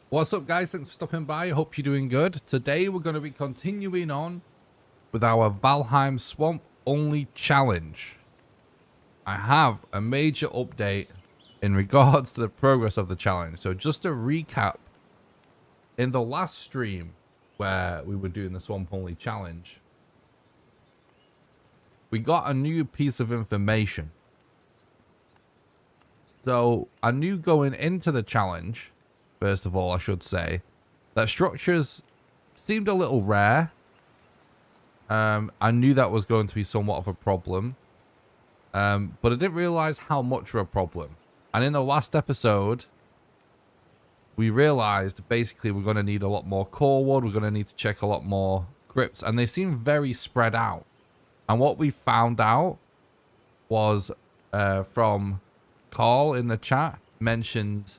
What's up, guys? Thanks for stopping by. I hope you're doing good. Today we're going to be continuing on with our Valheim Swamp Only Challenge. I have a major update in regards to the progress of the challenge. So just to recap, in the last stream where we were doing the Swamp Only Challenge, we got a new piece of information. So I knew going into the challenge, first of all, I should say, that structures seemed a little rare. I knew that was going to be somewhat of a problem, but I didn't realize how much of a problem. And in the last episode, we realized basically we're going to need a lot more core wood. We're going to need to check a lot more crypts, and they seem very spread out. And what we found out was from Carl in the chat mentioned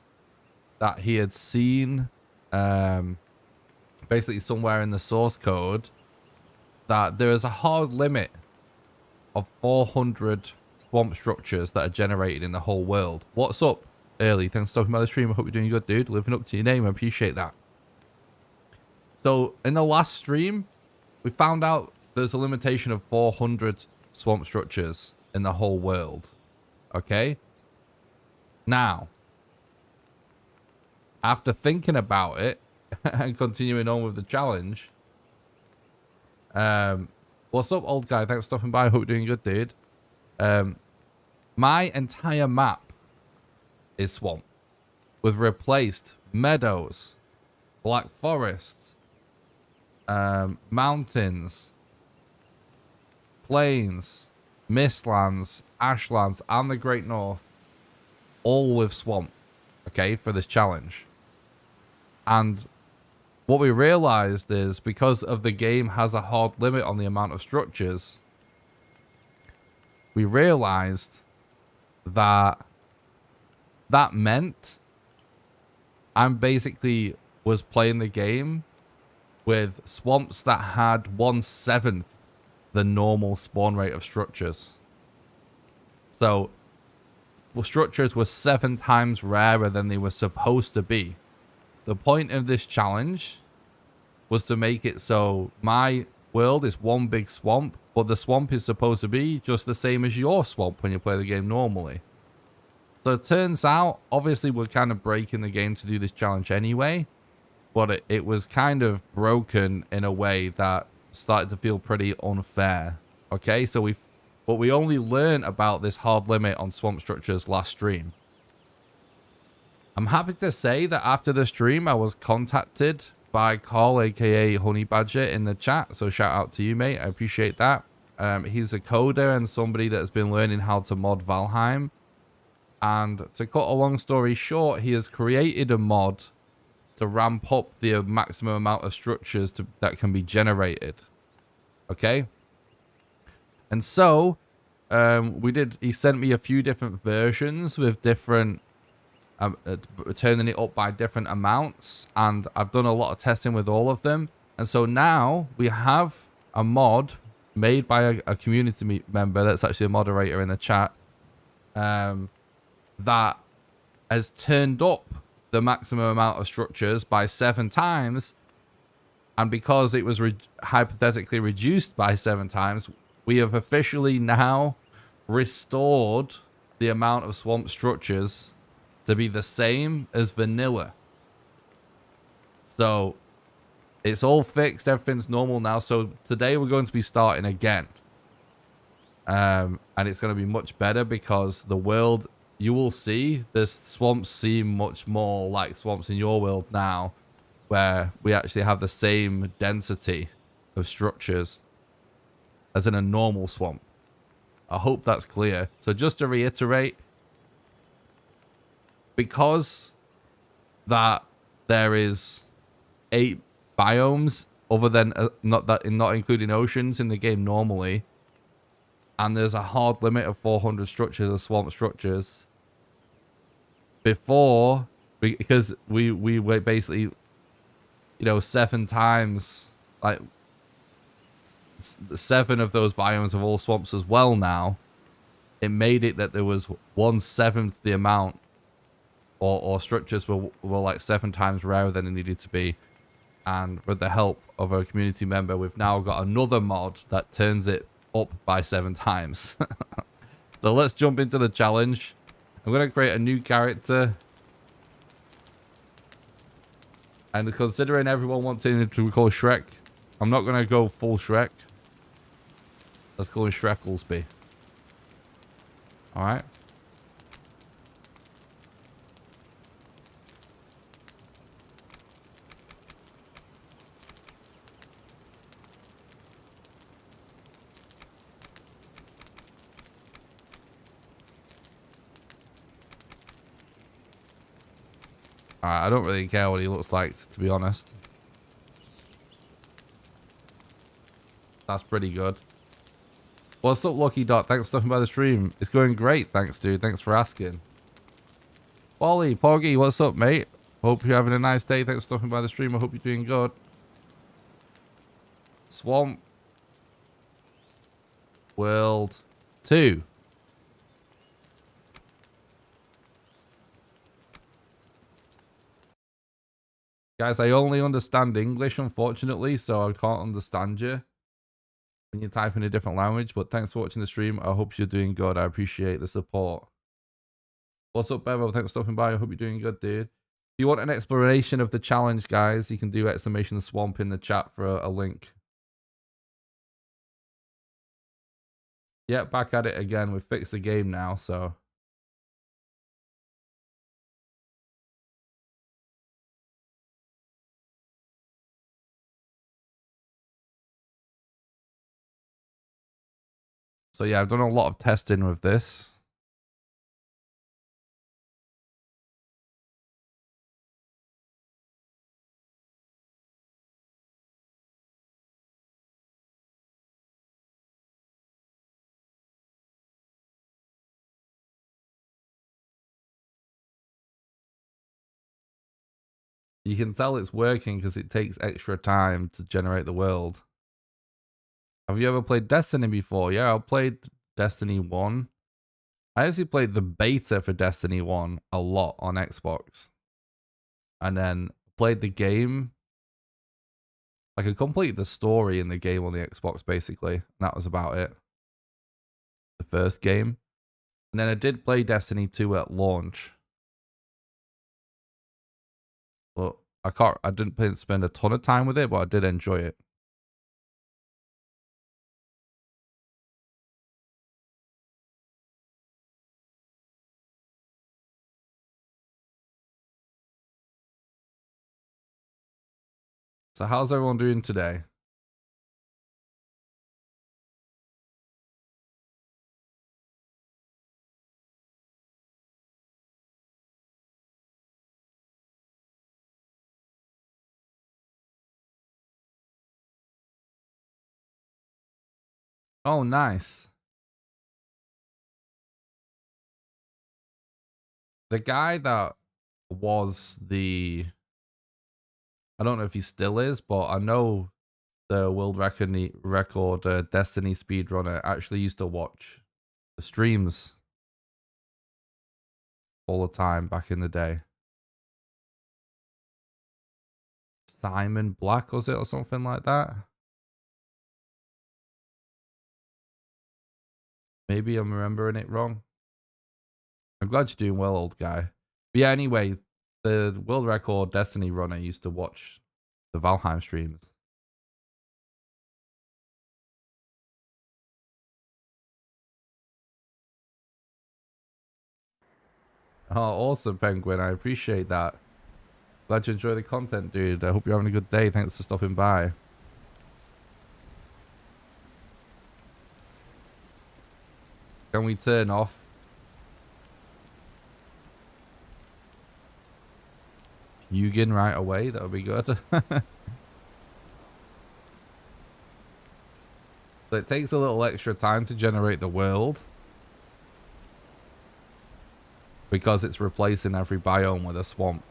that he had seen basically somewhere in the source code that there is a hard limit of 400 swamp structures that are generated in the whole world. What's up, Early? Thanks for stopping by the stream. I hope you're doing good, dude. Living up to your name. I appreciate that. So in the last stream, we found out there's a limitation of 400 swamp structures in the whole world. Okay? Now, after thinking about it and continuing on with the challenge, what's up, old guy? Thanks for stopping by. I hope you're doing good, dude. My entire map is swamp. We've replaced meadows, black forests, mountains, plains, mistlands, ashlands, and the Great North, all with swamp, okay, for this challenge. And what we realized is because of the game has a hard limit on the amount of structures, we realized that that meant I'm basically was playing the game with swamps that had 1/7 the normal spawn rate of structures. So structures were 7 times rarer than they were supposed to be. The point of this challenge was to make it so my world is one big swamp, but the swamp is supposed to be just the same as your swamp when you play the game normally. So it turns out, obviously we're kind of breaking the game to do this challenge anyway, but it was kind of broken in a way that started to feel pretty unfair. Okay, so we only learned about this hard limit on swamp structures last stream. I'm happy to say that after the stream, I was contacted by Carl, aka Honey Badger, in the chat. So shout out to you, mate. I appreciate that. He's a coder and somebody that's been learning how to mod Valheim. And to cut a long story short, he has created a mod to ramp up the maximum amount of structures that can be generated. Okay? And so, he sent me a few different versions with different, turning it up by different amounts. And I've done a lot of testing with all of them. And so now we have a mod made by a community member that's actually a moderator in the chat, that has turned up the maximum amount of structures by 7 times. And because it was hypothetically reduced by 7 times, we have officially now restored the amount of swamp structures to be the same as vanilla. So it's all fixed. Everything's normal now. So today we're going to be starting again. And it's going to be much better because the world, you will see, the swamps seem much more like swamps in your world now, where we actually have the same density of structures as in a normal swamp. I hope that's clear. So just to reiterate, because that there is 8 biomes other than not including oceans in the game normally, and there's a hard limit of 400 structures of swamp structures. Before, because we were basically, you know, 7 times, like 7 of those biomes of all swamps as well now, it made it that there was 1/7 the amount or structures were like 7 times rarer than they needed to be. And with the help of a community member, we've now got another mod that turns it up by 7 times. So let's jump into the challenge. I'm going to create a new character. And considering everyone wanting to call Shrek, I'm not going to go full Shrek. Let's call him Shreklesby. Alright. Alright, I don't really care what he looks like, to be honest. That's pretty good. What's up, Lucky Dot? Thanks for stopping by the stream. It's going great, thanks, dude. Thanks for asking. Polly, Poggy, what's up, mate? Hope you're having a nice day. Thanks for stopping by the stream. I hope you're doing good. Swamp World 2. Guys, I only understand English, unfortunately, so I can't understand you when you type in a different language. But thanks for watching the stream. I hope you're doing good. I appreciate the support. What's up, Bevo? Thanks for stopping by. I hope you're doing good, dude. If you want an exploration of the challenge, guys, you can do !swamp in the chat for a link. Yeah, back at it again. We've fixed the game now, so... So yeah, I've done a lot of testing with this. You can tell it's working because it takes extra time to generate the world. Have you ever played Destiny before? Yeah, I played Destiny 1. I actually played the beta for Destiny 1 a lot on Xbox. And then played the game. Like, I completed the story in the game on the Xbox, basically. And that was about it. The first game. And then I did play Destiny 2 at launch. But I didn't spend a ton of time with it, but I did enjoy it. So how's everyone doing today? Oh, nice. The guy that was the... I don't know if he still is, but I know the world record Destiny speedrunner actually used to watch the streams all the time back in the day. Simon Black, was it, or something like that? Maybe I'm remembering it wrong. I'm glad you're doing well, old guy. But yeah, anyway, the world record Destiny runner used to watch the Valheim streams. Oh, awesome, Penguin. I appreciate that. Glad you enjoy the content, dude. I hope you're having a good day. Thanks for stopping by. Can we turn off Hugin right away? That would be good. So it takes a little extra time to generate the world, because it's replacing every biome with a swamp.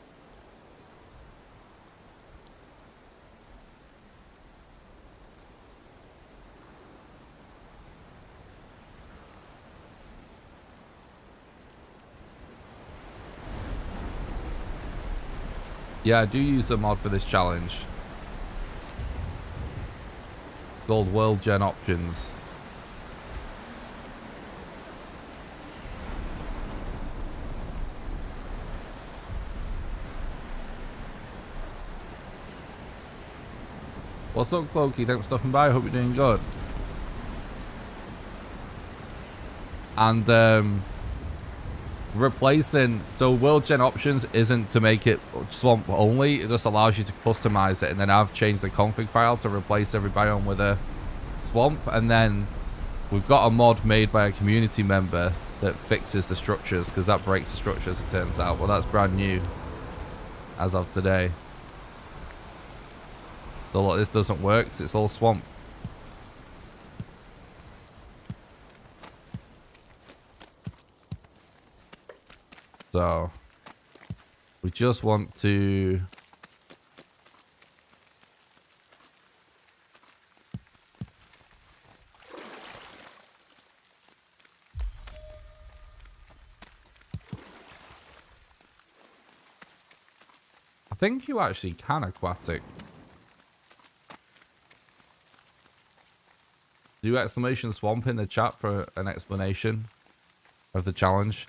Yeah, I do use a mod for this challenge. Called World Gen Options. What's up, Clokey? Thanks for stopping by. Hope you're doing good. And replacing, so World Gen Options isn't to make it swamp only. It just allows you to customize it. And then I've changed the config file to replace every biome with a swamp. And then we've got a mod made by a community member that fixes the structures, because that breaks the structures, it turns out. Well, that's brand new as of today. So look, this doesn't work because it's all swamp. So we just want to I think you actually can aquatic. Do exclamation swamp in the chat for an explanation of the challenge.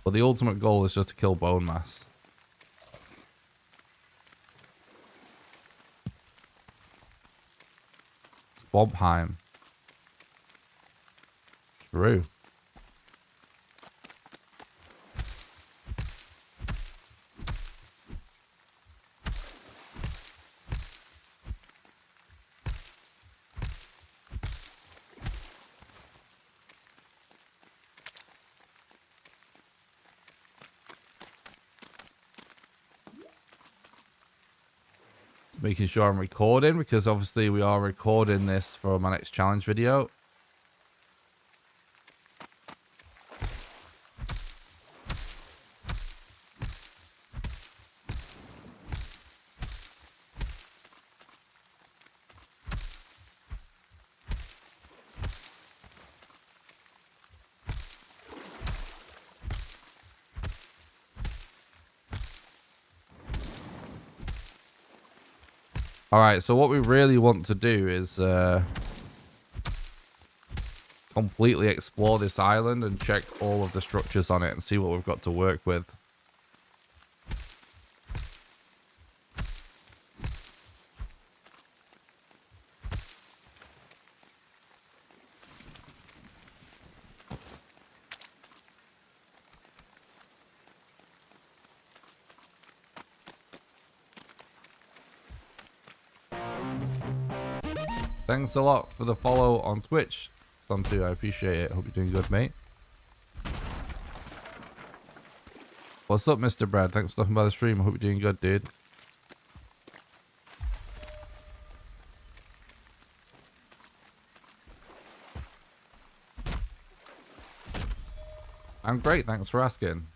But the ultimate goal is just to kill bone mass. Swampheim. True. Making sure I'm recording, because obviously we are recording this for my next challenge video. All right, so what we really want to do is completely explore this island and check all of the structures on it and see what we've got to work with. Thanks a lot for the follow on Twitch, Stontu. I appreciate it. Hope you're doing good, mate. What's up, Mr. Brad? Thanks for stopping by the stream. I hope you're doing good, dude. I'm great. Thanks for asking.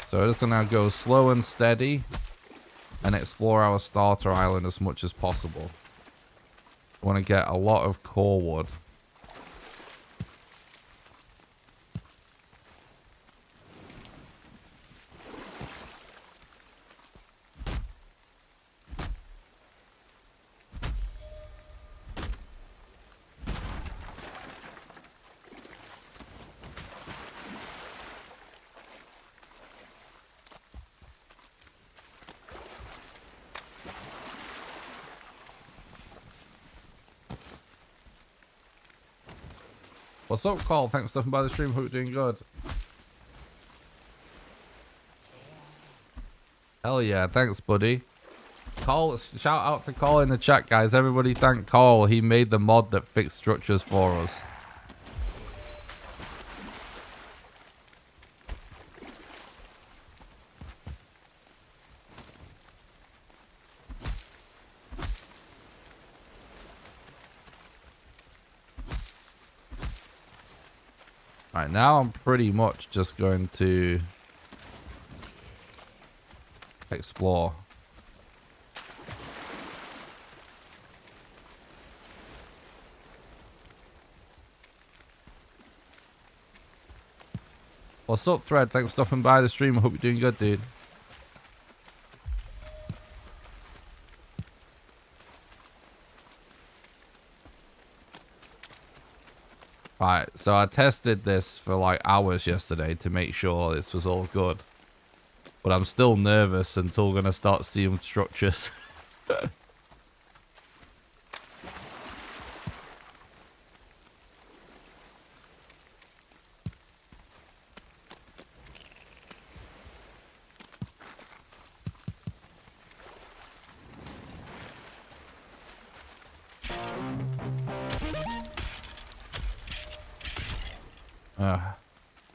So we're just gonna go slow and steady and explore our starter island as much as possible. We want to get a lot of core wood. What's up, Cole? Thanks for stopping by the stream. Hope you're doing good. Hell yeah. Thanks, buddy. Cole, shout out to Cole in the chat, guys. Everybody thank Cole. He made the mod that fixed structures for us. Right, now I'm pretty much just going to explore. What's up, Thread? Thanks for stopping by the stream. I hope you're doing good, dude. Right, so I tested this for like hours yesterday to make sure this was all good. But I'm still nervous until we're going to start seeing structures.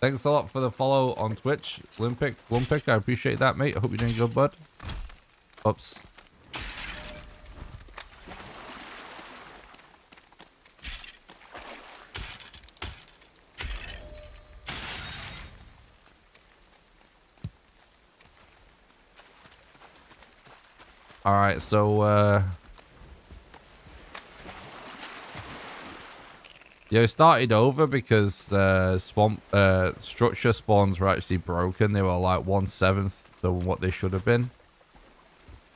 Thanks a lot for the follow on Twitch, Lumpic. I appreciate that, mate. I hope you're doing good, bud. Oops. All right, so yeah, it started over because structure spawns were actually broken. They were like 1/7 than what they should have been.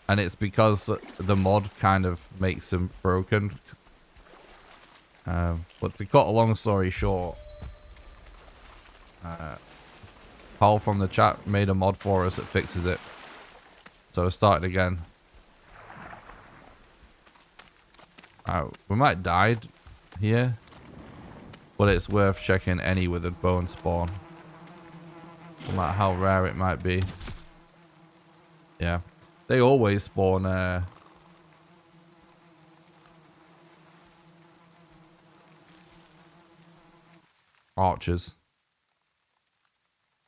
And it's because the mod kind of makes them broken. But to cut a long story short, Paul from the chat made a mod for us that fixes it. So I started again. We might die here. But it's worth checking any withered bone spawn. No matter how rare it might be. Yeah. They always spawn archers.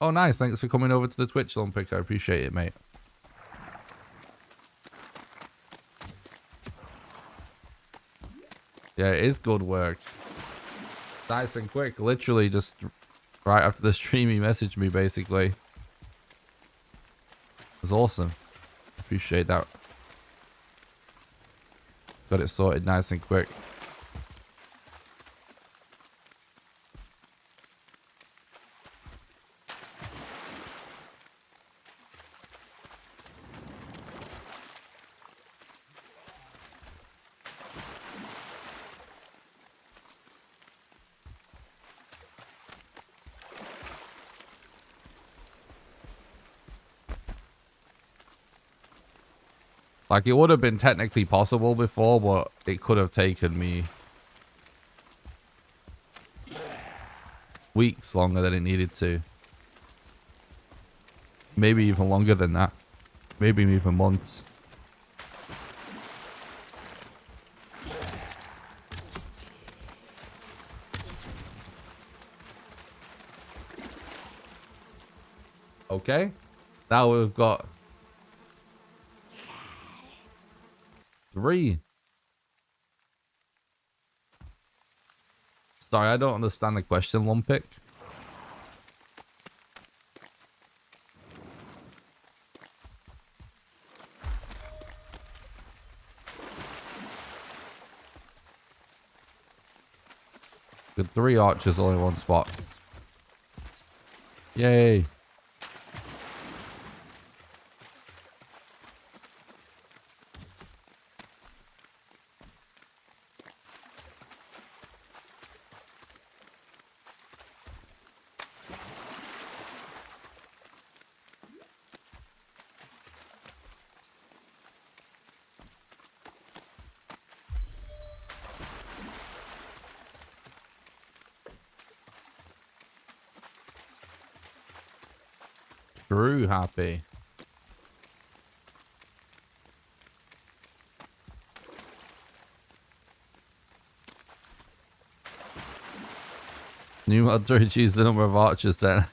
Oh, nice. Thanks for coming over to the Twitch, Lumpic. I appreciate it, mate. Yeah, it is good work. Nice and quick. Literally just right after the stream he messaged me, basically. It was awesome. Appreciate that. Got it sorted nice and quick. Like, it would have been technically possible before, but it could have taken me weeks longer than it needed to. Maybe even longer than that. Maybe even months. Okay. Now we've got 3. Sorry, I don't understand the question, Lumpic. Good 3 archers, only 1 spot. Yay. True happy. New mod to reduce the number of archers then.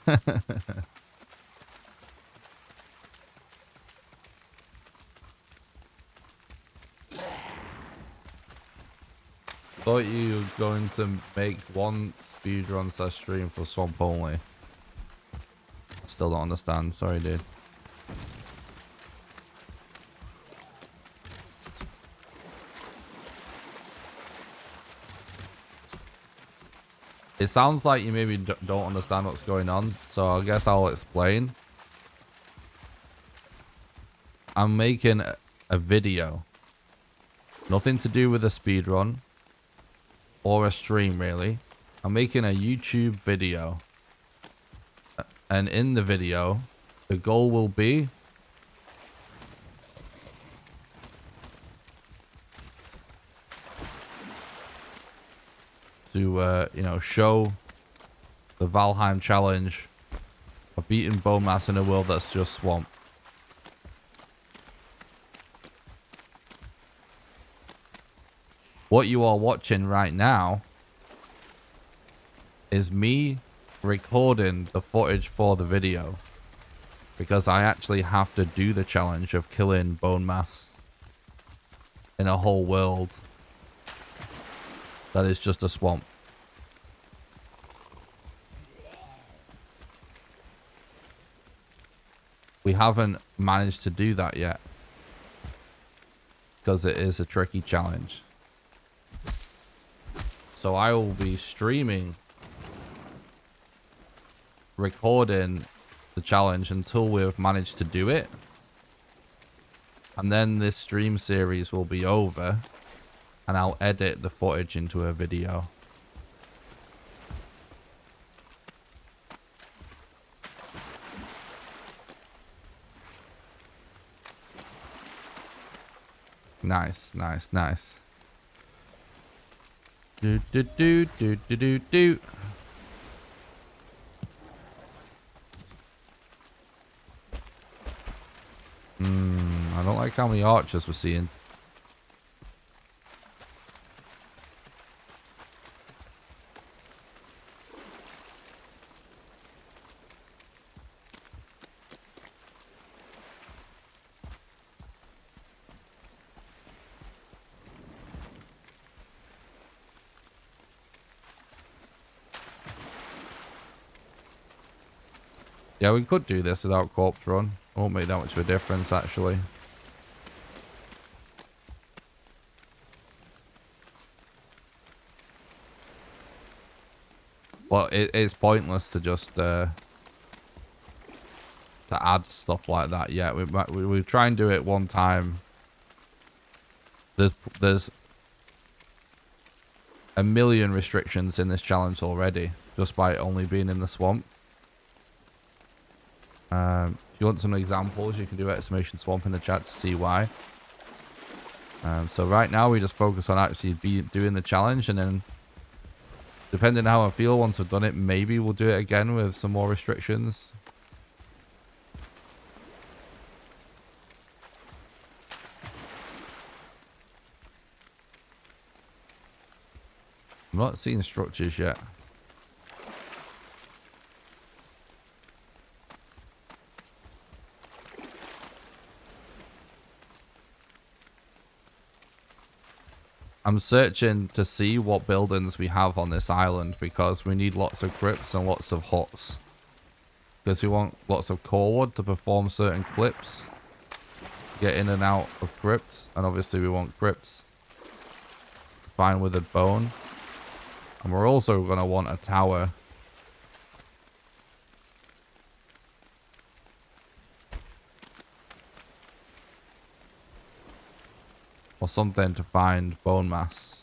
Thought you were going to make one speedrun stream for Swamp only. Still don't understand. Sorry, dude. It sounds like you maybe don't understand what's going on, so I guess I'll explain. I'm making a video. Nothing to do with a speedrun or a stream, really. I'm making a YouTube video. And in the video, the goal will be to, you know, show the Valheim challenge of beating bone mass in a world that's just swamp. What you are watching right now is me recording the footage for the video, because I actually have to do the challenge of killing bone mass in a whole world that is just a swamp. We haven't managed to do that yet because it is a tricky challenge. So I will be streaming, recording the challenge until we've managed to do it. And then this stream series will be over and I'll edit the footage into a video. Nice, nice, nice. Do do do do do do do. I don't like how many archers we're seeing. Yeah, we could do this without corpse run. It won't make that much of a difference, actually. Well, it's pointless to just to add stuff like that. Yeah, we try and do it one time. There's a million restrictions in this challenge already, just by only being in the swamp. If you want some examples, you can do exclamation swamp in the chat to see why. So right now we just focus on actually doing the challenge, and then depending on how I feel once we've done it, maybe we'll do it again with some more restrictions. I'm not seeing structures yet. I'm searching to see what buildings we have on this island, because we need lots of crypts and lots of huts. Because we want lots of core wood to perform certain clips. Get in and out of crypts. And obviously we want crypts. Fine withered bone. And we're also going to want a tower. Or something to find bone mass.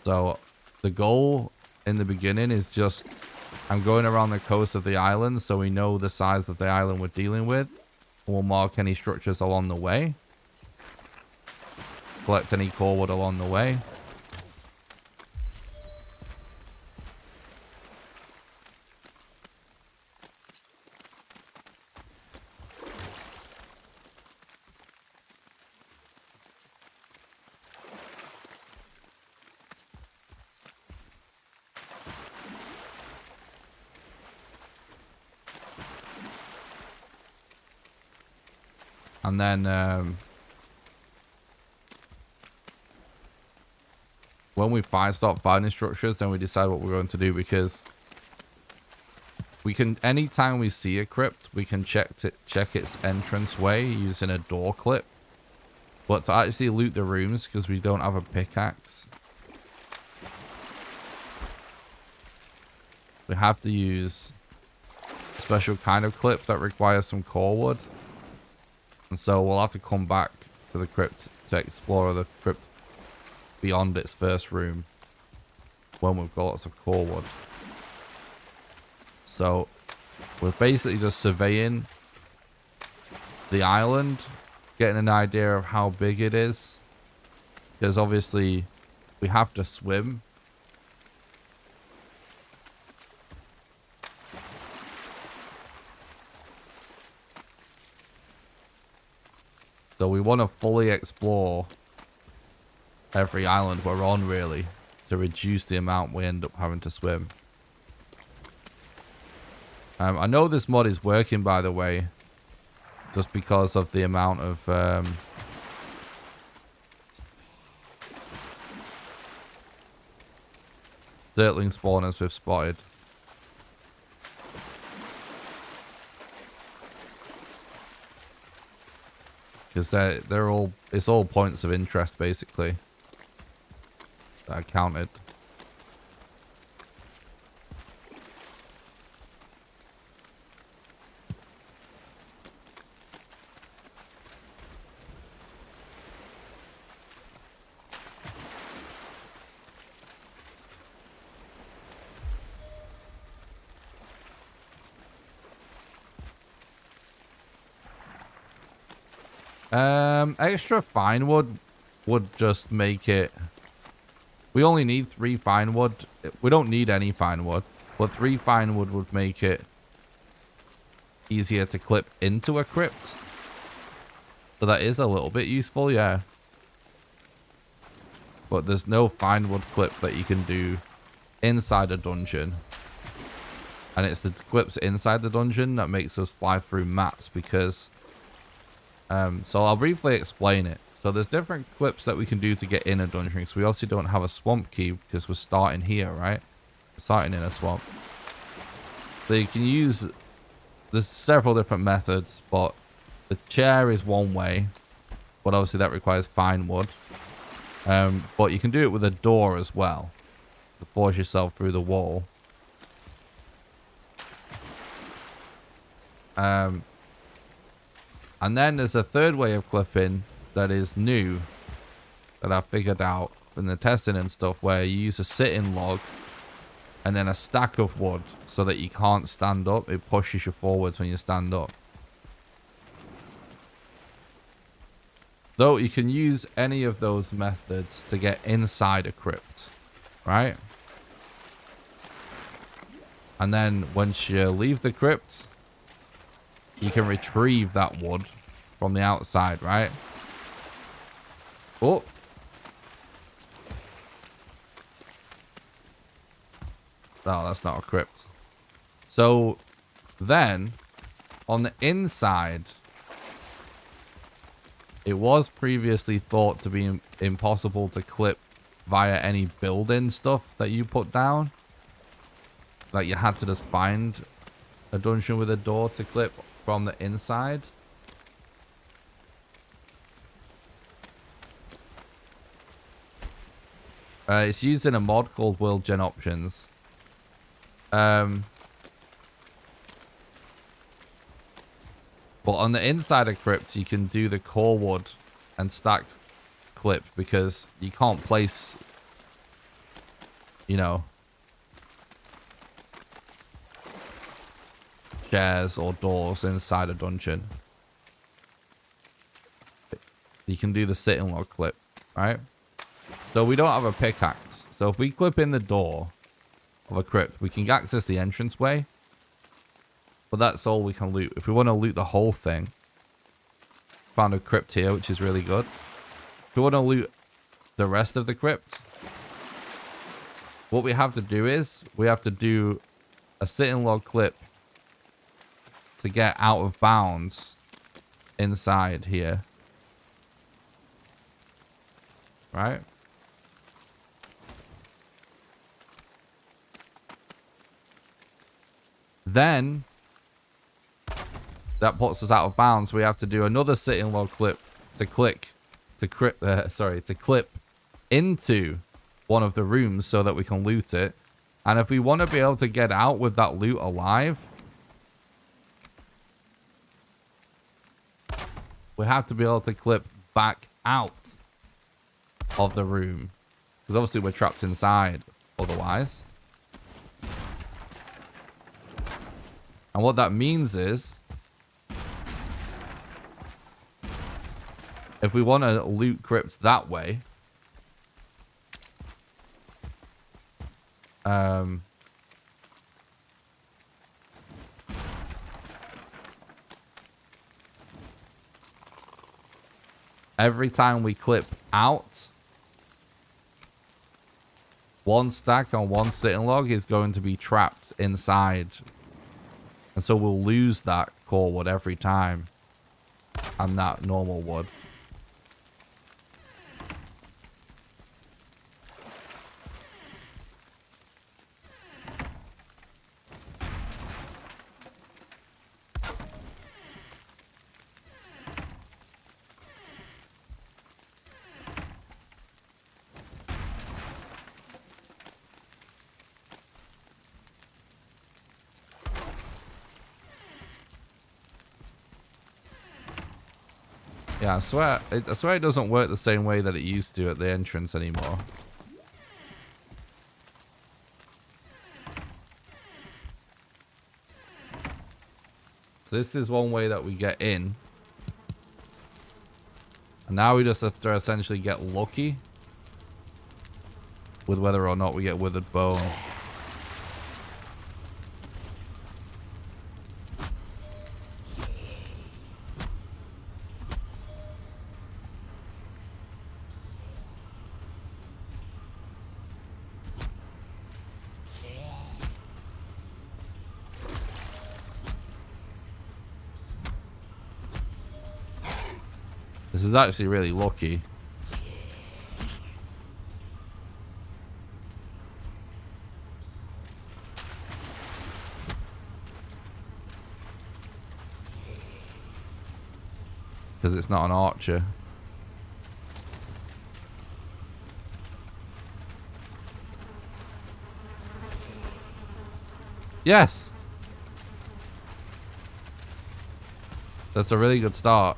So the goal in the beginning is just, I'm going around the coast of the island so we know the size of the island we're dealing with. And we'll mark any structures along the way. Collect any core wood along the way. And then when we start finding structures, then we decide what we're going to do, because we can, anytime we see a crypt, we can check its entrance way using a door clip. But to actually loot the rooms, because we don't have a pickaxe, we have to use a special kind of clip that requires some core wood. And so we'll have to come back to the crypt to explore the crypt beyond its first room when we've got lots of core wood. So we're basically just surveying the island, getting an idea of how big it is, because obviously we have to swim. So we want to fully explore every island we're on, really, to reduce the amount we end up having to swim. I know this mod is working, by the way, just because of the amount of dirtling spawners we've spotted. Because they're all, it's all points of interest, basically, that I counted. Extra fine wood would just make it... We only need 3 fine wood. We don't need any fine wood, but 3 fine wood would make it easier to clip into a crypt. So that is a little bit useful, yeah. But there's no fine wood clip that you can do inside a dungeon. And it's the clips inside the dungeon that makes us fly through maps, because... so I'll briefly explain it. So there's different clips that we can do to get in a dungeon, because we also don't have a swamp key, because we're starting here, right? We're starting in a swamp. So you can use... There's several different methods, but the chair is one way. But obviously that requires fine wood. But you can do it with a door as well, to force yourself through the wall. And then there's a third way of clipping that is new, that I figured out from the testing and stuff, where you use a sitting log and then a stack of wood so that you can't stand up. It pushes you forwards when you stand up. Though you can use any of those methods to get inside a crypt, right? And then once you leave the crypt, you can retrieve that wood from the outside, right? Oh. Oh, that's not a crypt. So then on the inside, it was previously thought to be impossible to clip via any building stuff that you put down. Like you had to just find a dungeon with a door to clip from the inside. It's used in a mod called World Gen Options. But on the inside of crypt, you can do the core wood and stack clip, because you can't place, you know, chairs or doors inside a dungeon. You can do the sitting log clip, right? So we don't have a pickaxe. So if we clip in the door of a crypt, we can access the entranceway. But that's all we can loot. If we want to loot the whole thing, found a crypt here, which is really good. If we want to loot the rest of the crypt, what we have to do is we have to do a sitting log clip to get out of bounds inside here. Right? Then that puts us out of bounds. We have to do another sitting log clip to clip into one of the rooms so that we can loot it. And if we want to be able to get out with that loot alive, we have to be able to clip back out of the room. Because obviously we're trapped inside otherwise. And what that means is, if we want to loot crypts that way, every time we clip out, one stack on one sitting log is going to be trapped inside. And so we'll lose that core wood every time. And that normal wood. Yeah, I swear it doesn't work the same way that it used to at the entrance anymore. So this is one way that we get in. And now we just have to essentially get lucky with whether or not we get withered bone. This is actually really lucky. Because it's not an archer. Yes! That's a really good start.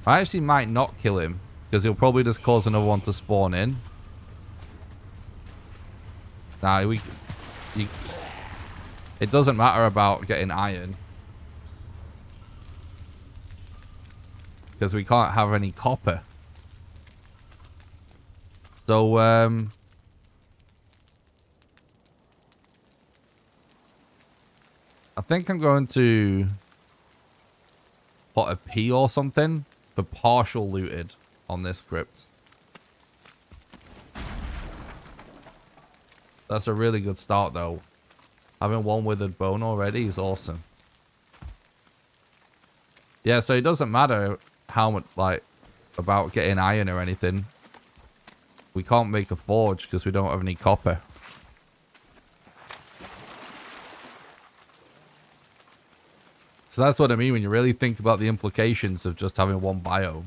I actually might not kill him, because he'll probably just cause another one to spawn in. Nah, it doesn't matter about getting iron. Because we can't have any copper. So, I think I'm going to put a P or something for partial looted on this crypt. That's a really good start though. Having one withered bone already is awesome. Yeah, so it doesn't matter how much, like, about getting iron or anything. We can't make a forge because we don't have any copper. So that's what I mean when you really think about the implications of just having one biome.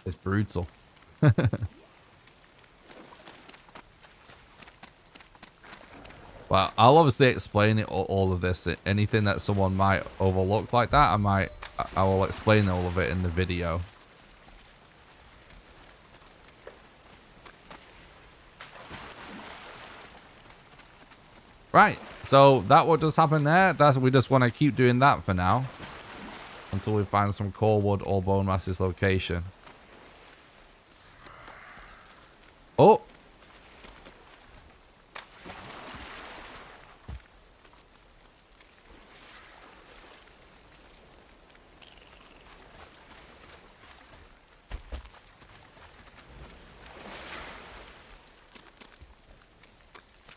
It's brutal. Well, I'll obviously explain it, all of this. Anything that someone might overlook like that, I will explain all of it in the video. Right, so that what just happened there, we just want to keep doing that for now. Until we find some core wood or bone mass's location. Oh!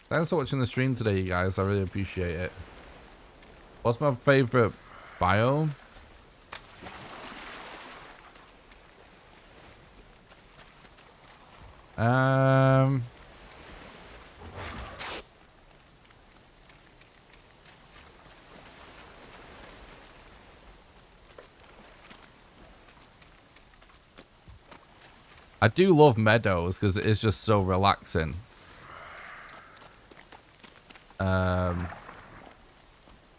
Thanks for watching the stream today, you guys. I really appreciate it. What's my favorite biome? I do love meadows because it is just so relaxing. So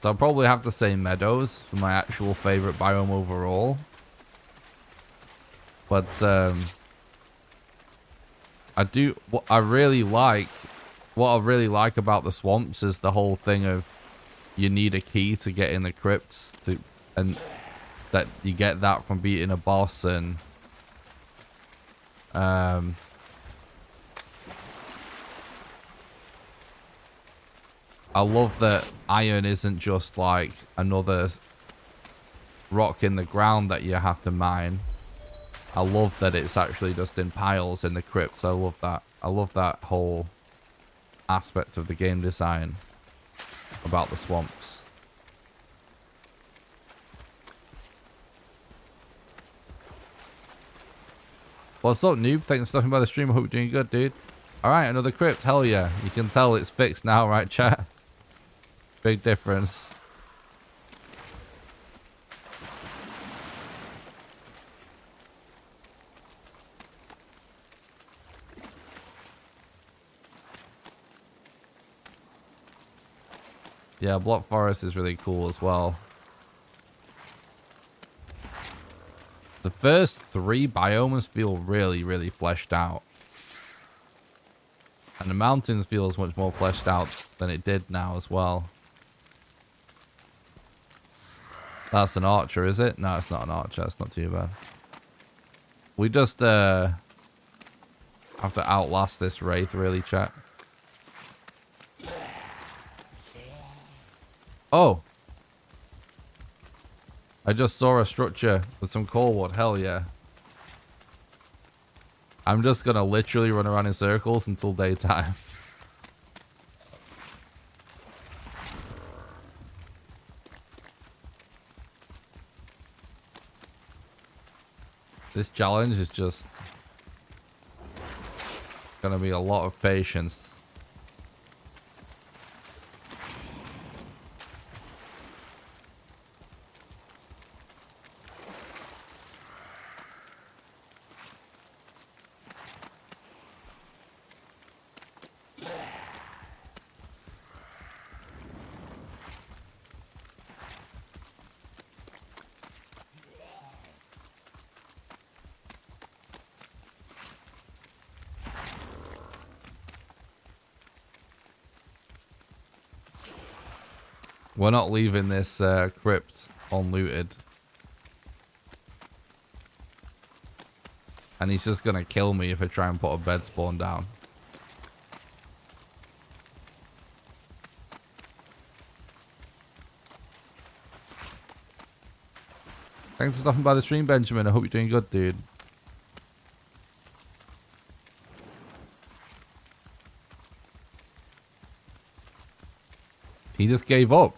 I'll probably have to say meadows for my actual favorite biome overall. But what I really like about the swamps is the whole thing of you need a key to get in the crypts and that you get that from beating a boss, and I love that iron isn't just like another rock in the ground that you have to mine. I love that it's actually just in piles in the crypts. I love that. I love that whole aspect of the game design about the swamps. What's up, noob? Thanks for stopping by the stream. I hope you're doing good, dude. Alright, another crypt. Hell yeah. You can tell it's fixed now, right, chat? Big difference. Yeah, Block Forest is really cool as well. The first 3 biomes feel really, really fleshed out. And the mountains feels much more fleshed out than it did now as well. That's an archer, is it? No, it's not an archer. It's not too bad. We just have to outlast this wraith, really, chat. Oh! I just saw a structure with some coal wood. Hell yeah. I'm just gonna literally run around in circles until daytime. This challenge is just gonna be a lot of patience. We're not leaving this crypt unlooted. And he's just gonna kill me if I try and put a bed spawn down. Thanks for stopping by the stream, Benjamin. I hope you're doing good, dude. He just gave up.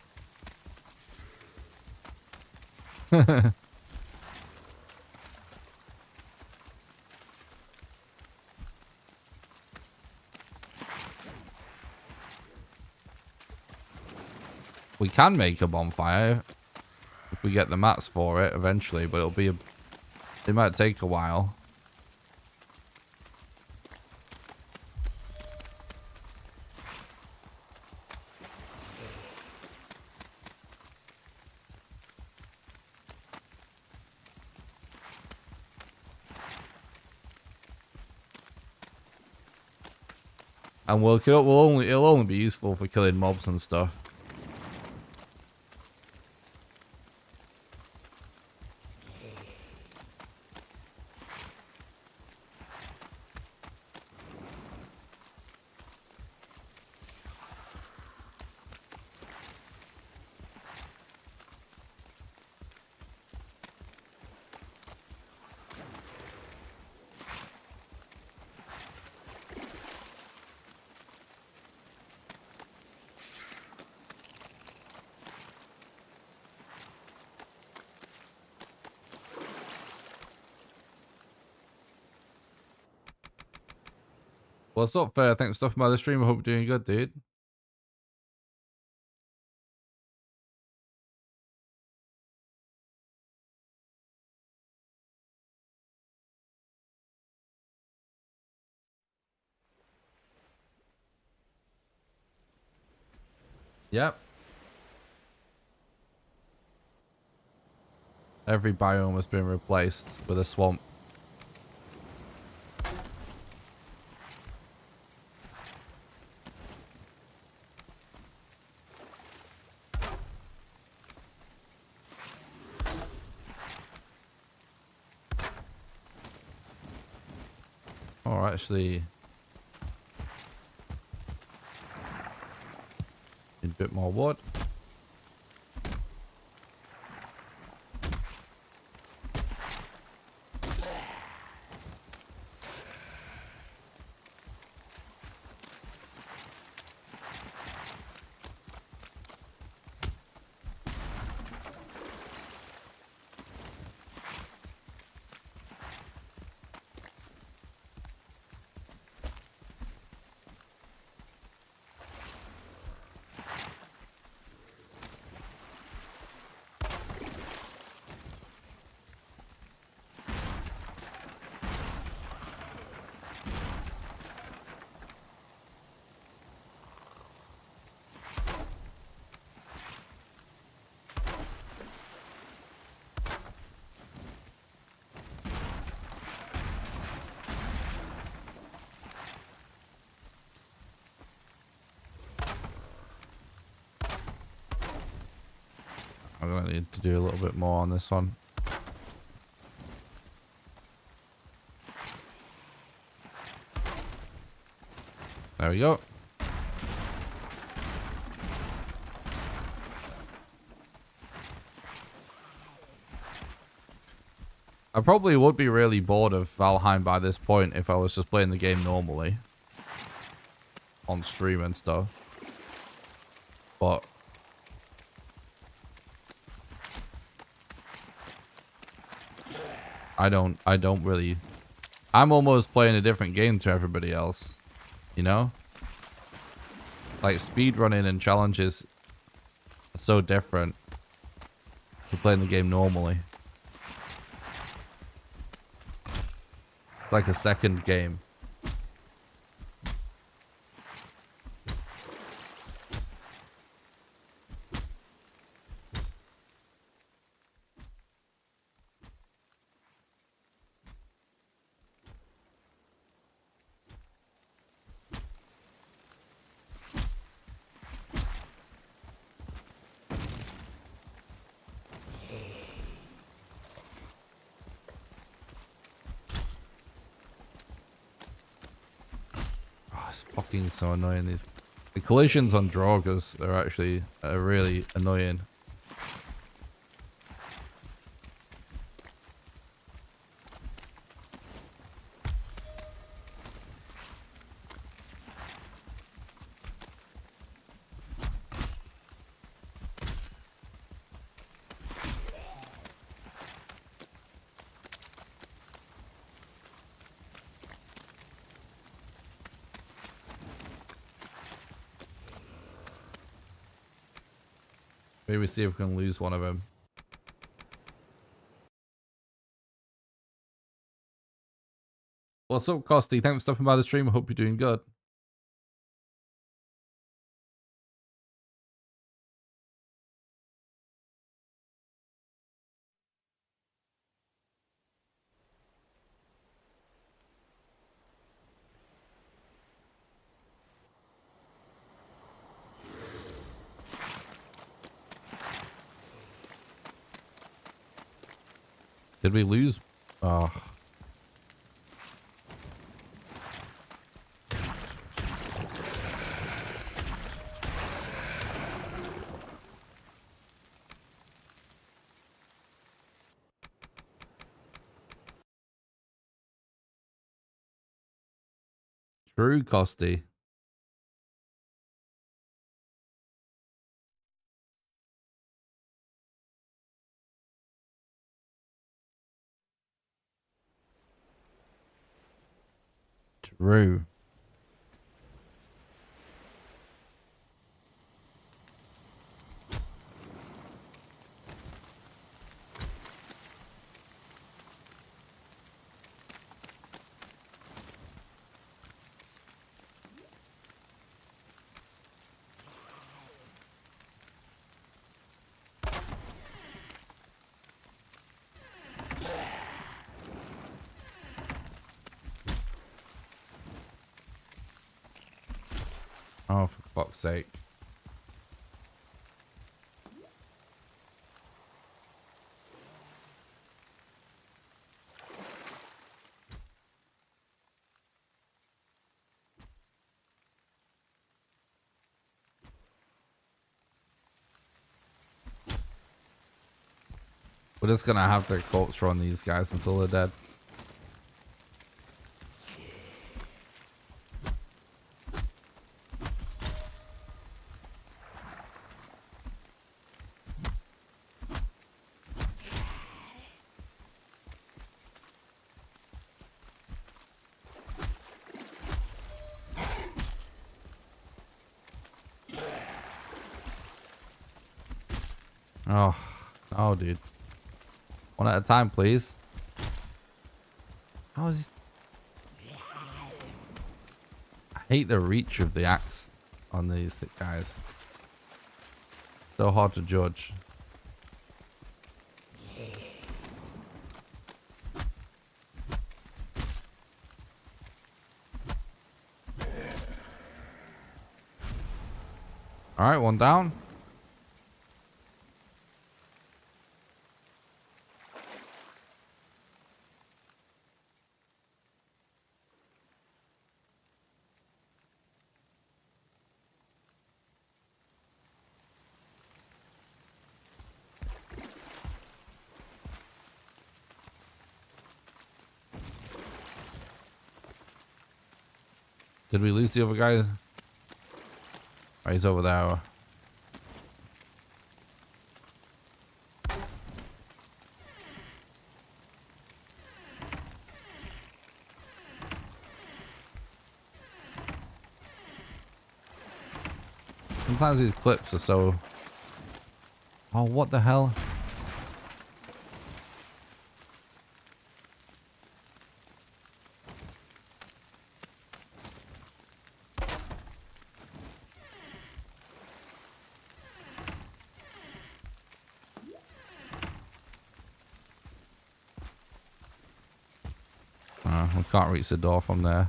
We can make a bonfire if we get the mats for it eventually, but it might take a while. And it'll only be useful for killing mobs and stuff. What's up, Fair? Thanks for stopping by the stream. I hope you're doing good, dude. Yep. Every biome has been replaced with a swamp. Oh, actually, need a bit more wood. I'm gonna need to do a little bit more on this one. There we go. I probably would be really bored of Valheim by this point if I was just playing the game normally. On stream and stuff. But I don't really... I'm almost playing a different game to everybody else. You know? Like, speedrunning and challenges are so different to playing the game normally. It's like a second game. It's fucking so annoying. The collisions on Draugrs are actually really annoying. Maybe see if we can lose one of them. What's up, Costy? Thanks for stopping by the stream. I hope you're doing good. Did we lose? Oh. True, Costy. True. Oh, for fuck's sake. We're just gonna have to corpse run these guys until they're dead. Oh, no, dude. One at a time, please. How is this? I hate the reach of the axe on these guys. So hard to judge. All right, one down. Did we lose the other guy? Oh, he's over there. Sometimes these clips are so... Oh, what the hell? We can't reach the door from there.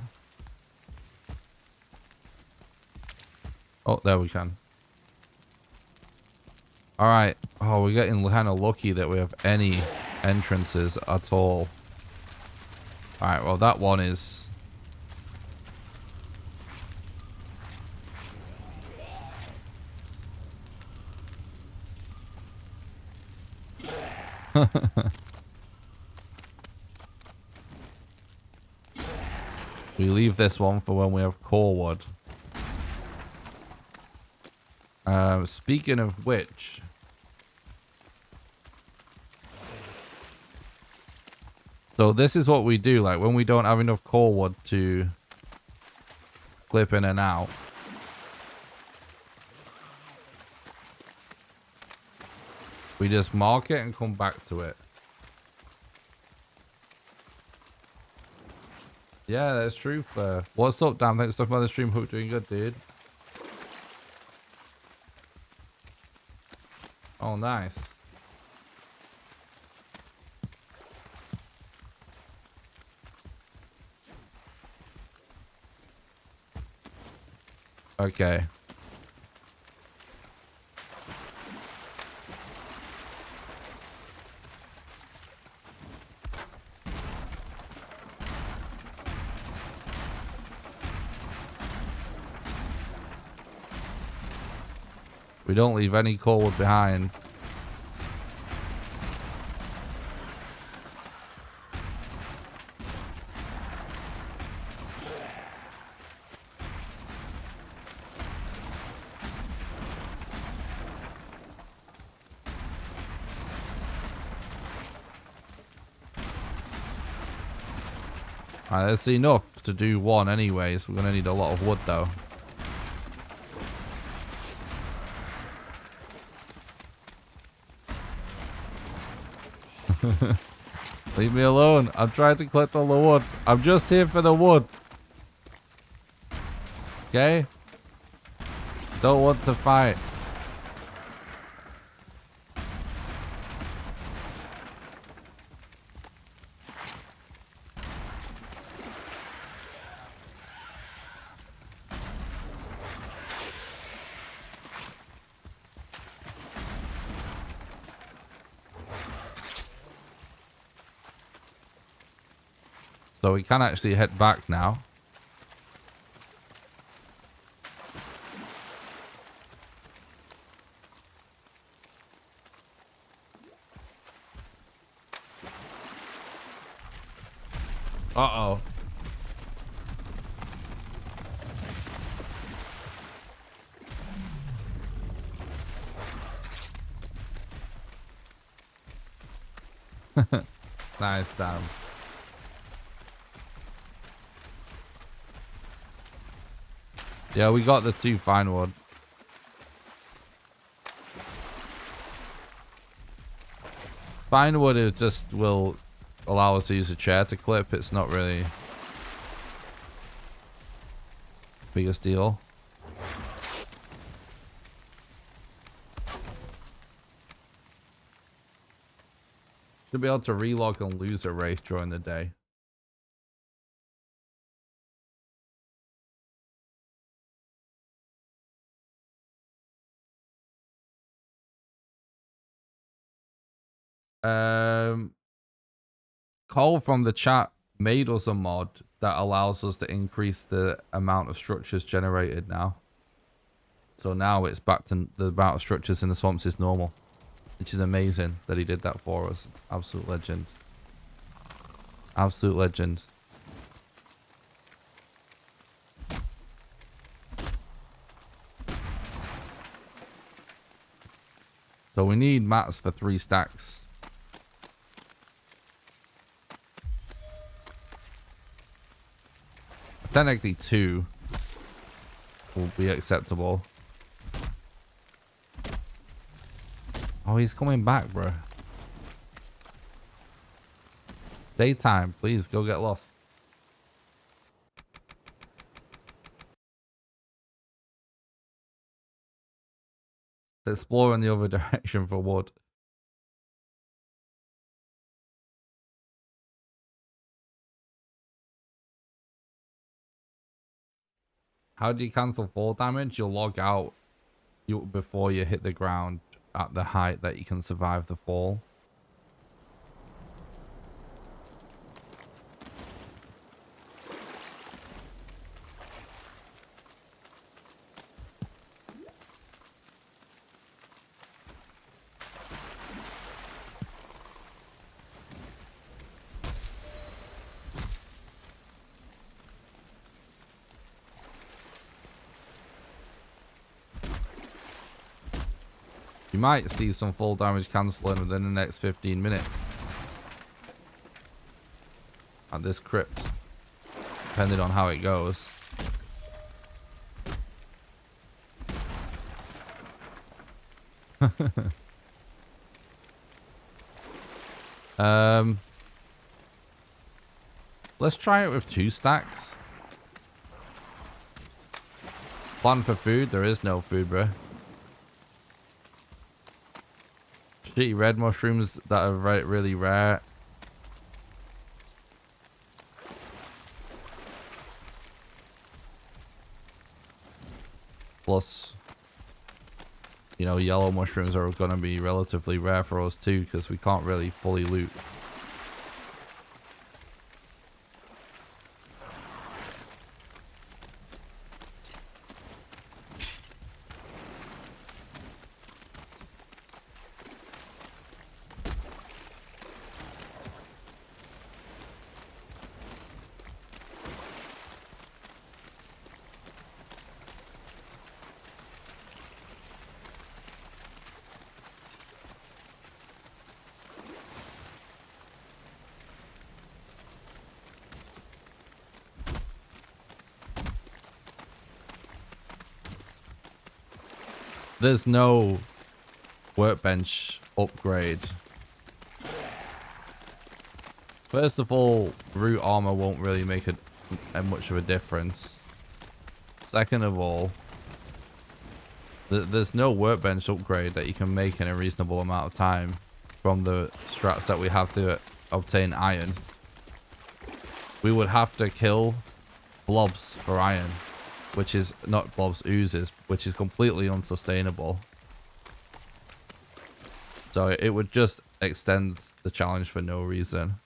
Oh, there we can. Alright. Oh, we're getting kind of lucky that we have any entrances at all. Alright, well that one is... We leave this one for when we have core wood. Speaking of which... So this is what we do, like when we don't have enough core wood to clip in and out. We just mark it and come back to it. Yeah, that's true. What's up, Dan? Thanks for stopping by the stream. Hope you're doing good, dude. Oh, nice. Okay. We don't leave any core wood behind. Alright, that's enough to do one anyways. We're gonna need a lot of wood though. Leave me alone. I'm trying to collect all the wood. I'm just here for the wood. Okay? Don't want to fight. So we can actually head back now. Uh-oh. Nice, damn. Yeah, we got the 2 fine wood. Fine wood, it just will allow us to use a chair to clip. It's not really biggest deal. Should be able to relog and lose a wraith during the day. Cole from the chat made us a mod that allows us to increase the amount of structures generated now. So now it's back to the amount of structures in the swamps is normal, which is amazing that he did that for us. Absolute legend. Absolute legend. So we need mats for 3 stacks. Technically 2 will be acceptable. Oh, he's coming back, bro. Daytime, please go get lost. Explore in the other direction for wood. How do you cancel fall damage? You'll log out before you hit the ground at the height that you can survive the fall. You might see some fall damage cancelling within the next 15 minutes. At this crypt. Depending on how it goes. Let's try it with 2 stacks. Plan for food. There is no food, bro. Shitty red mushrooms that are really rare. Plus, you know, yellow mushrooms are going to be relatively rare for us too, because we can't really fully loot. There's no workbench upgrade. First of all, root armor won't really make a much of a difference. Second of all, there's no workbench upgrade that you can make in a reasonable amount of time from the strats that we have to obtain iron. We would have to kill blobs for iron. Which is not blobs, oozes, which is completely unsustainable. So it would just extend the challenge for no reason.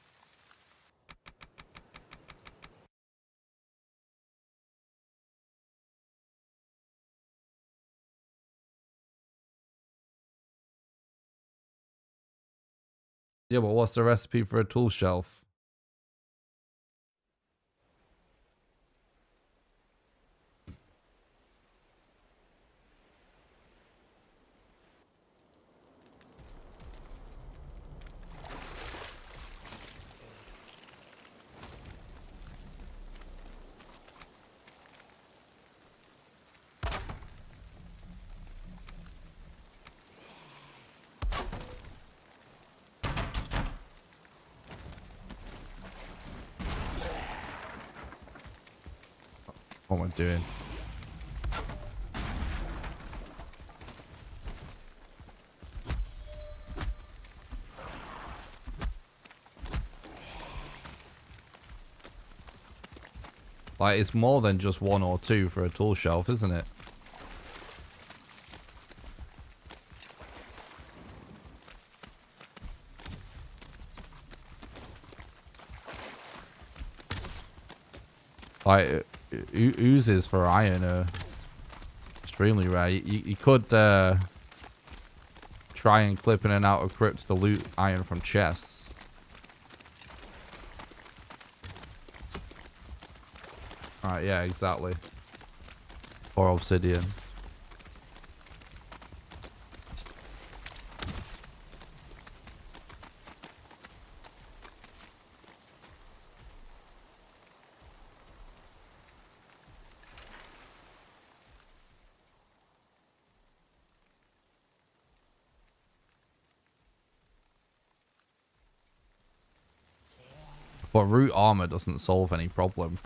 Yeah, but what's the recipe for a tool shelf? What am I doing? Like, it's more than just 1 or 2 for a tool shelf, isn't it? Like, oozes for iron are extremely rare. You could try and clip in and out of crypts to loot iron from chests. Alright, yeah, exactly. Or obsidian. But root armor doesn't solve any problem.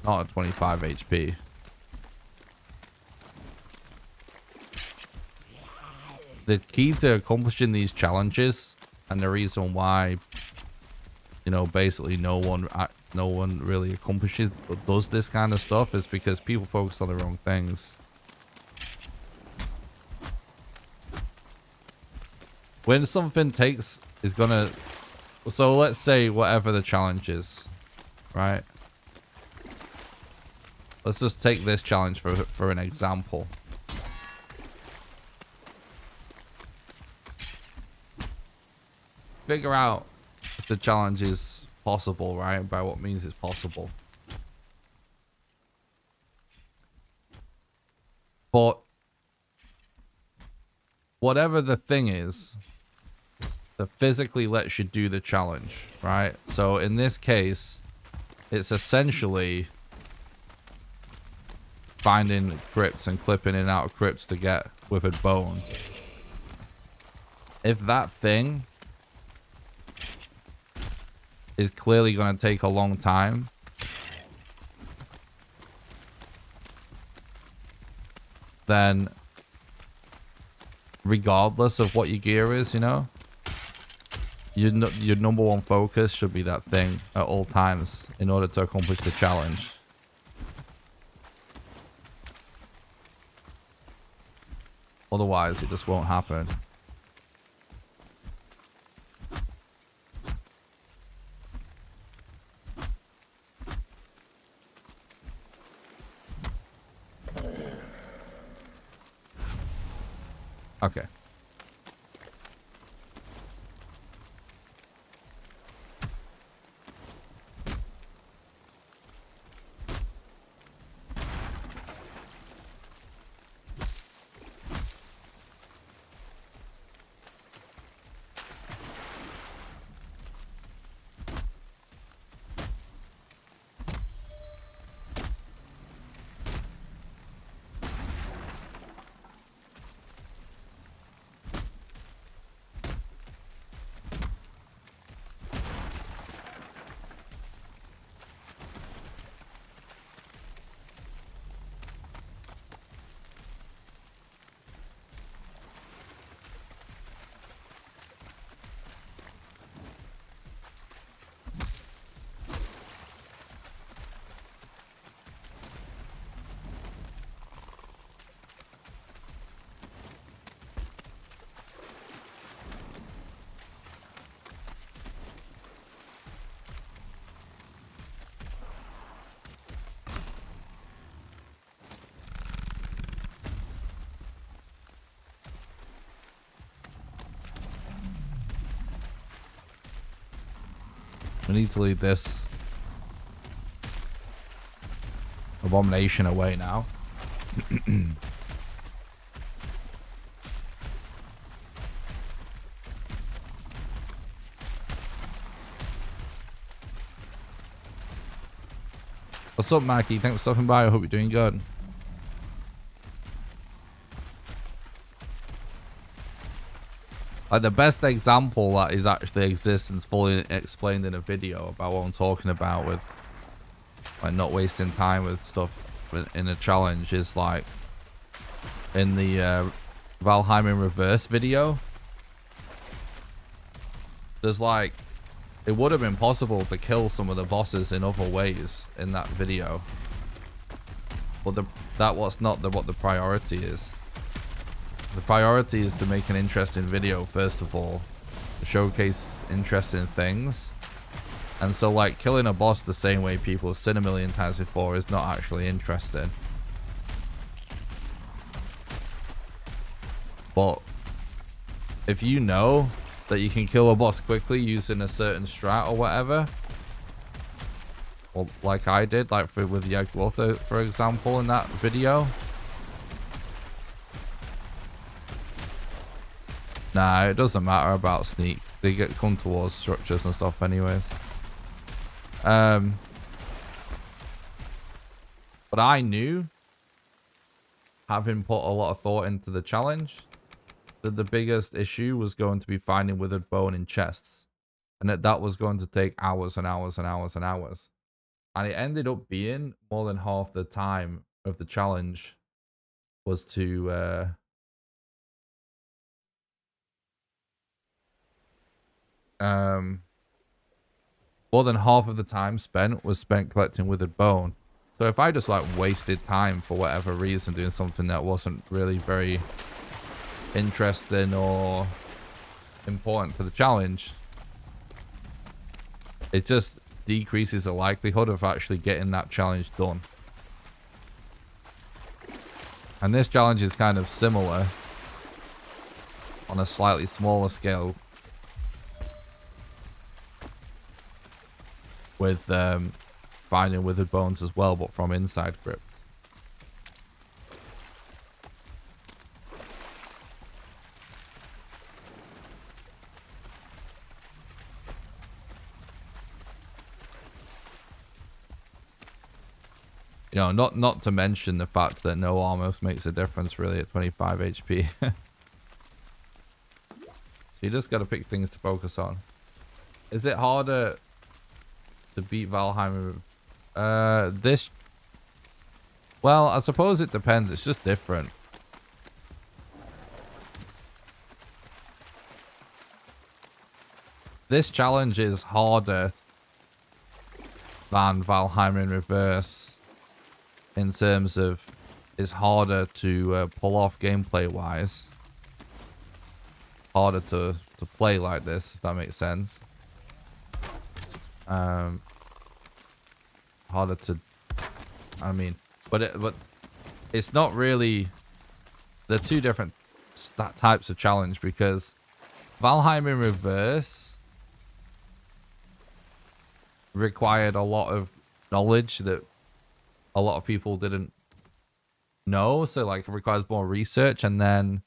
Not at 25 HP. The key to accomplishing these challenges, and the reason why, you know, basically no one really accomplishes or does this kind of stuff, is because people focus on the wrong things. When something is gonna, so let's say whatever the challenge is, right? Let's just take this challenge for an example. Figure out if the challenge is possible, right? By what means it's possible. But whatever the thing is that physically lets you do the challenge, right? So in this case, it's essentially finding crypts and clipping in and out of crypts to get withered bone. If that thing is clearly going to take a long time, then regardless of what your gear is, you know, your number one focus should be that thing at all times in order to accomplish the challenge. Otherwise, it just won't happen. Okay. We need to leave this abomination away now. What's up, Mikey? Thanks for stopping by. I hope you're doing good. Like, the best example that is actually exists and fully explained in a video about what I'm talking about with, like, not wasting time with stuff in a challenge is, like, in the Valheim in reverse video. There's, like, it would have been possible to kill some of the bosses in other ways in that video, but that was not what the priority is. The priority is to make an interesting video, first of all, to showcase interesting things. And so, like, killing a boss the same way people have seen a million times before is not actually interesting. But if you know that you can kill a boss quickly using a certain strat or whatever, or like I did, like with Yagluotha, for example, in that video. Nah, it doesn't matter about sneak. They come towards structures and stuff anyways. But I knew, having put a lot of thought into the challenge, that the biggest issue was going to be finding withered bone in chests. And that was going to take hours and hours and hours and hours. And it ended up being more than half the time of the challenge was to... more than half of the time spent was spent collecting withered bone. So if I just, like, wasted time for whatever reason doing something that wasn't really very interesting or important to the challenge, it just decreases the likelihood of actually getting that challenge done. And this challenge is kind of similar on a slightly smaller scale, with finding withered bones as well, but from inside crypt. You know, not to mention the fact that no armor makes a difference really at 25 HP. So you just got to pick things to focus on. Is it harder to beat Valheim? Well, I suppose it depends. It's just different. This challenge is harder than Valheim in reverse in terms of it's harder to pull off gameplay wise. Harder to play like this, if that makes sense. Harder to, I mean, but it's not really. They're two different types of challenge, because Valheim in reverse required a lot of knowledge that a lot of people didn't know, so like it requires more research, and then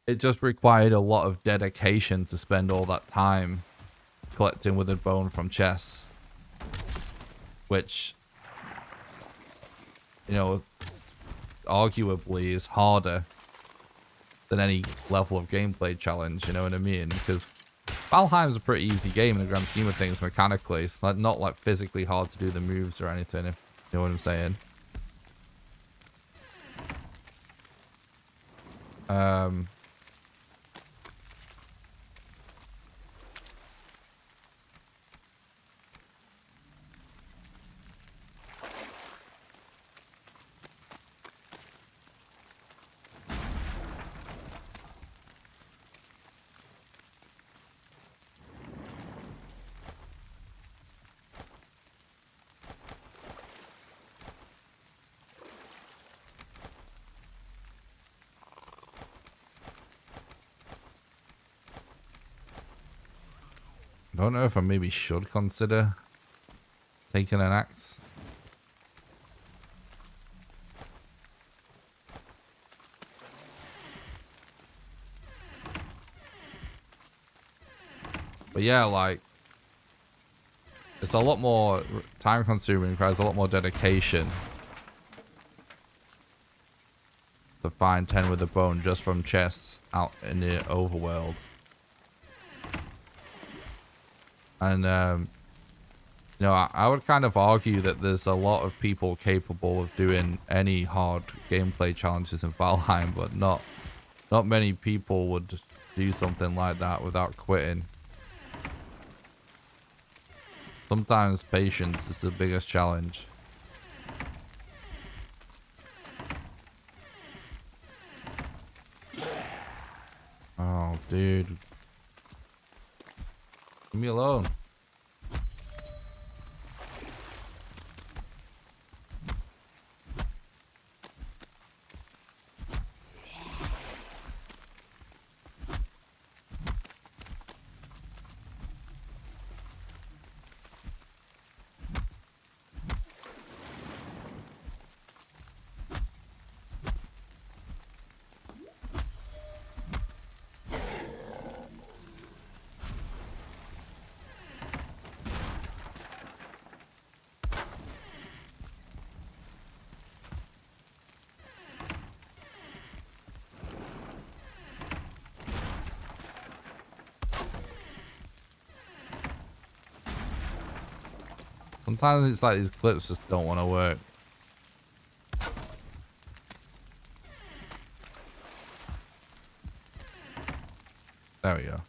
it just required a lot of dedication to spend all that time collecting withered bone from chests, which, you know, arguably is harder than any level of gameplay challenge, you know what I mean? Because Valheim's a pretty easy game in the grand scheme of things mechanically. It's like not like physically hard to do the moves or anything, if you know what I'm saying. I don't know if I maybe should consider taking an axe. But yeah, like, it's a lot more time consuming, requires a lot more dedication to find 10 with a bone just from chests out in the overworld. And, you know, I would kind of argue that there's a lot of people capable of doing any hard gameplay challenges in Valheim, but not many people would do something like that without quitting. Sometimes patience is the biggest challenge. Oh, dude. Leave me alone. Sometimes it's like these clips just don't want to work. There we go.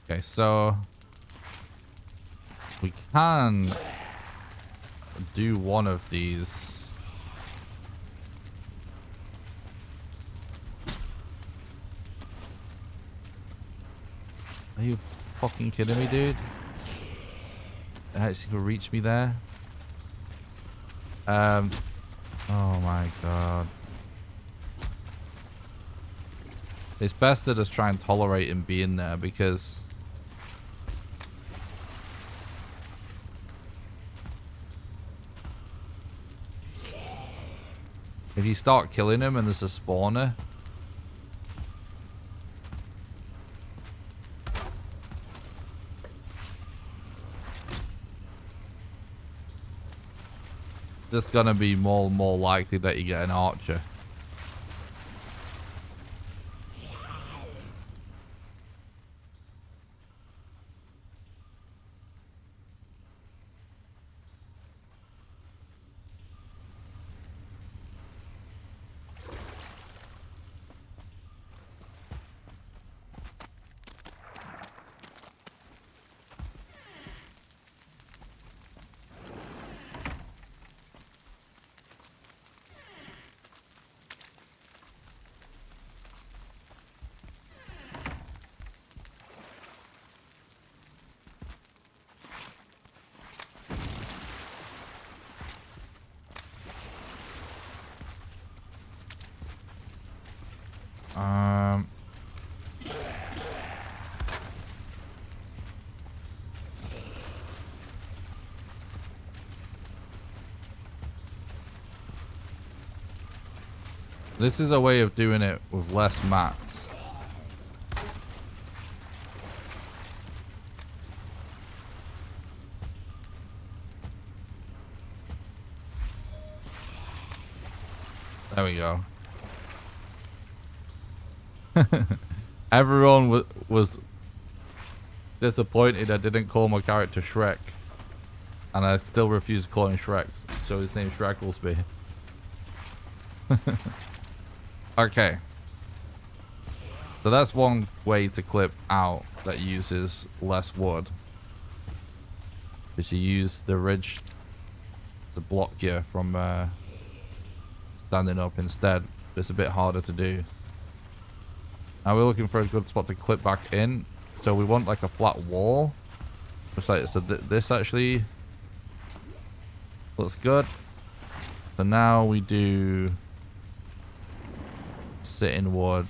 Okay, so we can do one of these. Are you fucking kidding me, dude? It actually could reach me there. Oh my god. It's best to just try and tolerate him being there, because if you start killing him and there's a spawner, it's gonna be more and more likely that you get an archer. This is a way of doing it with less mats. There we go. Everyone was disappointed I didn't call my character Shrek. And I still refuse to call him Shrek. So his name's Shrek. Okay. So that's one way to clip out that uses less wood. Is you use the ridge to block you from standing up instead. It's a bit harder to do. Now we're looking for a good spot to clip back in. So we want like a flat wall. So this actually looks good. So now we do sitting wood.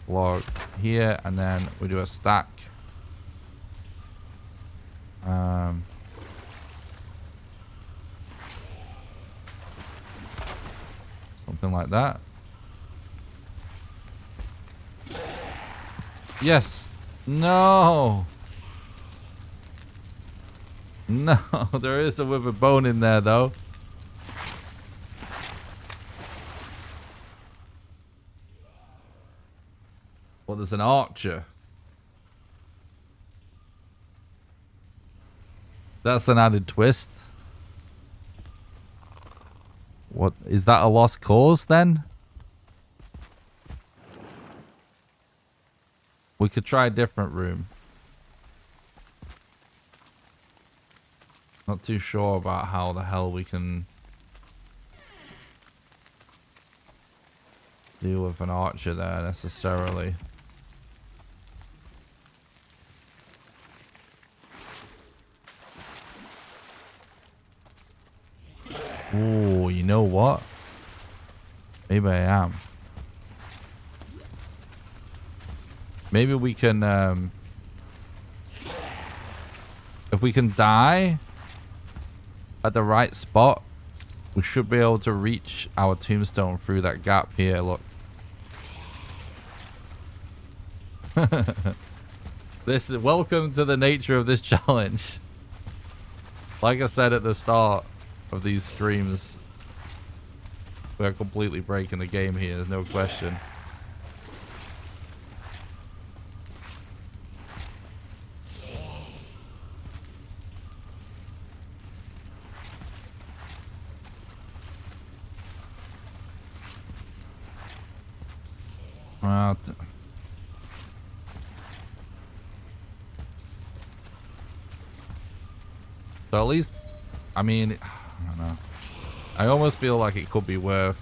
log here, and then we do a stack. Something like that. Yes. No. No, there is a withered bone in there though. Well, there's an archer. That's an added twist. What is that, a lost cause then? We could try a different room. Not too sure about how the hell we can deal with an archer there necessarily. Oh, you know what? Maybe I am. Maybe we can, if we can die at the right spot, we should be able to reach our tombstone through that gap here. Look. This is welcome to the nature of this challenge. Like I said at the start of these streams, we're completely breaking the game here, there's no question. So at least, I mean, I don't know. I almost feel like it could be worth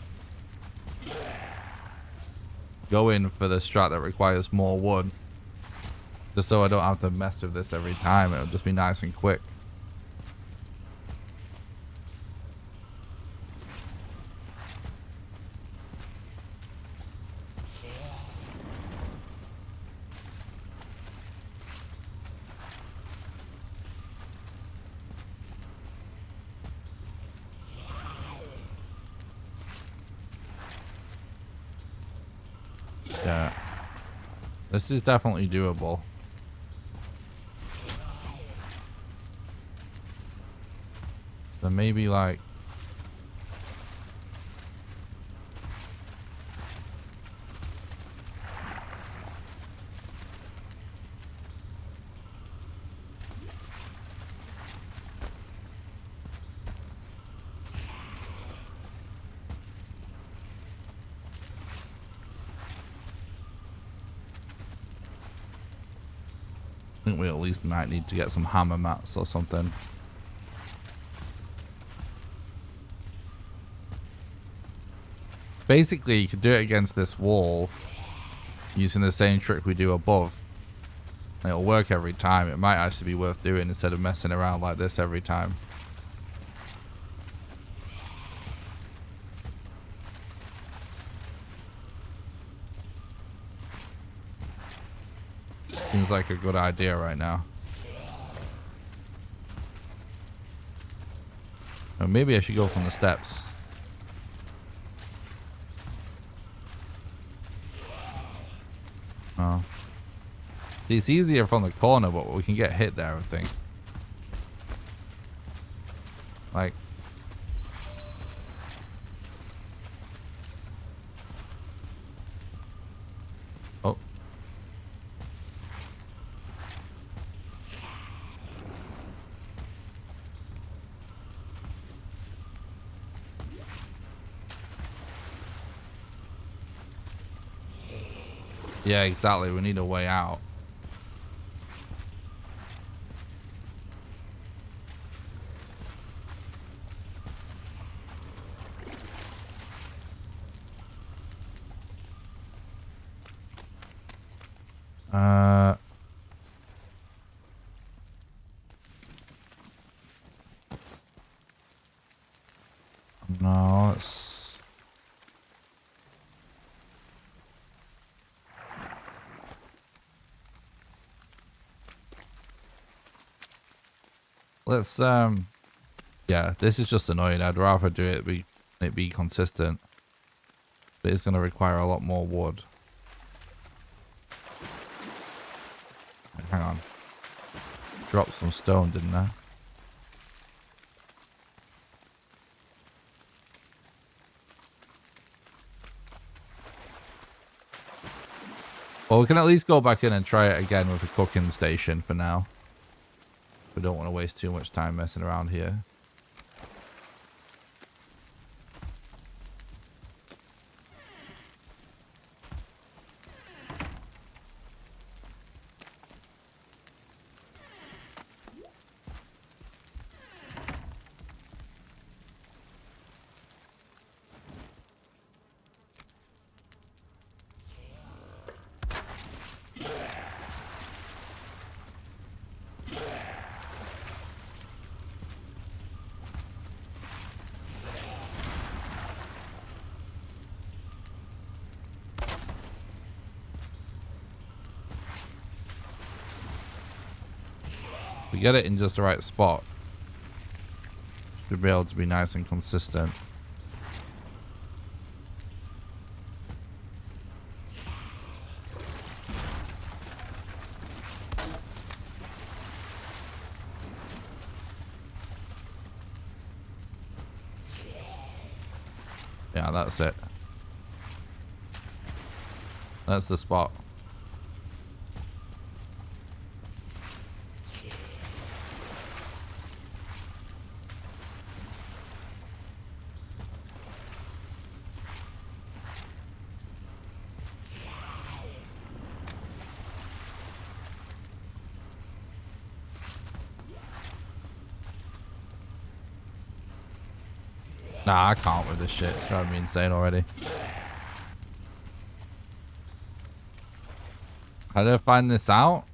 going for the strat that requires more wood. Just so I don't have to mess with this every time. It'll just be nice and quick. Yeah. This is definitely doable. So maybe like... I think we at least might need to get some hammer mats or something. Basically, you could do it against this wall using the same trick we do above. And it'll work every time. It might actually be worth doing instead of messing around like this every time. Seems like a good idea right now. Or maybe I should go from the steps. Oh. See, it's easier from the corner, but we can get hit there, I think. Like... Oh. Yeah, exactly. We need a way out. No, it's... Let's yeah, this is just annoying. I'd rather do it be consistent. But it's gonna require a lot more wood. Hang on. Dropped some stone, didn't I? Well, we can at least go back in and try it again with a cooking station for now. We don't want to waste too much time messing around here. We get it in just the right spot. Should be able to be nice and consistent. Yeah, that's it. That's the spot. Nah, I can't with this shit. It's driving me insane already. How did I find this out?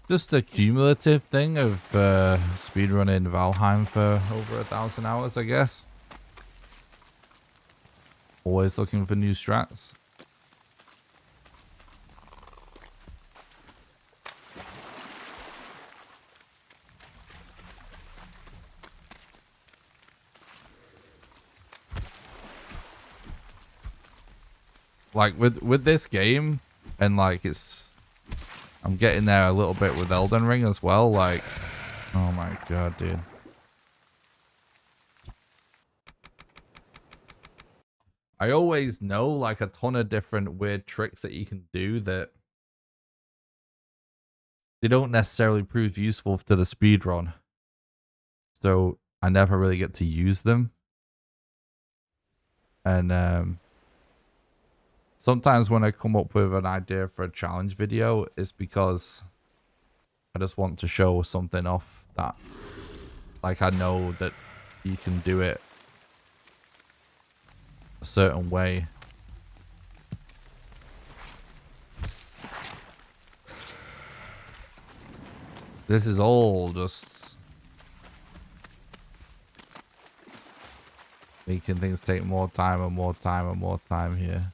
Just a cumulative thing of speedrunning Valheim for over 1,000 hours, I guess. Always looking for new strats. Like with this game, and like I'm getting there a little bit with Elden Ring as well. Like, oh my god, dude. I always know like a ton of different weird tricks that you can do that they don't necessarily prove useful to the speedrun. So I never really get to use them. And sometimes when I come up with an idea for a challenge video, it's because I just want to show something off that, like, I know that you can do it a certain way. This is all just making things take more time and more time and more time here.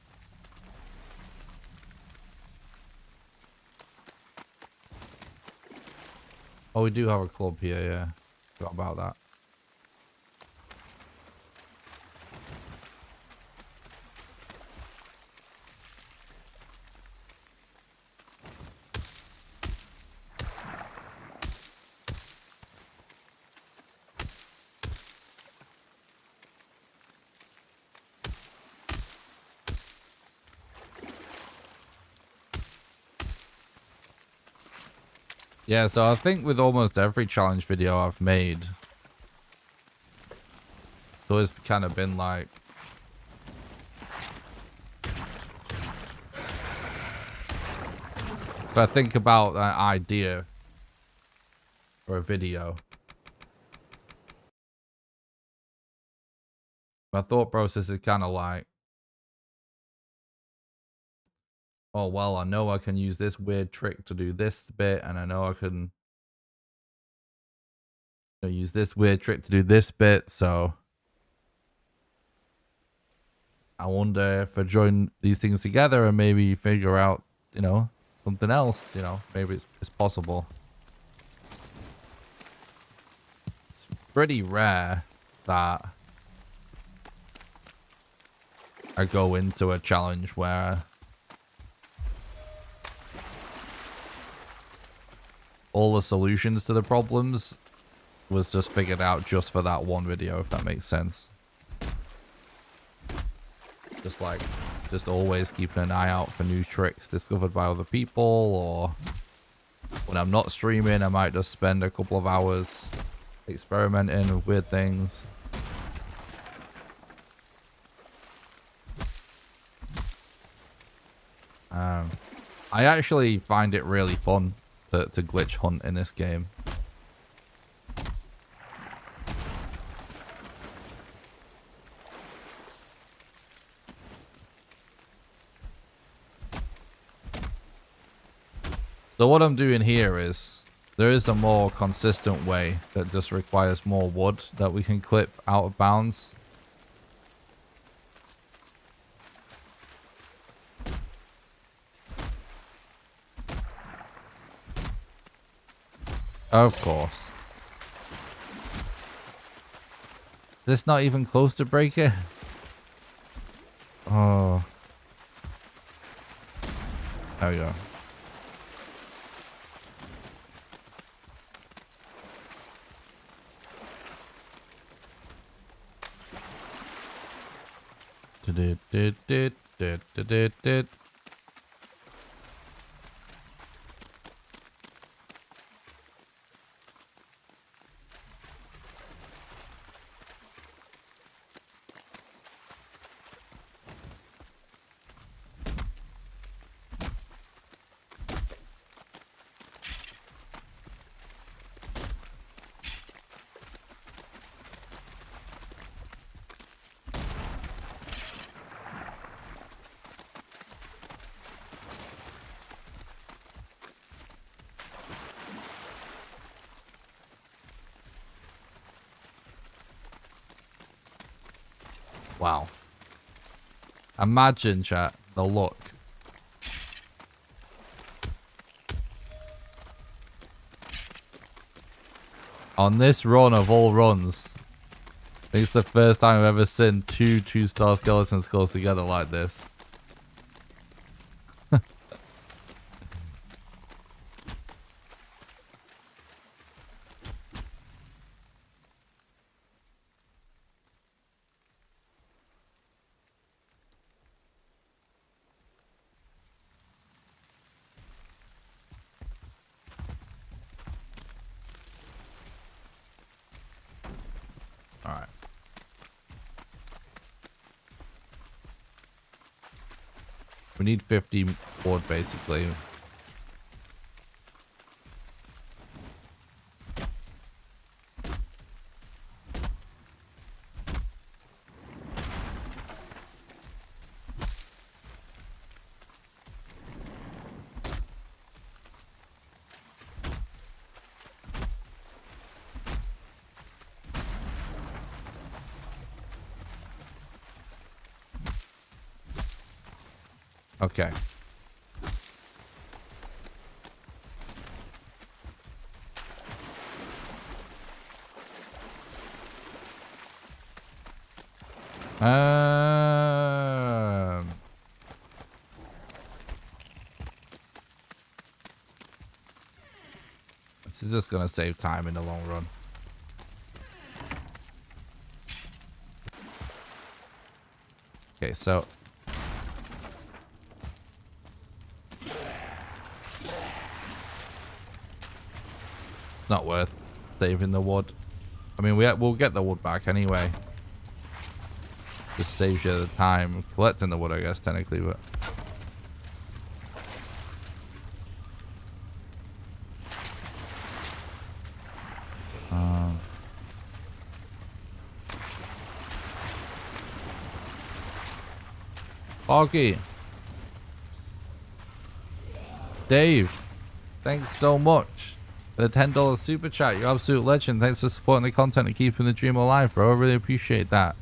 Oh, we do have a club here, yeah. Forgot about that. Yeah, so I think with almost every challenge video I've made, it's always kind of been like, if I think about an idea for a video, my thought process is kind of like, oh, well, I know I can use this weird trick to do this bit, and I know I can use this weird trick to do this bit, so I wonder if I join these things together and maybe figure out, something else, you know, maybe it's possible. It's pretty rare that I go into a challenge where all the solutions to the problems was just figured out just for that one video, if that makes sense. Just like, just always keeping an eye out for new tricks discovered by other people, or when I'm not streaming, I might just spend a couple of hours experimenting with weird things. I actually find it really fun to glitch hunt in this game. So what I'm doing here is, there is a more consistent way that just requires more wood that we can clip out of bounds. Of course. Is this not even close to break it? Oh. There we go. Wow. Imagine, chat, the look. On this run of all runs, I think it's the first time I've ever seen two 2-star skeletons close together like this. Alright. We need 50 wood, basically. Okay. This is just gonna save time in the long run. Okay, so it's not worth saving the wood. I mean, we'll get the wood back anyway. Just saves you the time collecting the wood, I guess, technically, but Foggy. Dave, thanks so much for the $10 super chat. You're an absolute legend. Thanks for supporting the content and keeping the dream alive, bro. I really appreciate that.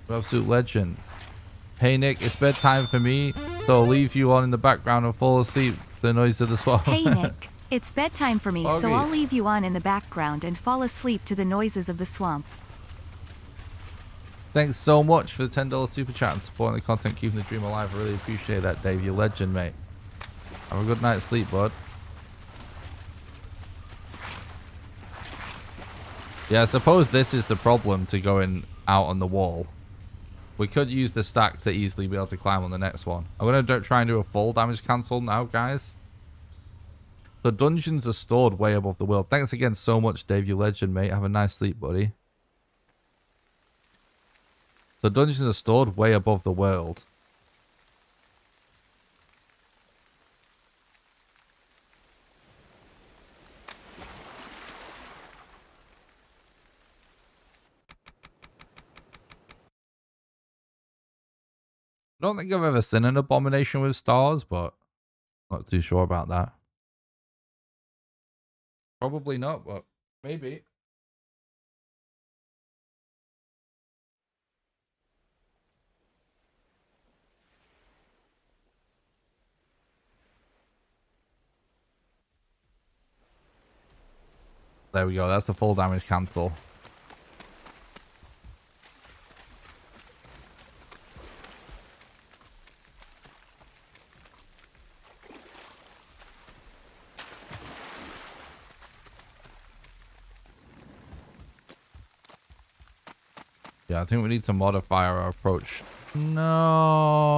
You're an absolute legend. Hey Nick, it's bedtime for me. So I'll leave you on in the background and fall asleep to the noise of the swamp. Hey Nick, it's bedtime for me, Okay. so I'll leave you on in the background and fall asleep to the noises of the swamp. Thanks so much for the $10 super chat and supporting the content, keeping the dream alive. I really appreciate that, Dave. You're a legend, mate. Have a good night's sleep, bud. Yeah, I suppose this is the problem to going out on the wall. We could use the stack to easily be able to climb on the next one. I'm going to try and do a full damage cancel now, guys. The dungeons are stored way above the world. Thanks again so much, Dave. You legend, mate. Have a nice sleep, buddy. So dungeons are stored way above the world. I don't think I've ever seen an abomination with stars, but not too sure about that. Probably not, but maybe. There we go. That's the full damage cancel. Yeah, I think we need to modify our approach. No.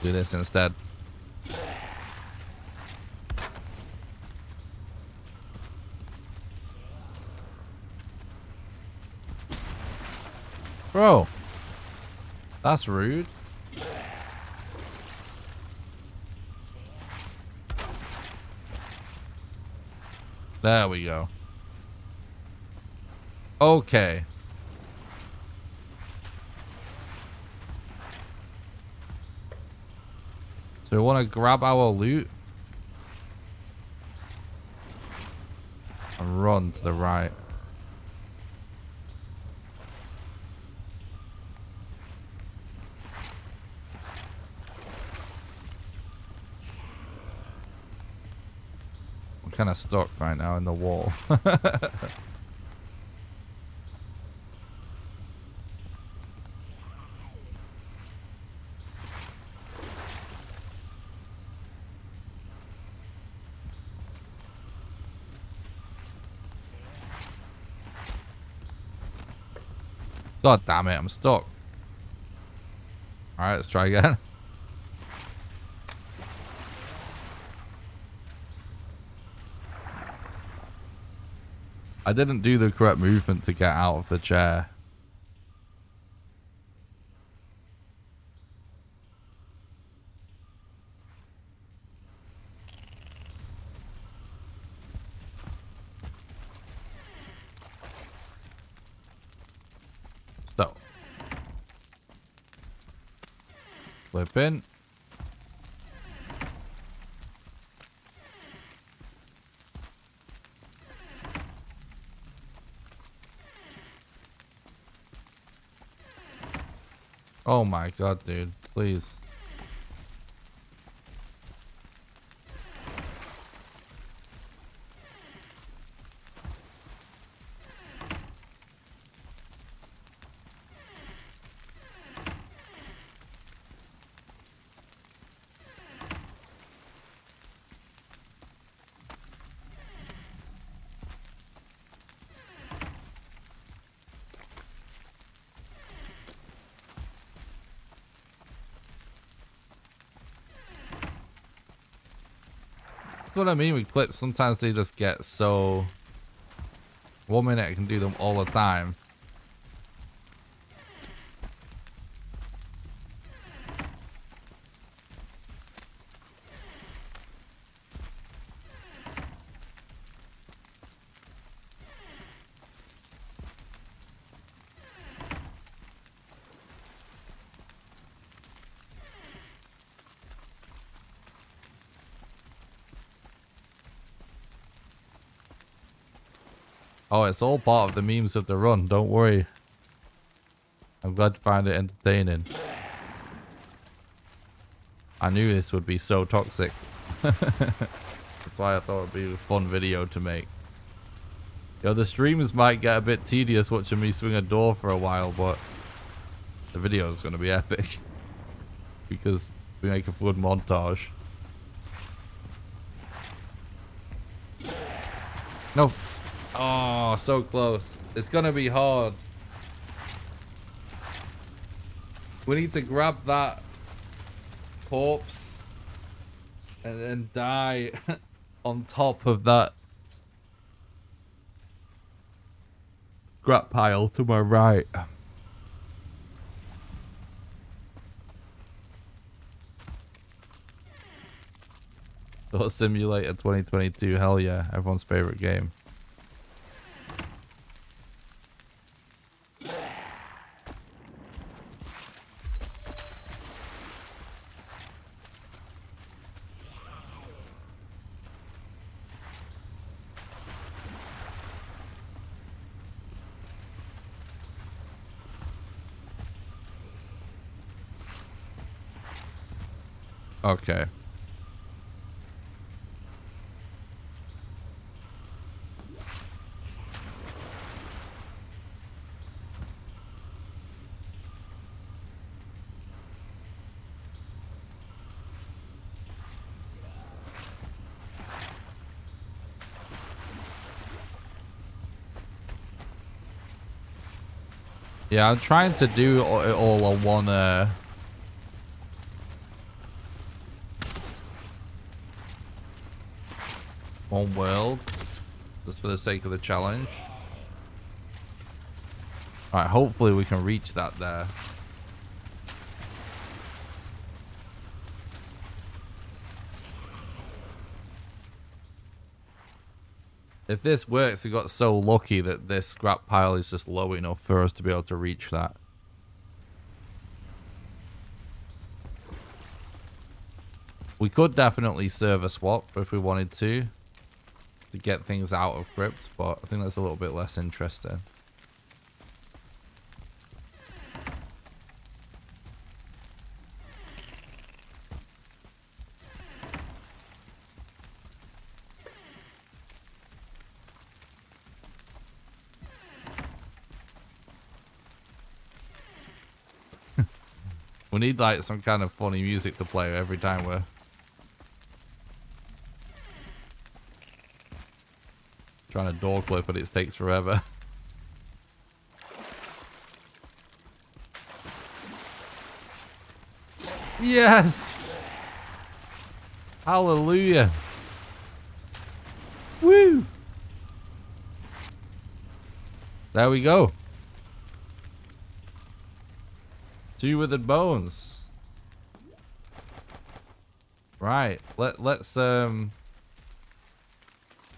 Do this instead. Bro, that's rude. There we go. Okay. So we want to grab our loot and run to the right. I'm kind of stuck right now in the wall. God damn it, I'm stuck. Alright, let's try again. I didn't do the correct movement to get out of the chair. So. Flip in. Oh my god, dude. Please. That's what I mean with clips. Sometimes they just get so... 1 minute I can do them all the time. Oh, it's all part of the memes of the run. Don't worry. I'm glad to find it entertaining. I knew this would be so toxic. That's why I thought it'd be a fun video to make. Yo, the streams might get a bit tedious watching me swing a door for a while, but the video is going to be epic. Because we make a good montage. No. Oh, so close. It's going to be hard. We need to grab that corpse and then die on top of that scrap pile to my right. Thought Simulator 2022, hell yeah, everyone's favorite game. Okay. Yeah, I'm trying to do it all on one world, just for the sake of the challenge. Alright, hopefully we can reach that there. If this works, we got so lucky that this scrap pile is just low enough for us to be able to reach that. We could definitely server swap if we wanted to get things out of crypts, but I think that's a little bit less interesting. We need like some kind of funny music to play every time we're trying to door clip, but it takes forever. Yes! Hallelujah! Woo! There we go. 2 withered bones. Right. Let's now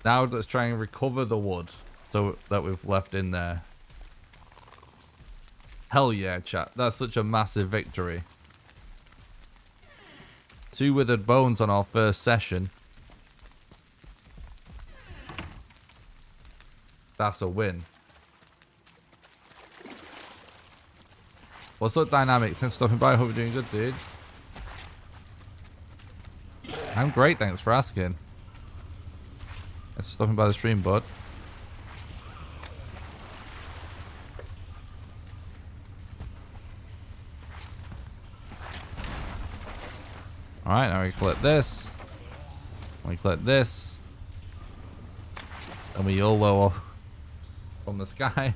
let's try and recover the wood so that we've left in there. Hell yeah, chat. That's such a massive victory. 2 withered bones on our first session. That's a win. What's up, Dynamics? Thanks for stopping by. Hope you're doing good, dude. I'm great, thanks for asking. Thanks for stopping by the stream, bud. Alright, now we collect this. We collect this. And we YOLO off from the sky.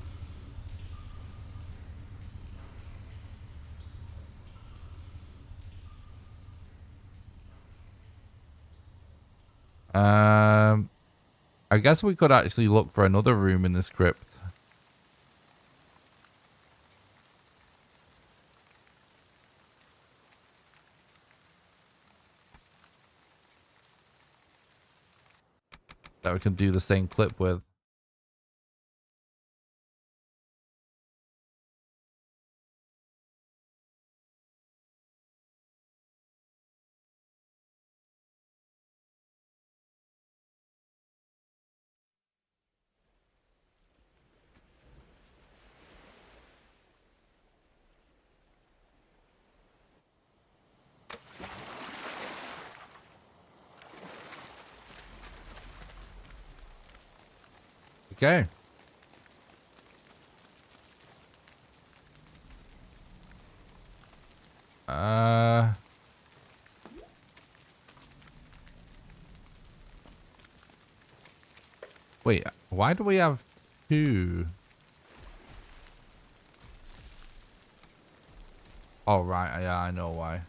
I guess we could actually look for another room in this crypt. That we can do the same clip with. Okay. Wait, why do we have two? Oh, right. Yeah, I know why.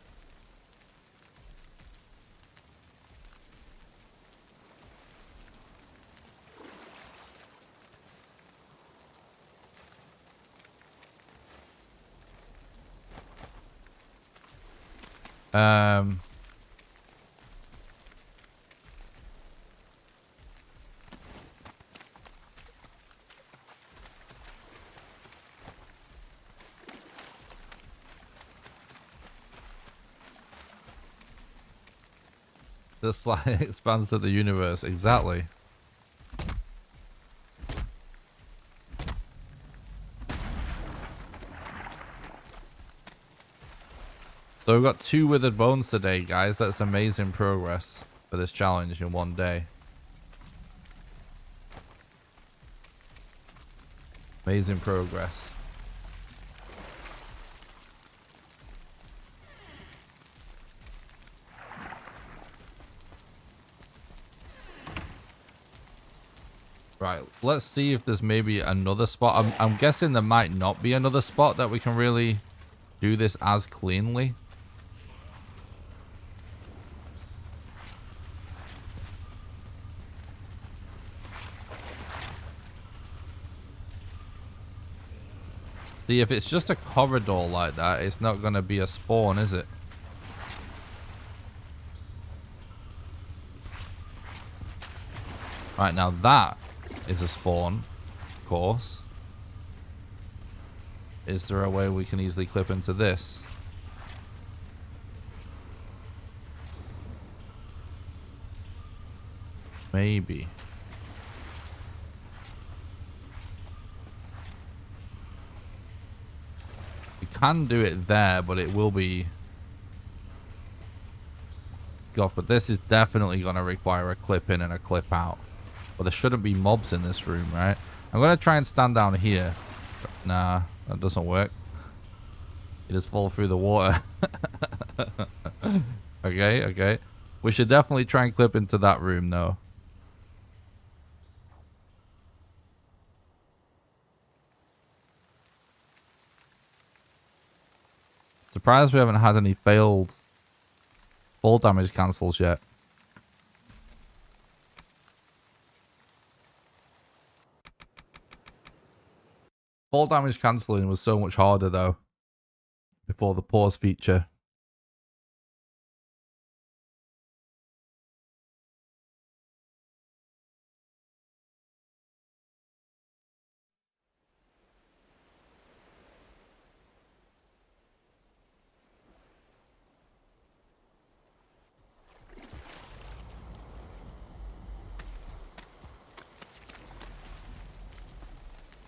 This like expands to the universe. Exactly. So we've got 2 withered bones today, guys. That's amazing progress for this challenge in one day. Amazing progress. Right, let's see if there's maybe another spot. I'm guessing there might not be another spot that we can really do this as cleanly. See, if it's just a corridor like that, it's not going to be a spawn, is it? Right, now that is a spawn, of course. Is there a way we can easily clip into this? Maybe. We can do it there, but it will be... God, but this is definitely going to require a clip in and a clip out. But there shouldn't be mobs in this room, right? I'm going to try and stand down here. Nah, that doesn't work. You just fall through the water. Okay, okay. We should definitely try and clip into that room, though. Surprised we haven't had any failed fall damage cancels yet. Fall damage cancelling was so much harder, though, before the pause feature.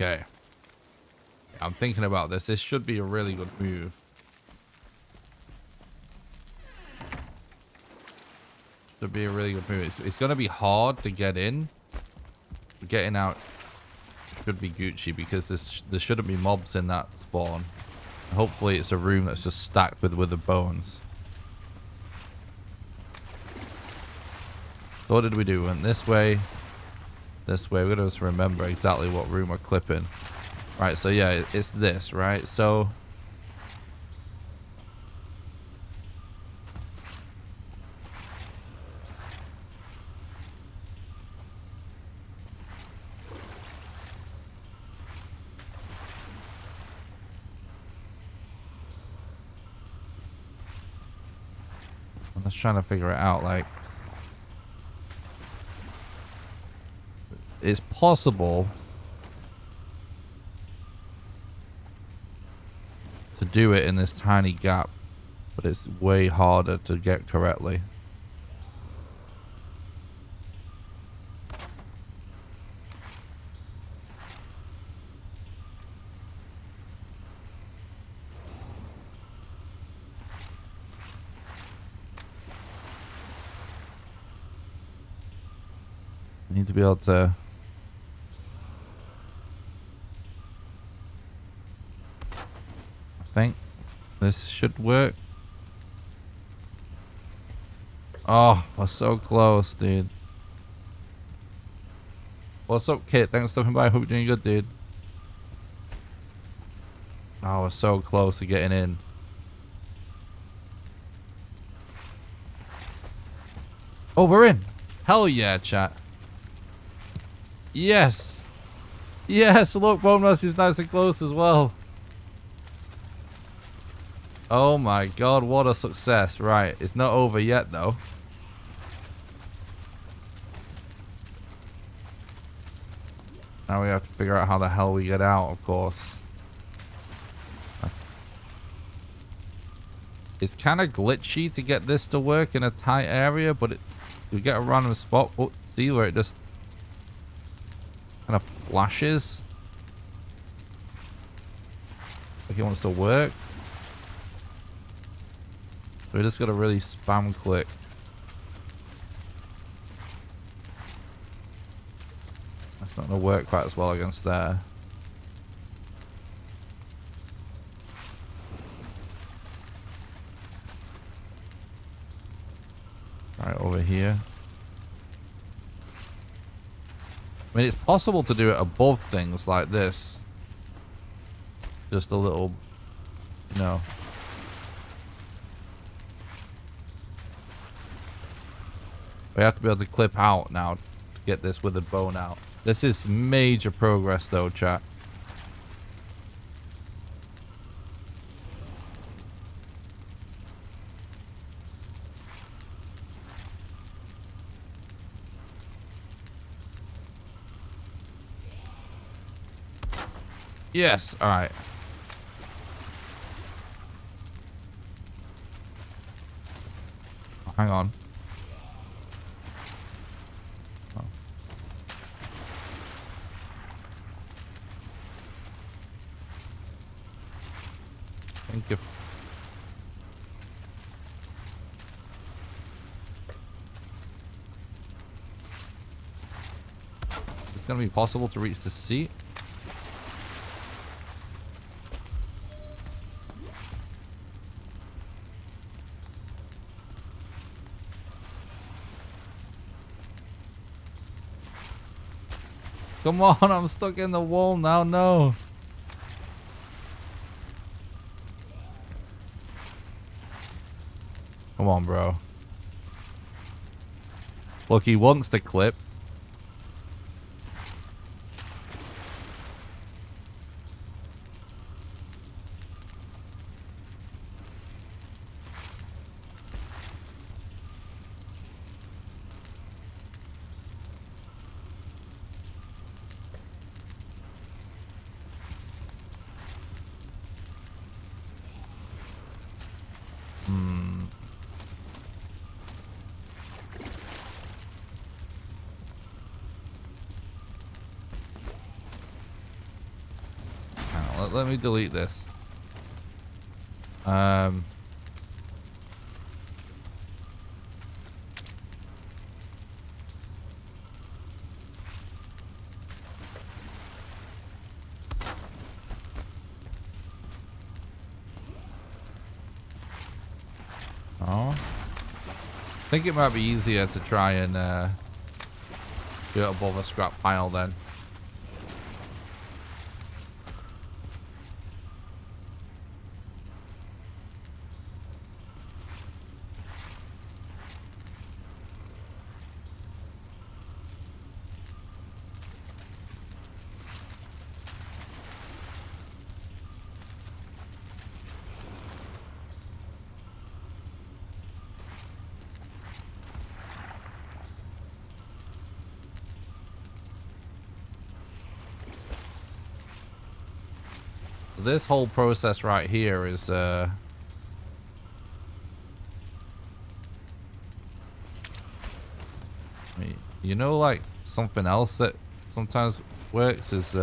Okay. I'm thinking about this. This should be a really good move. Should be a really good move. It's going to be hard to get in. Getting out should be Gucci because there shouldn't be mobs in that spawn. Hopefully it's a room that's just stacked with withered bones. So what did we do? We went this way. This way. We're going to just remember exactly what room we're clipping. Right, so yeah, it's this, right? So... I'm just trying to figure it out, like... It's possible... to do it in this tiny gap, but it's way harder to get correctly. I need to be able to This should work. Oh, we're so close, dude. What's up, Kit? Thanks for stopping by. Hope you're doing good, dude. Oh, we're so close to getting in. Oh, we're in. Hell yeah, chat. Yes. Yes, look, Bone Mercy's nice and close as well. Oh my god, what a success. Right, it's not over yet, though. Now we have to figure out how the hell we get out, of course. It's kind of glitchy to get this to work in a tight area, but you get a random spot. Oh, see where it just kind of flashes. Like it wants to work. So we just got to really spam click. That's not going to work quite as well against there. Right over here. I mean, it's possible to do it above things like this. Just a little, you know. We have to be able to clip out now to get this withered bone out. This is major progress though, chat. Yes, alright. Hang on. Oh. I think if... it's going to be possible to reach the seat. Come on, I'm stuck in the wall now, no. Come on, bro. Look, he wants to clip. Let me delete this. Oh. I think it might be easier to try and do it above a scrap pile then. This whole process right here is you know, like something else that sometimes works is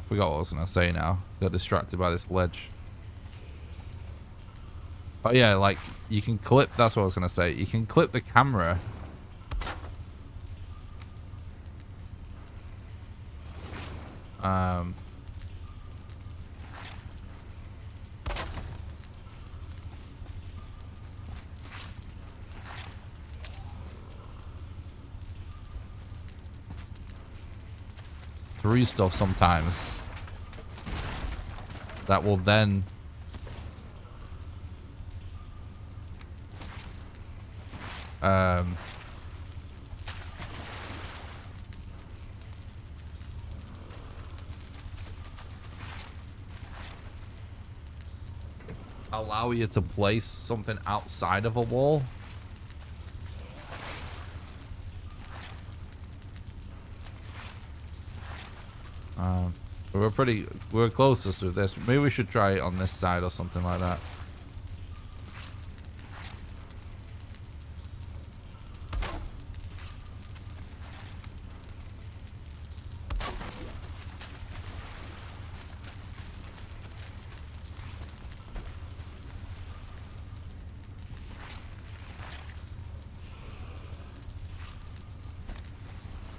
Forgot what I was going to say now. Got distracted by this ledge. Oh yeah, like, you can clip, that's what I was going to say. You can clip the camera. Through stuff sometimes. That will then allow you to place something outside of a wall. We're closest with this. Maybe we should try it on this side or something like that.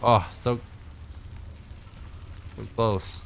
Oh, so close.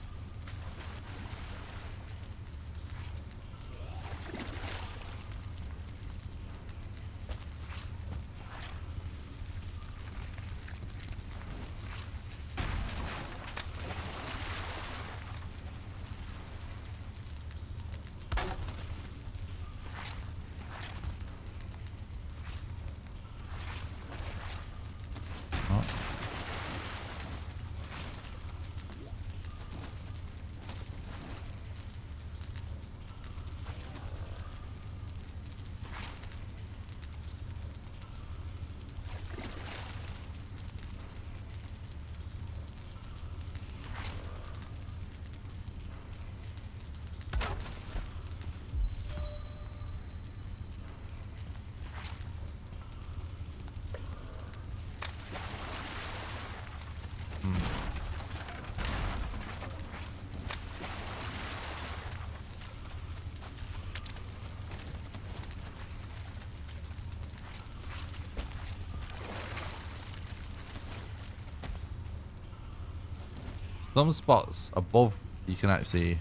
Some spots above, you can actually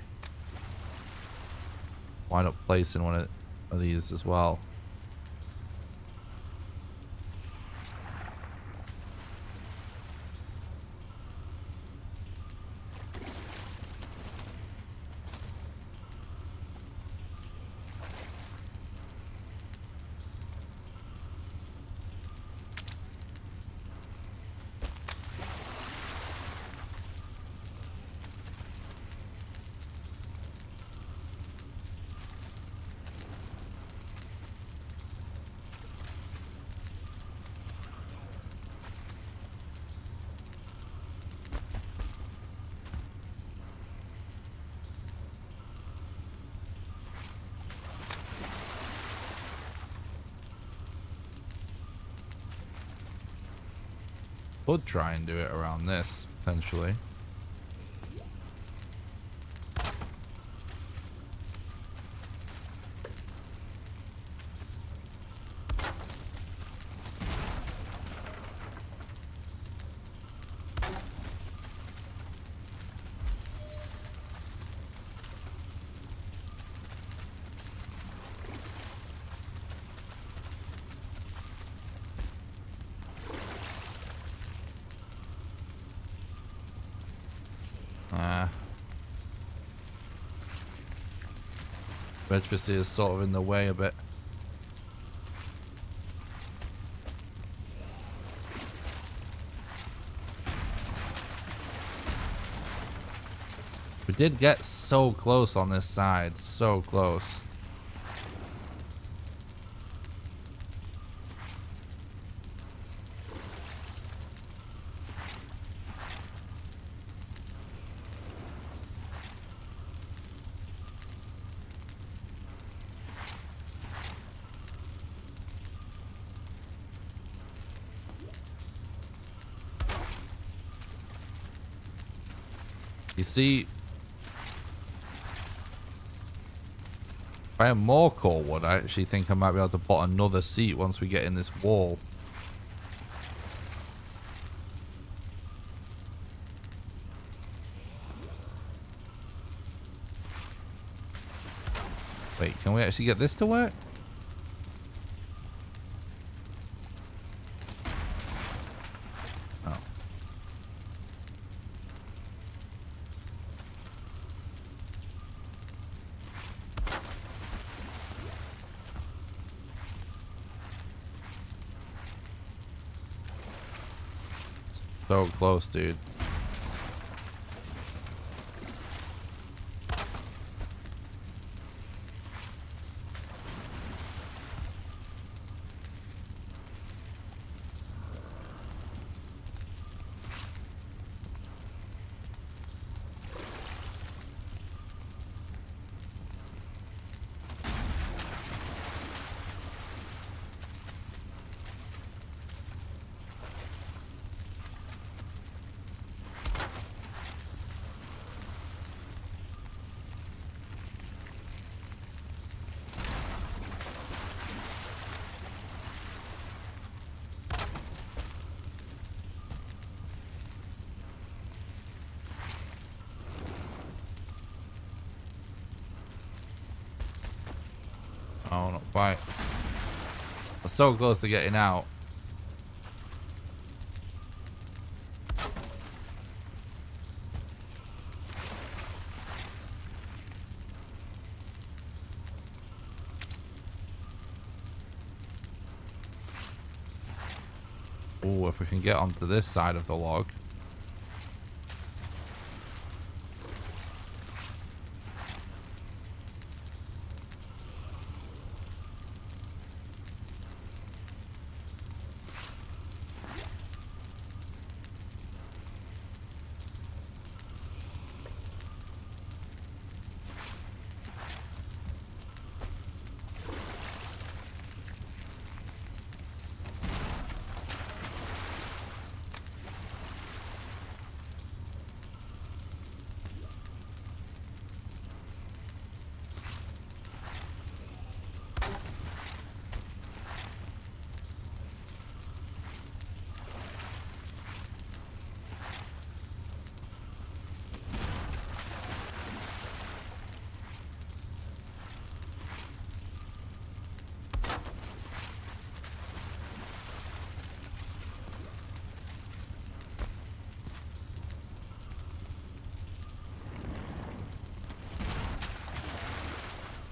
wind up placing one of these as well. Could try and do it around this, potentially. Electricity is sort of in the way a bit. We did get so close on this side, so close. You see, If I have more core wood, I actually think I might be able to put another seat once we get in this wall. Wait, can we actually get this to work? Oh. So close, dude. Oh, not quite. We're so close to getting out. Oh, if we can get onto this side of the log.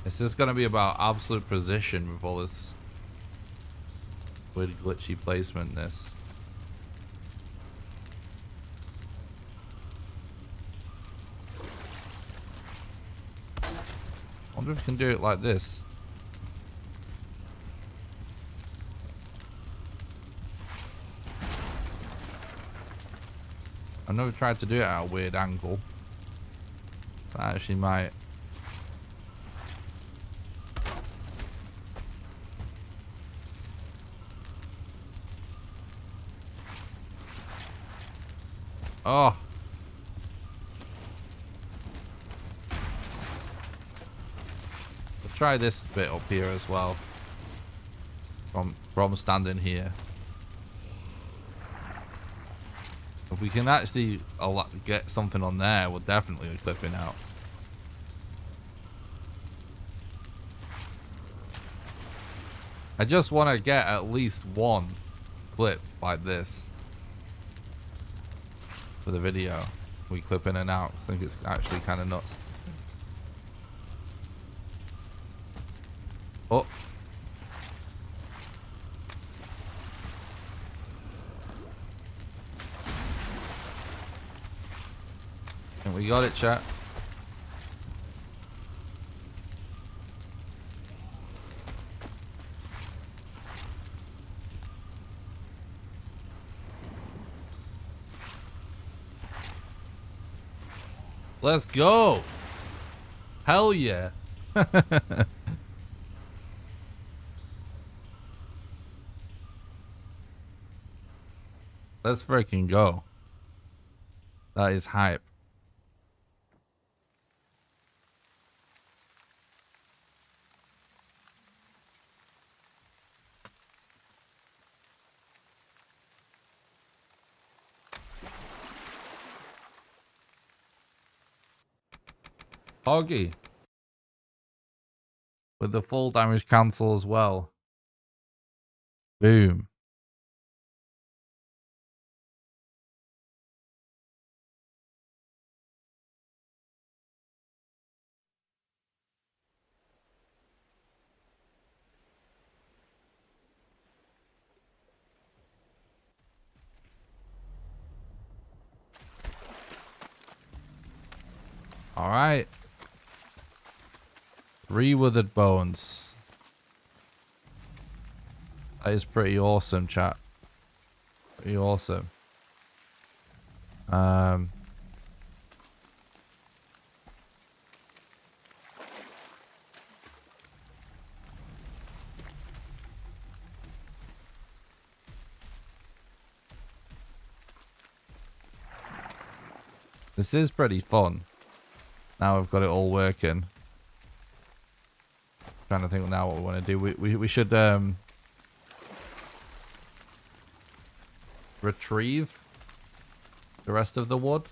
It's just going to be about absolute precision with all this weird glitchy placement. This. I wonder if we can do it like this. I've never tried to do it at a weird angle. That actually might. Oh. Let's try this bit up here as well. From standing here. If we can actually get something on there, we'll definitely be clipping out. I just want to get at least one clip like this for the video. We clip in and out. I think it's actually kind of nuts. Oh. And we got it, chat. Let's go. Hell yeah. Let's freaking go. That is hype. Hoggy. With the full damage cancel as well. Boom. All right. 3 withered bones. That is pretty awesome, chat. Pretty awesome. This is pretty fun. Now we've got it all working. Trying to think now what we want to do. We should retrieve the rest of the wood.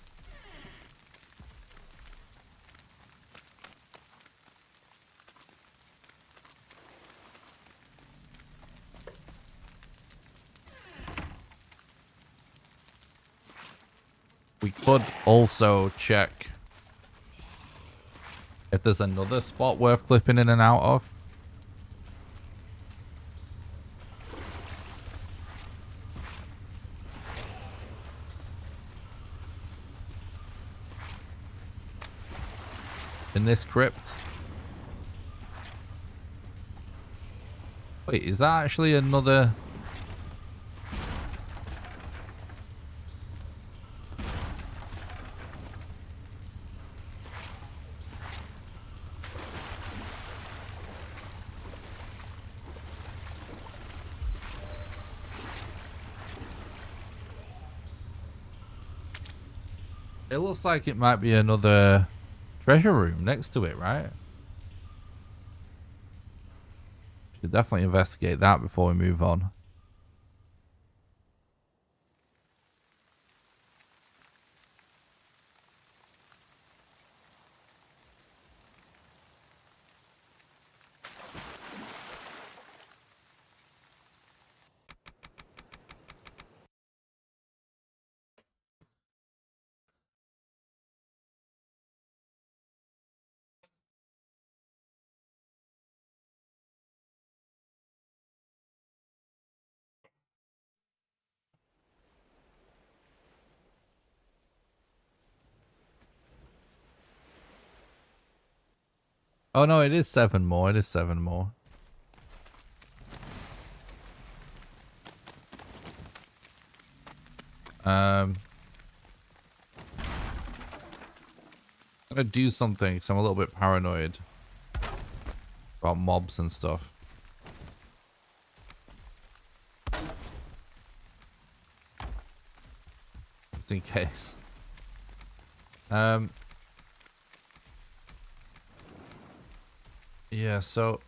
We could also check if there's another spot worth clipping in and out of. In this crypt. Wait, is that actually another... It looks like it might be another treasure room next to it, right? Should definitely investigate that before we move on. Oh no, it is 7 more. It is 7 more. I'm gonna do something because I'm a little bit paranoid about mobs and stuff. Just in case. Yeah, so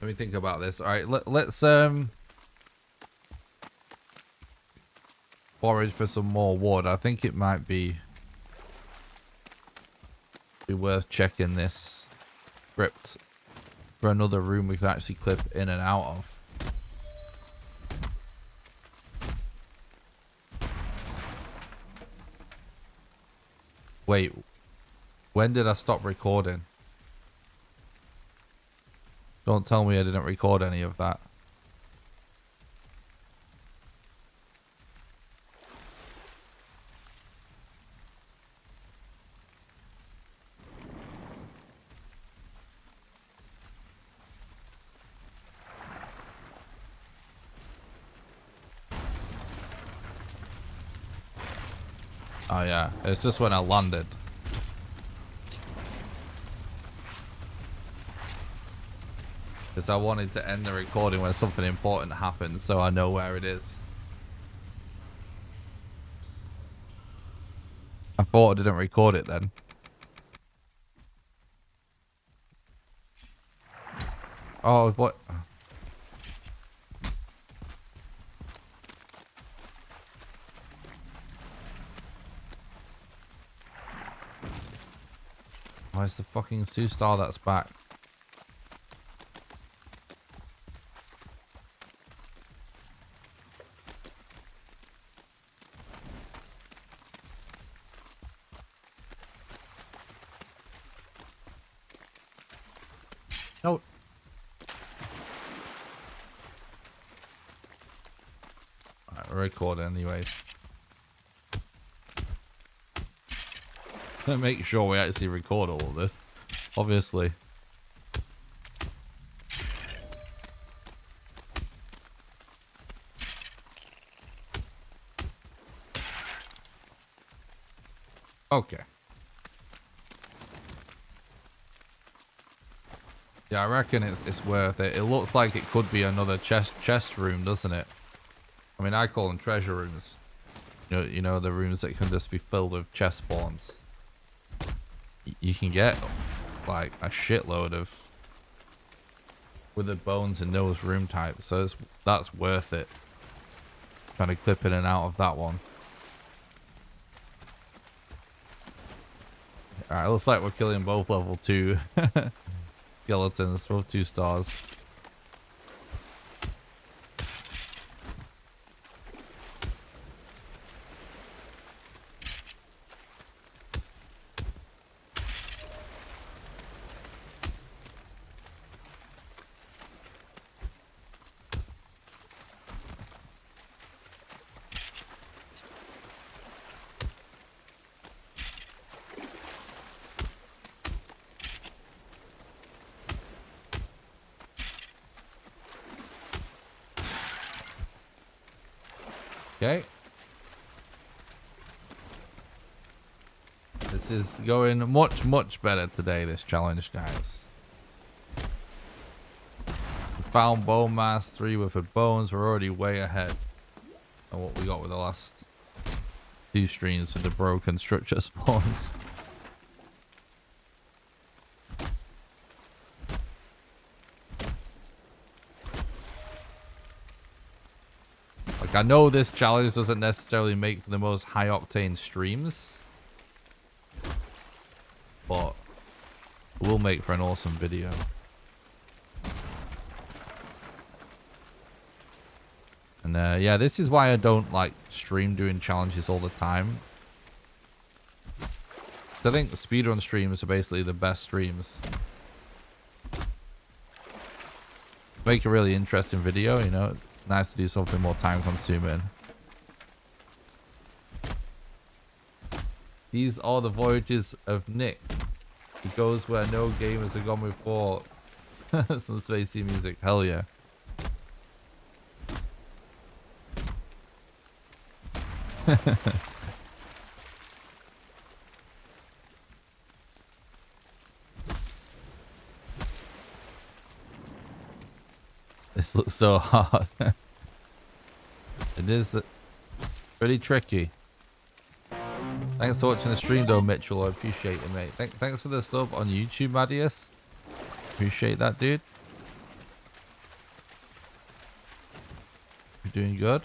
let me think about this. All right, let's forage for some more wood. I think it might be worth checking this crypt for another room we can actually clip in and out of. Wait, when did I stop recording? Don't tell me I didn't record any of that. Oh yeah, it's just when I landed. Because I wanted to end the recording when something important happened, so I know where it is. I thought I didn't record it then. Oh, what? Where's the fucking Sue-Star that's back? No. Alright, we're recording anyways. Gonna make sure we actually record all of this, obviously. Okay. Yeah, I reckon it's worth it. It looks like it could be another chest room, doesn't it? I mean, I call them treasure rooms. You know the rooms that can just be filled with chest spawns. You can get like a shitload of withered bones in those room types, so that's worth it. Trying to clip in and out of that one. Alright, looks like we're killing both level 2 skeletons for 2 stars. Okay. This is going much better today, this challenge, guys. We found bone mass, 3 withered bones. We're already way ahead of what we got with the last 2 streams with the broken structure spawns. I know this challenge doesn't necessarily make for the most high octane streams, but it will make for an awesome video. And yeah, this is why I don't like stream doing challenges all the time. So I think the speedrun streams are basically the best streams. Make a really interesting video, you know. Nice to do something more time consuming. These are the voyages of Nick. He goes where no gamers have gone before. Some spacey music. Hell yeah. This looks so hard. It is pretty tricky. Thanks for watching the stream though, Mitchell. I appreciate it, mate. Thanks for the sub on YouTube, Madius. Appreciate that, dude. You're doing good.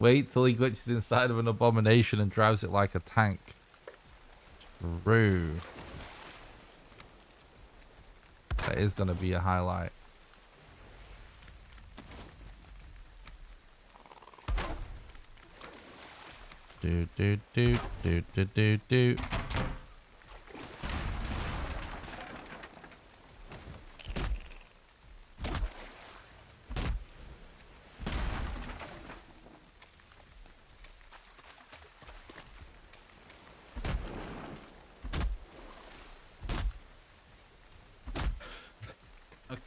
Wait till he glitches inside of an abomination and drives it like a tank. True. That is going to be a highlight. Do do do do do do do.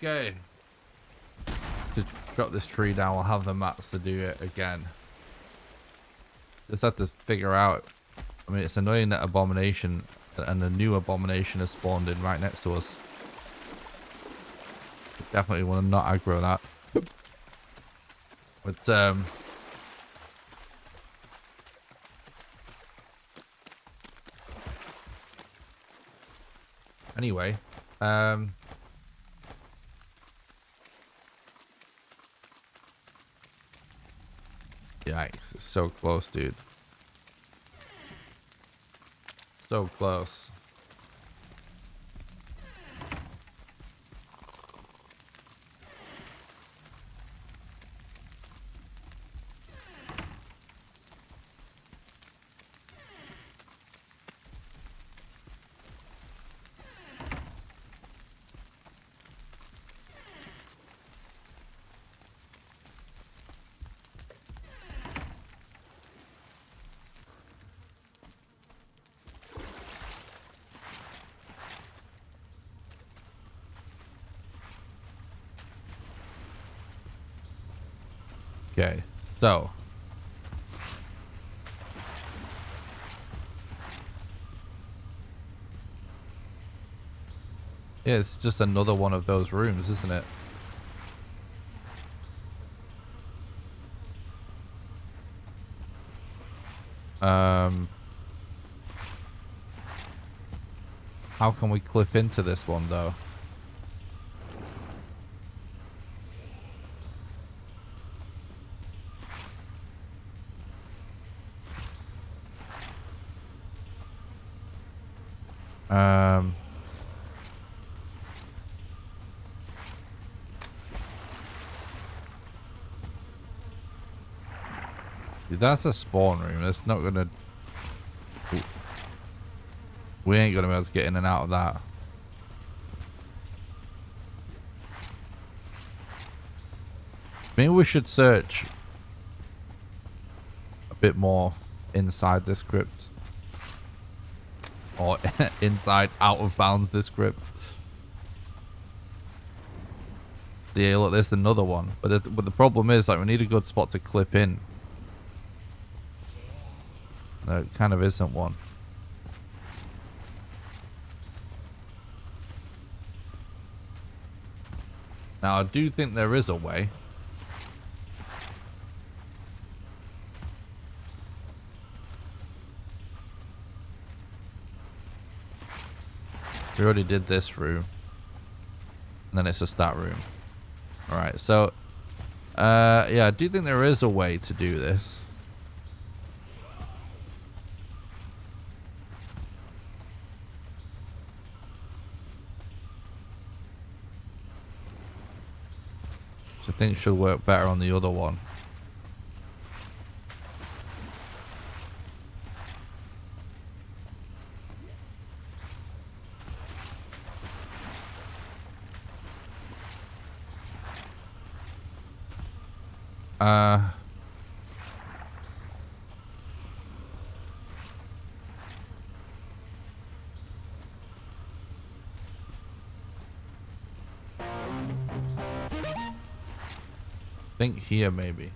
Okay. to chop this tree down, we'll have the mats to do it again. Just have to figure out. I mean, it's annoying that abomination and a new abomination has spawned in right next to us. Definitely want to not aggro that. But anyway, yikes, it's so close, dude. So close. Okay, so yeah, it's just another one of those rooms, isn't it? How can we clip into this one though? That's a spawn room. That's not gonna. We ain't gonna be able to get in and out of that. Maybe we should search a bit more inside this crypt. Or inside, out of bounds this crypt. Yeah, look, there's another one. But the problem is, like, we need a good spot to clip in. There kind of isn't one. Now, I do think there is a way. We already did this room. And then it's a stat room. Alright, so... yeah, I do think there is a way to do this. Which I think should work better on the other one. Think here maybe.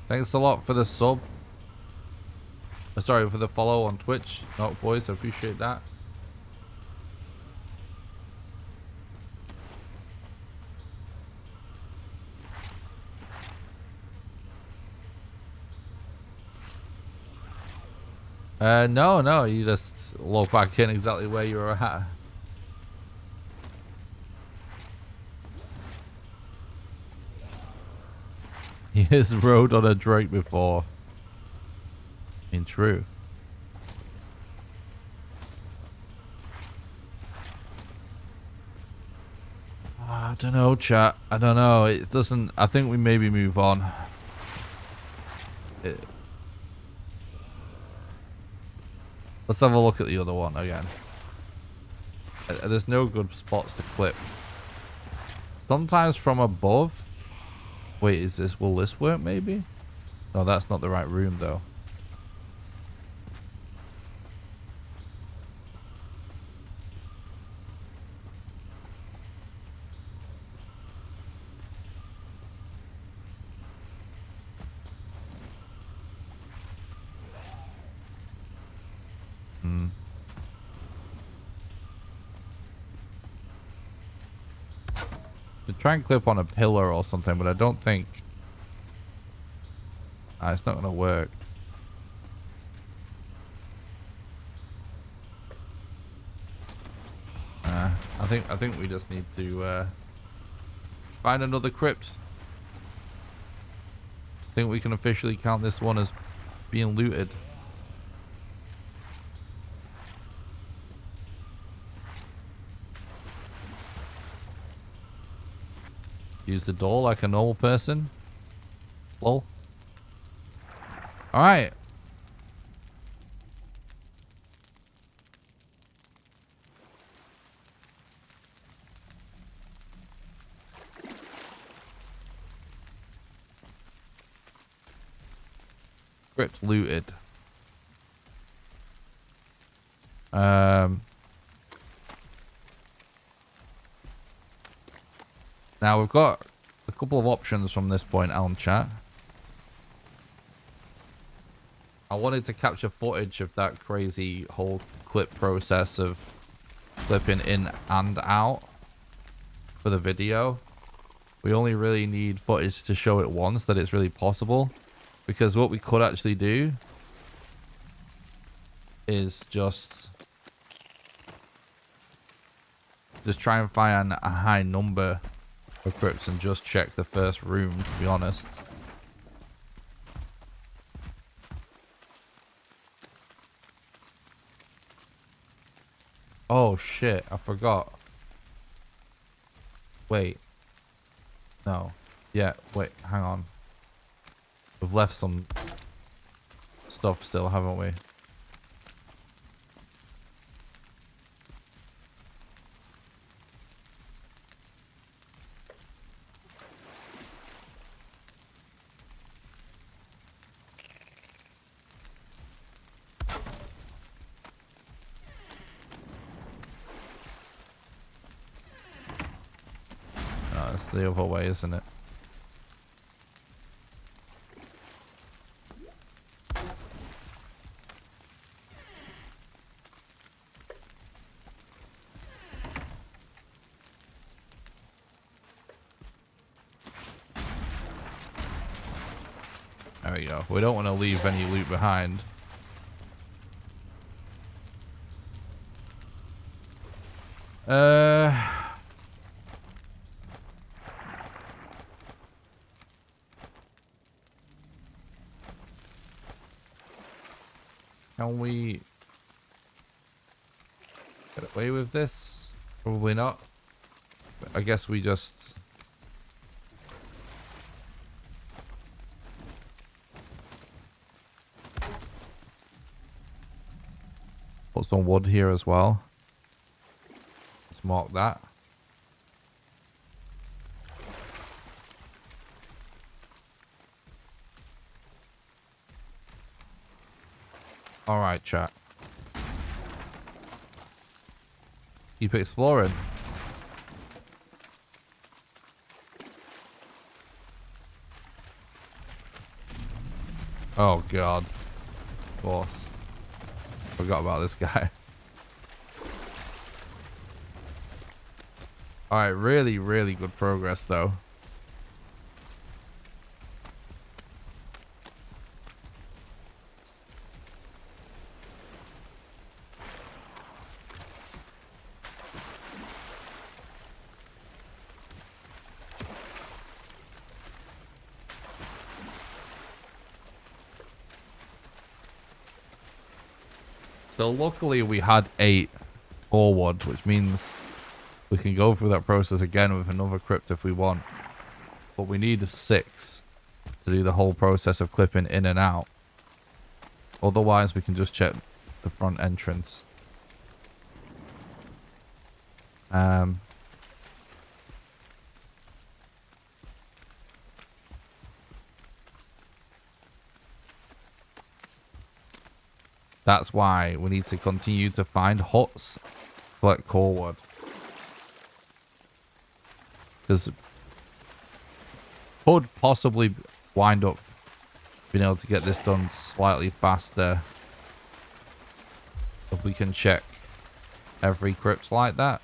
Thanks a lot for the sub. Sorry, for the follow on Twitch. No, boys, I appreciate that. No, you just log back in exactly where you were at. He has rode on a Drake before. I mean, true. I don't know, chat. I don't know. It doesn't... I think we maybe move on. Let's have a look at the other one again. There's no good spots to clip. Sometimes from above... Wait, is this... Will this work maybe? No, that's not the right room though. To try and clip on a pillar or something, but I don't think... it's not going to work. I think we just need to find another crypt. I think we can officially count this one as being looted. Use the door like a normal person. Lol. Alright. Crypt looted. Now we've got a couple of options from this point on, chat. I wanted to capture footage of that crazy whole clip process of clipping in and out for the video. We only really need footage to show it once that it's really possible. Because what we could actually do is just try and find a high number of crypts and just check the first room, to be honest. Oh shit, I forgot. Wait. No. Yeah, wait, hang on. We've left some stuff still, haven't we? No, it's the other way, isn't it? There we go. We don't want to leave any loot behind. Can we get away with this? Probably not. But I guess we just... put some wood here as well. Let's mark that. Alright, chat. Keep exploring. Oh god. Of course. Forgot about this guy. Alright, really, really good progress though. So luckily we had 8 forward, which means we can go through that process again with another crypt if we want. But we need 6 to do the whole process of clipping in and out. Otherwise we can just check the front entrance. That's why we need to continue to find huts, collect core wood. Because could possibly wind up being able to get this done slightly faster if we can check every crypt like that.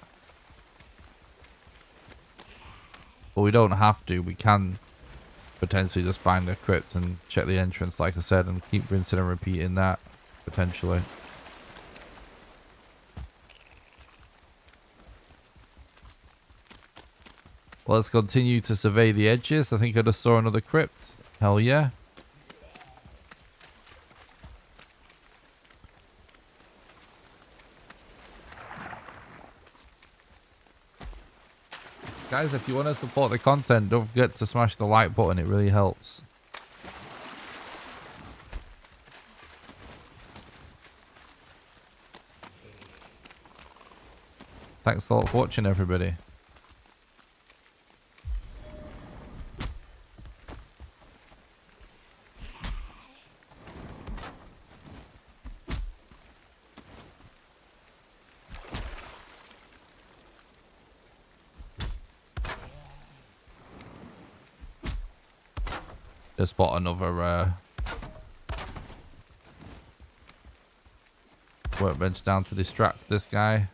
But we don't have to. We can potentially just find a crypt and check the entrance, like I said, and keep rinsing and repeating that, potentially. Well, let's continue to survey the edges. I think I just saw another crypt. Hell yeah. Guys, if you want to support the content, don't forget to smash the like button. It really helps. Thanks a lot for watching, everybody. Just bought another workbench down to distract this guy.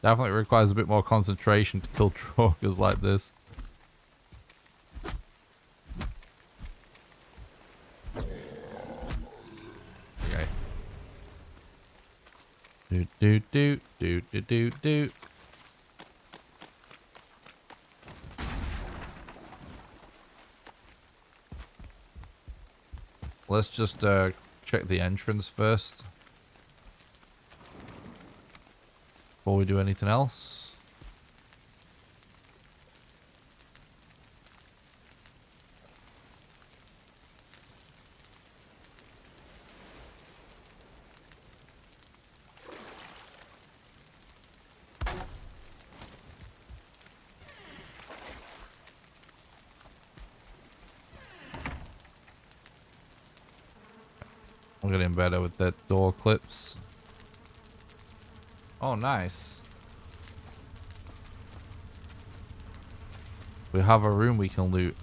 Definitely requires a bit more concentration to kill truckers like this. Okay. Do do do do do do do. Let's just check the entrance first before we do anything else. I'm getting better with the door clips. Oh, nice. We have a room we can loot.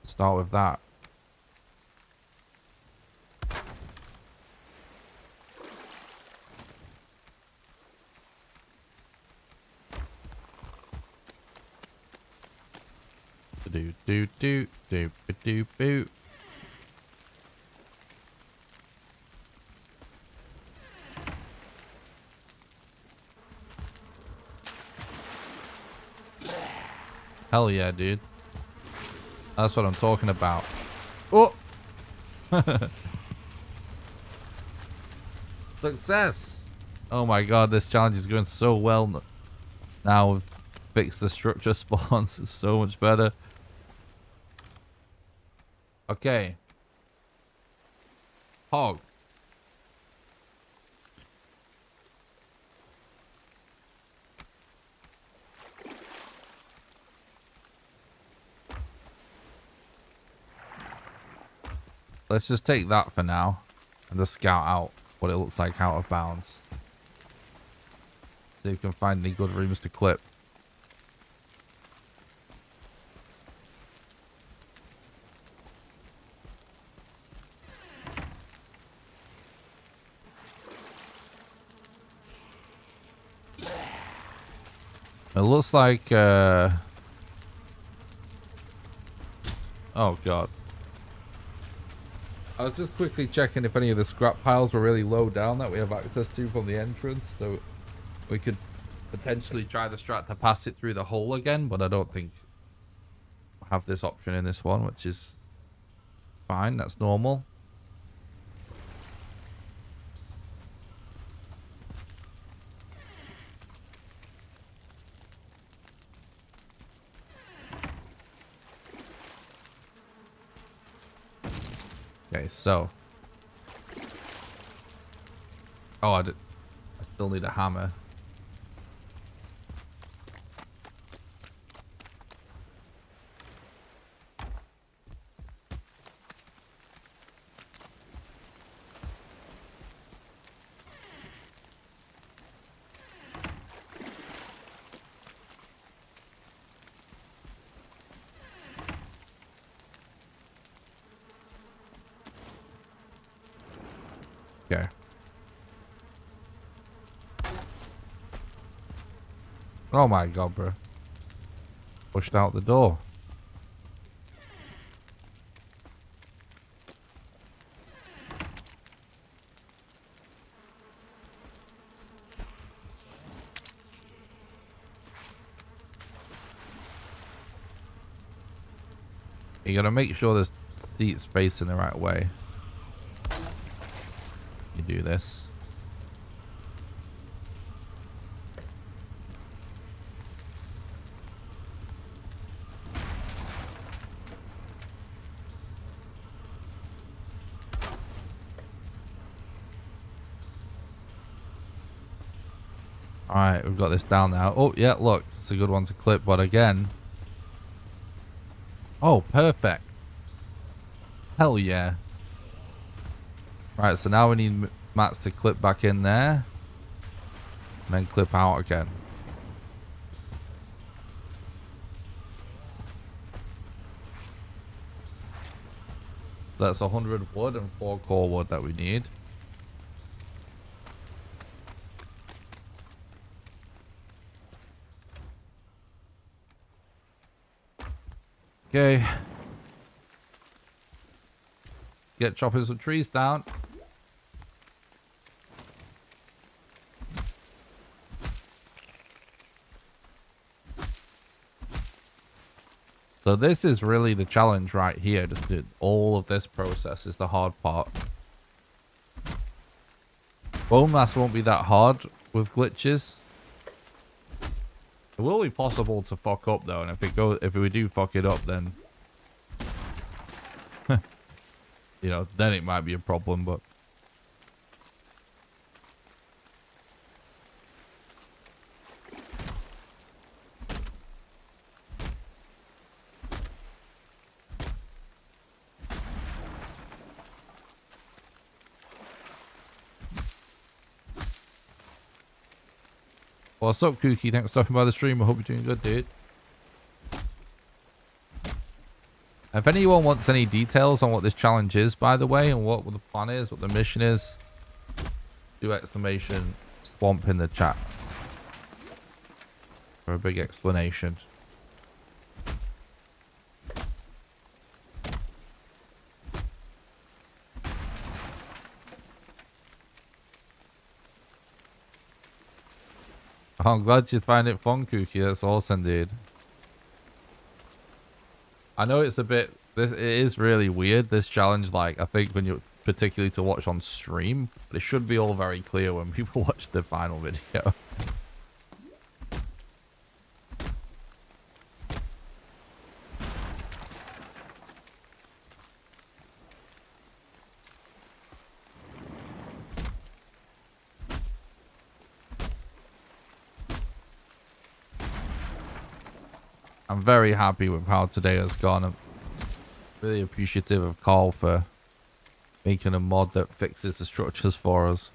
Start with that. Do do do do do do. Hell yeah, dude. That's what I'm talking about. Oh! Success! Oh my god, this challenge is going so well now. We've fixed the structure spawns. It's so much better. Okay. Hog. Let's just take that for now and just scout out what it looks like out of bounds. See if we can find any good rooms to clip. It looks like oh god. I was just quickly checking if any of the scrap piles were really low down that we have access to from the entrance, so we could potentially try the strat to pass it through the hole again, but I don't think I have this option in this one, which is fine. That's normal. Okay, so. Oh, I still need a hammer. Okay. Oh my god, bro. Pushed out the door. You gotta make sure this seat's facing the right way. You do this. Alright, we've got this down now. Oh, yeah, look. It's a good one to clip, but again. Oh, perfect. Hell yeah. Right, so now we need mats to clip back in there. And then clip out again. That's 100 wood and 4 core wood that we need. Okay. Get chopping some trees down. So this is really the challenge right here. Just do all of this process is the hard part. Bone mass won't be that hard with glitches. It will be possible to fuck up though, and if we do fuck it up, then you know, then it might be a problem, but what's up, Kooky? Thanks for stopping by the stream. I hope you're doing good, dude. If anyone wants any details on what this challenge is, by the way, and what the plan is, what the mission is, do exclamation swamp in the chat for a big explanation. Oh, I'm glad you find it fun, Kooky. That's awesome, dude. I know it's a bit... it is really weird, this challenge. Like, I think when you... particularly to watch on stream. But it should be all very clear when people watch the final video. I'm very happy with how today has gone. I'm really appreciative of Carl for making a mod that fixes the structures for us.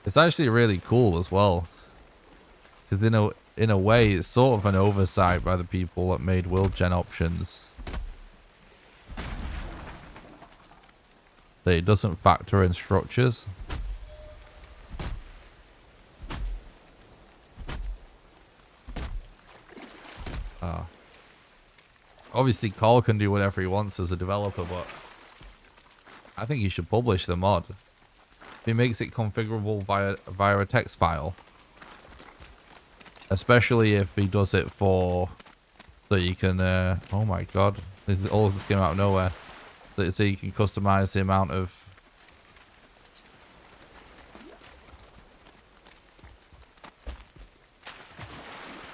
It's actually really cool as well. Because in a way, it's sort of an oversight by the people that made world gen options. That it doesn't factor in structures. Obviously, Carl can do whatever he wants as a developer, but I think he should publish the mod. If he makes it configurable via a text file. Especially if he does it for... so you can... oh my god. All of this came out of nowhere. So you can customize the amount of...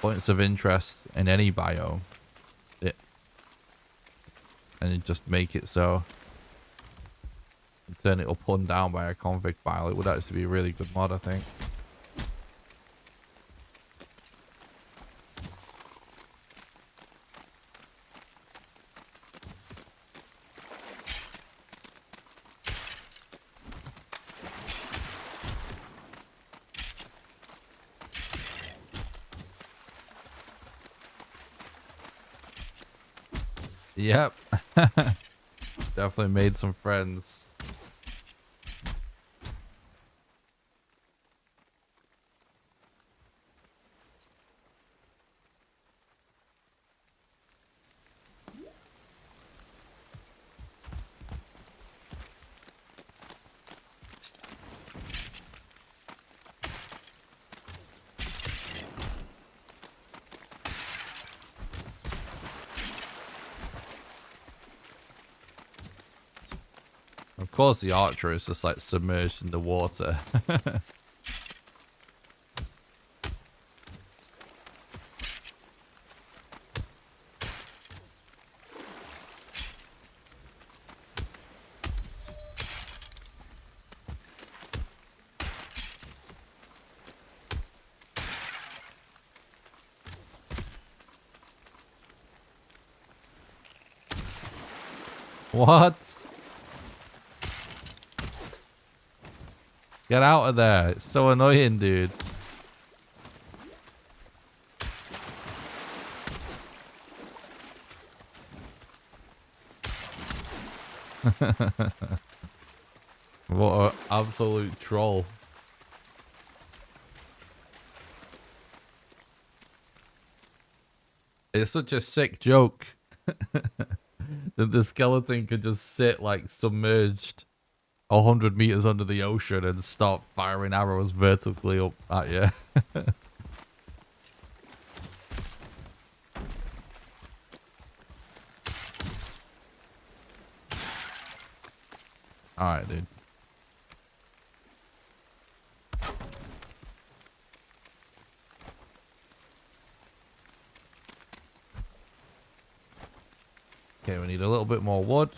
points of interest in any biome. And you just make it so. And turn it up and down by a config file. It would actually be a really good mod, I think. Yep. Definitely made some friends. Of course, the archer is just like submerged in the water. What? Get out of there. It's so annoying, dude. What an absolute troll. It's such a sick joke that the skeleton could just sit like submerged 100 meters under the ocean and start firing arrows vertically up at you. Alright, dude. Okay, we need a little bit more wood.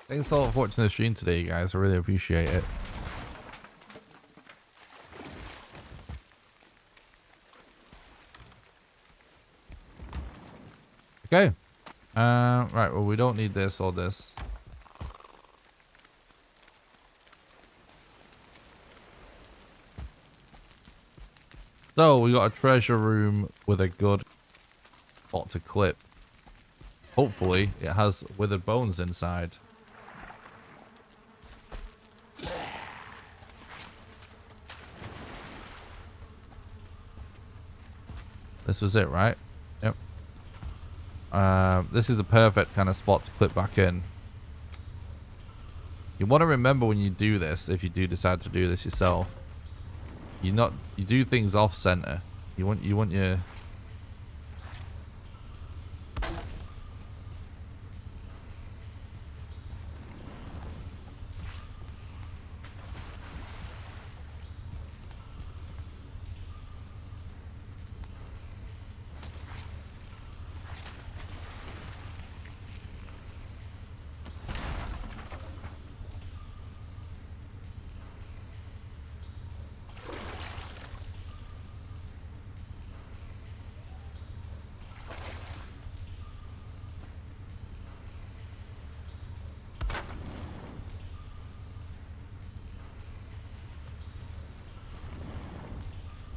Thanks a lot for watching the stream today, guys. I really appreciate it. Okay. Right, well, we don't need this or this. So, we got a treasure room with a good spot to clip. Hopefully, it has withered bones inside. This was it, right? Yep. This is the perfect kind of spot to clip back in. You want to remember when you do this, if you do decide to do this yourself, you do things off center. You want your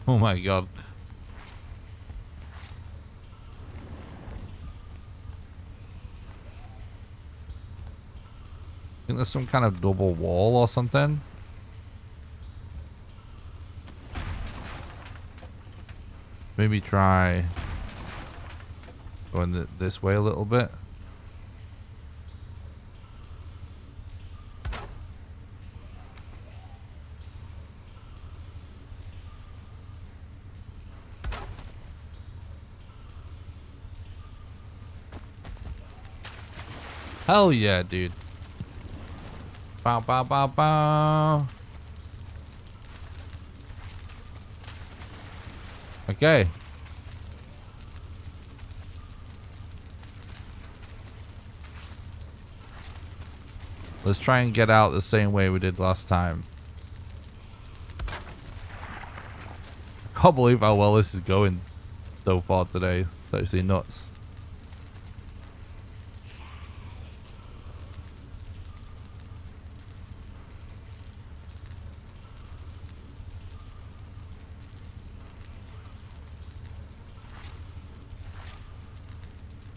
oh my god. there's some kind of double wall or something. Maybe try going this way a little bit. Hell yeah, dude. Bow, bow, bow, bow. Okay. Let's try and get out the same way we did last time. I can't believe how well this is going so far today. It's actually nuts.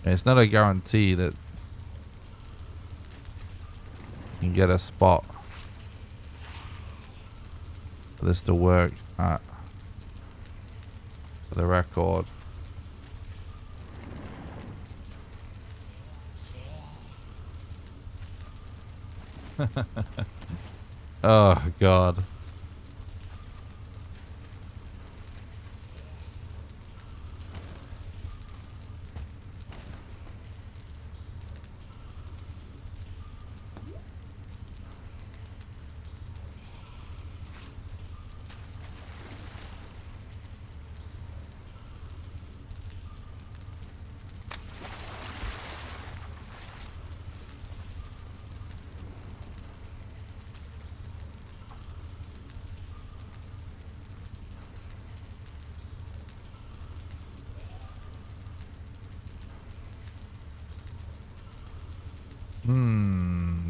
It's not a guarantee that you can get a spot for this to work at, for the record. Oh God.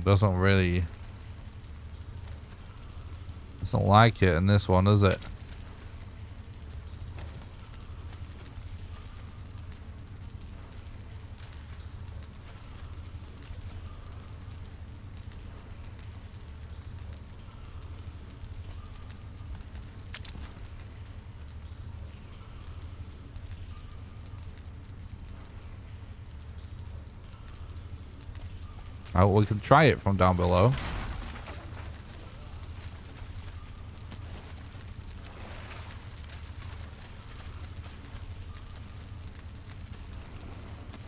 Doesn't like it in this one, does it? Oh, we can try it from down below.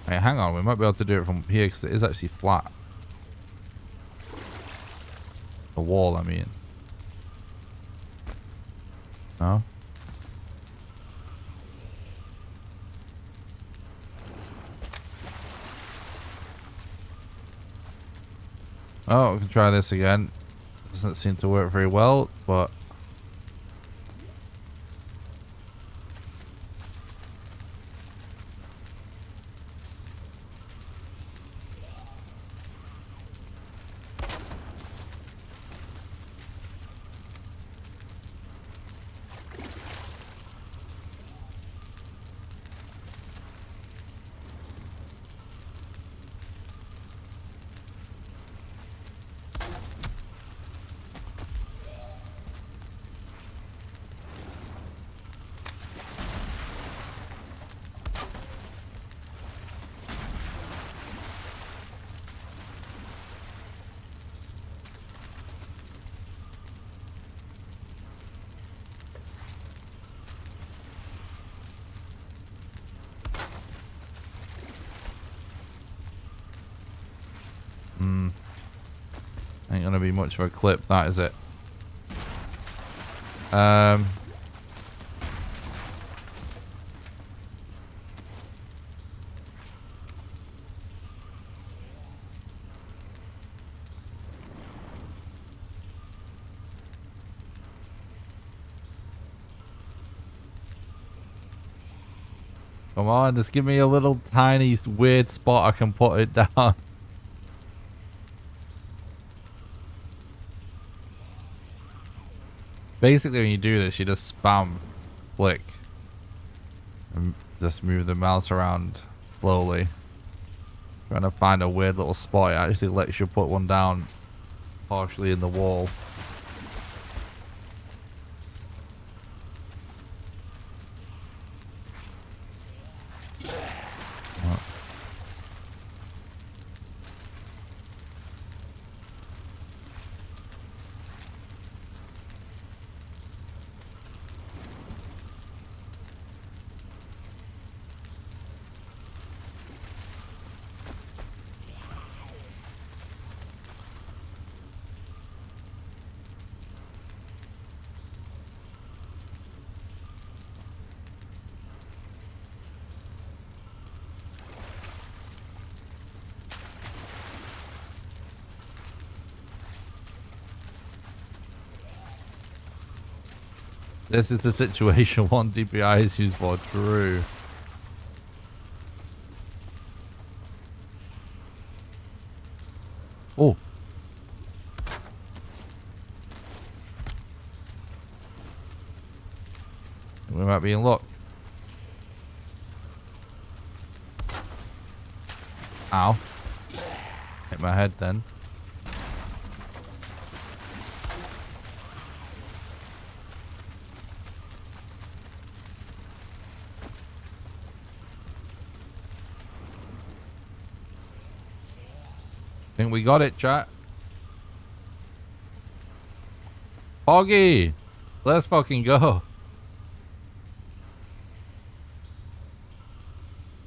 Hey, hang on, we might be able to do it from here because it is actually flat. The wall, I mean. No? Oh, we can try this again. Doesn't seem to work very well, but... Ain't gonna be much of a clip, that is it. Come on, just give me a little tiny weird spot I can put it down. Basically, when you do this, you just spam click and just move the mouse around slowly. Trying to find a weird little spot. It actually lets you put one down partially in the wall. This is the situation 1 DPI is used for. True. Oh. We might be in luck. Ow. Hit my head then. Think we got it, chat. Poggy! Let's fucking go.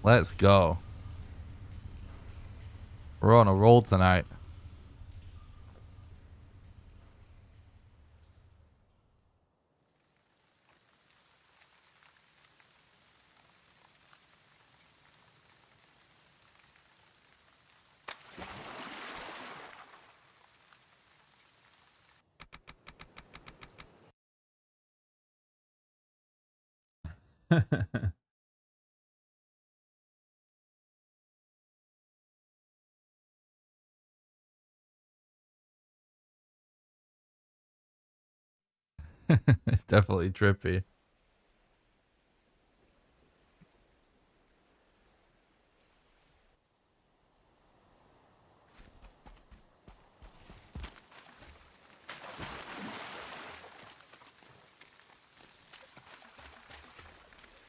Let's go. We're on a roll tonight. It's definitely trippy.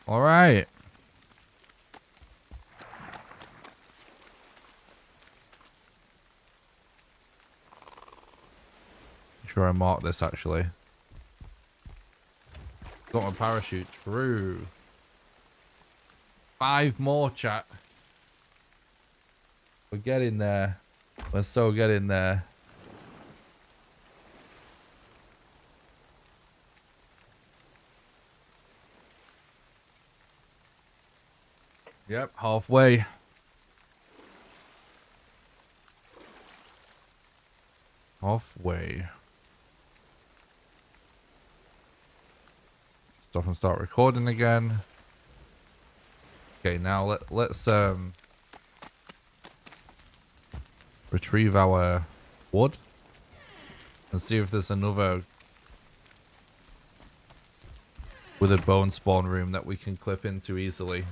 All right. Sure, I marked this actually. Got my parachute. True. 5 more, chat. We're getting there. We're so getting there. Yep, halfway. Halfway. Stop and start recording again. Okay, now let's retrieve our wood and see if there's another withered bone spawn room that we can clip into easily.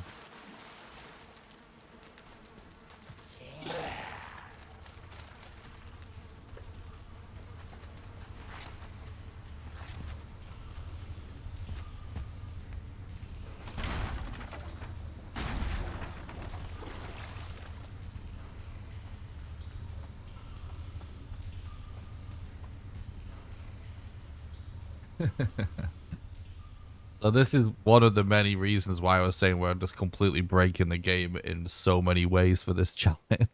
So this is one of the many reasons why I was saying we're just completely breaking the game in so many ways for this challenge.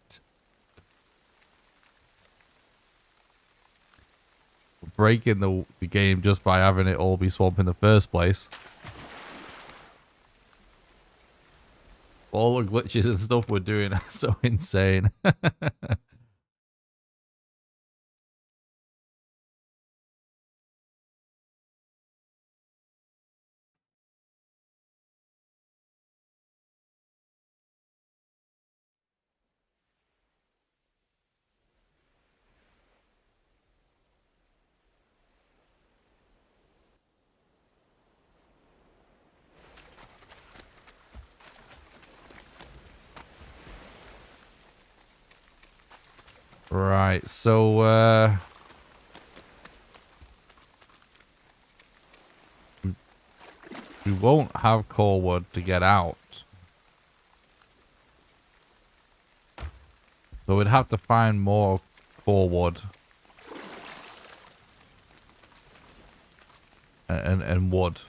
Breaking the game just by having it all be swamp in the first place. All the glitches and stuff we're doing are so insane. Right, so We won't have core wood to get out. So we'd have to find more core wood. And wood.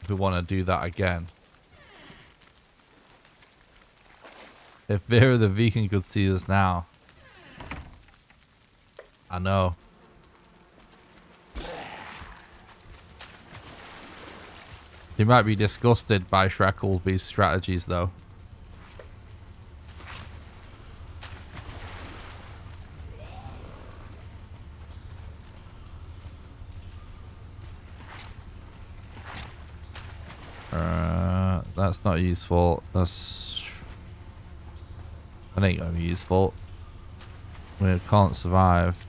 If we want to do that again. If Vera the Vegan could see us now. I know. He might be disgusted by Shreklby's strategies though. That's not useful. That ain't gonna be useful. We can't survive.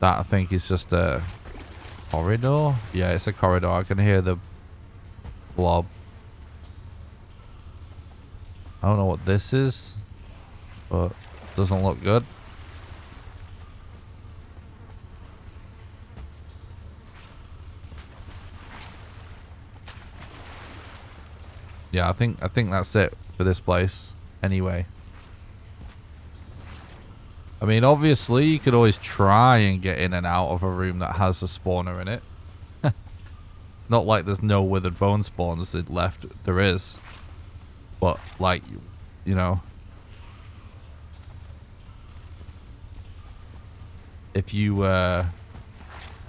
That I think is just a corridor. Yeah, it's a corridor. I can hear the blob. I don't know what this is, but it doesn't look good. Yeah, I think that's it for this place. Anyway. I mean, obviously, you could always try and get in and out of a room that has a spawner in it. It's not like there's no withered bone spawns left. There is. But, like, you know. If you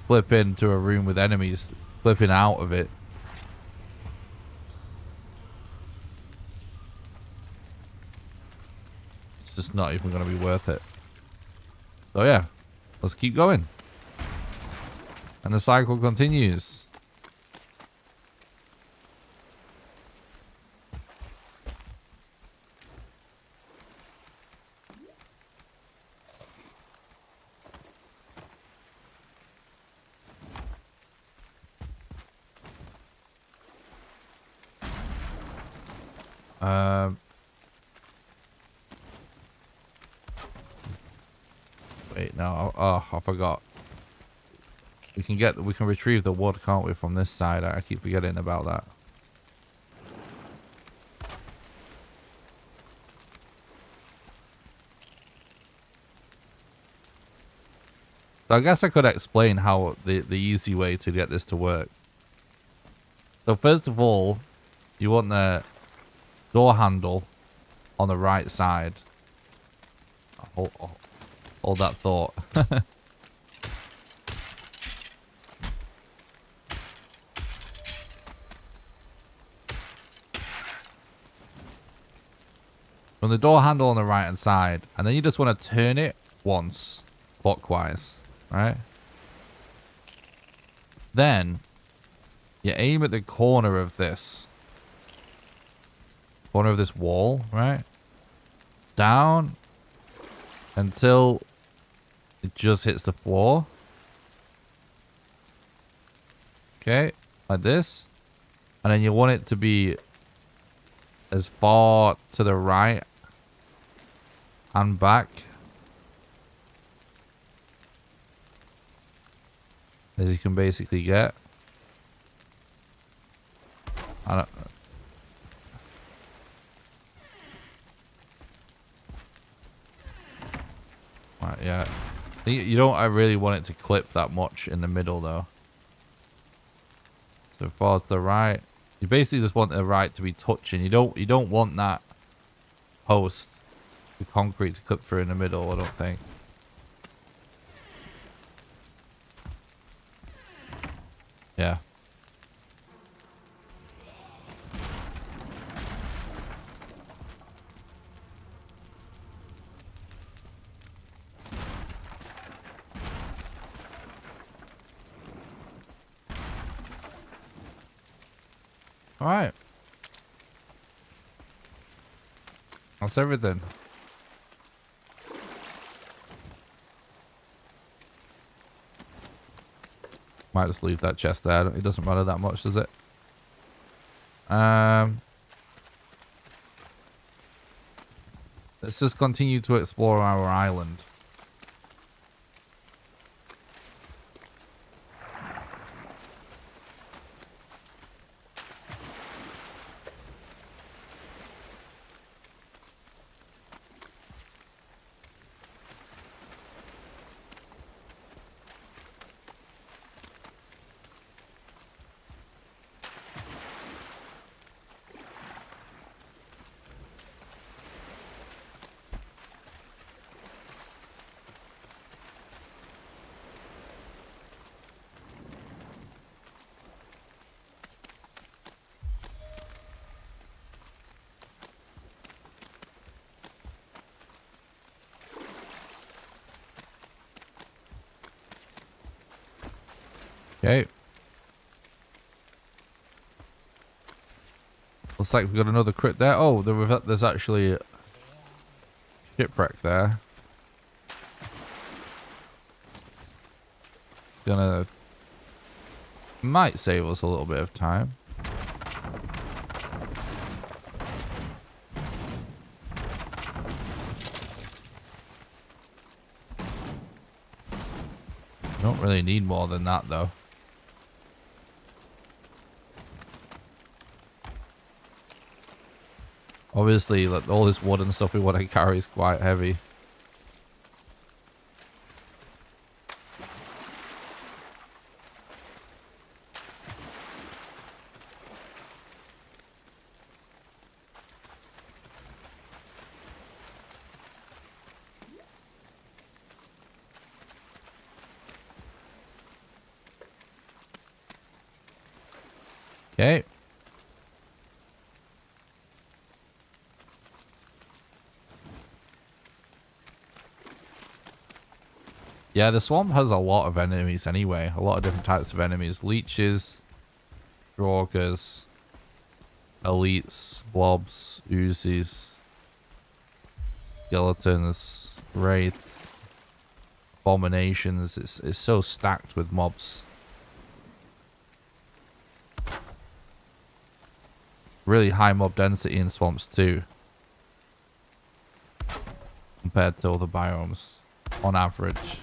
flip into a room with enemies, flipping out of it. It's just not even going to be worth it. So yeah, let's keep going. And the cycle continues. Wait, no. Oh, I forgot. We can retrieve the wood, can't we, from this side? I keep forgetting about that. So I guess I could explain how the easy way to get this to work. So first of all, you want the door handle on the right side. Hold that thought. From the door handle on the right hand side, and then you just want to turn it once clockwise, right? Then you aim at the corner of this wall, right? Down until it just hits the floor. Okay, like this. And then you want it to be as far to the right and back as you can basically get. I don't. Right, yeah. You don't. I really want it to clip that much in the middle though. So far to the right. You basically just want the right to be touching. You don't want that post, the concrete, to clip through in the middle, I don't think. Yeah. All right. That's everything. Might just leave that chest there. It doesn't matter that much, does it? Let's just continue to explore our island. Okay. Looks like we've got another crypt there. Oh, there's actually a shipwreck there. Might save us a little bit of time. Don't really need more than that though. Obviously, like, all this wood and stuff we want to carry is quite heavy. Okay. Yeah, the swamp has a lot of enemies anyway. A lot of different types of enemies. Leeches, Draugrs, elites, blobs, oozes, skeletons, wraiths, abominations. It's so stacked with mobs. Really high mob density in swamps too, compared to other biomes on average.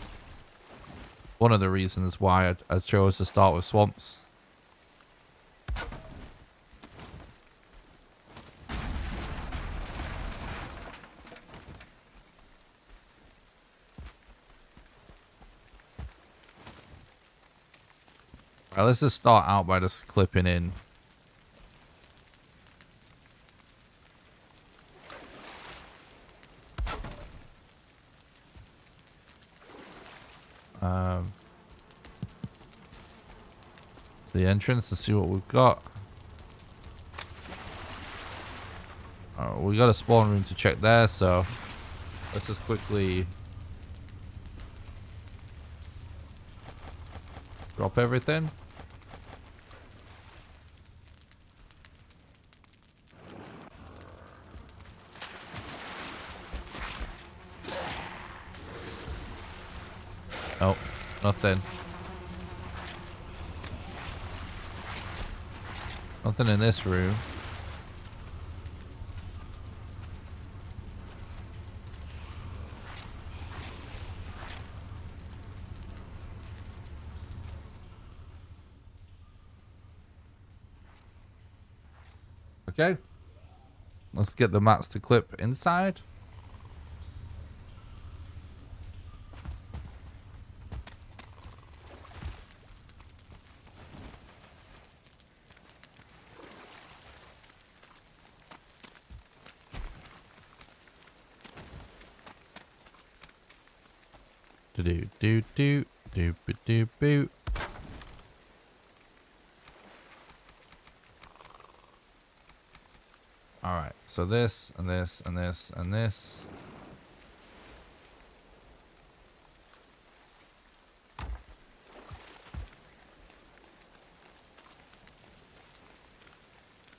One of the reasons why I chose to start with swamps. Alright, let's just start out by just clipping in. The entrance to see what we've got. Oh, we got a spawn room to check there, so let's just quickly drop everything. Nope, nothing. Nothing in this room. Okay. Let's get the mats to clip inside. Do. All right, so this and this and this and this.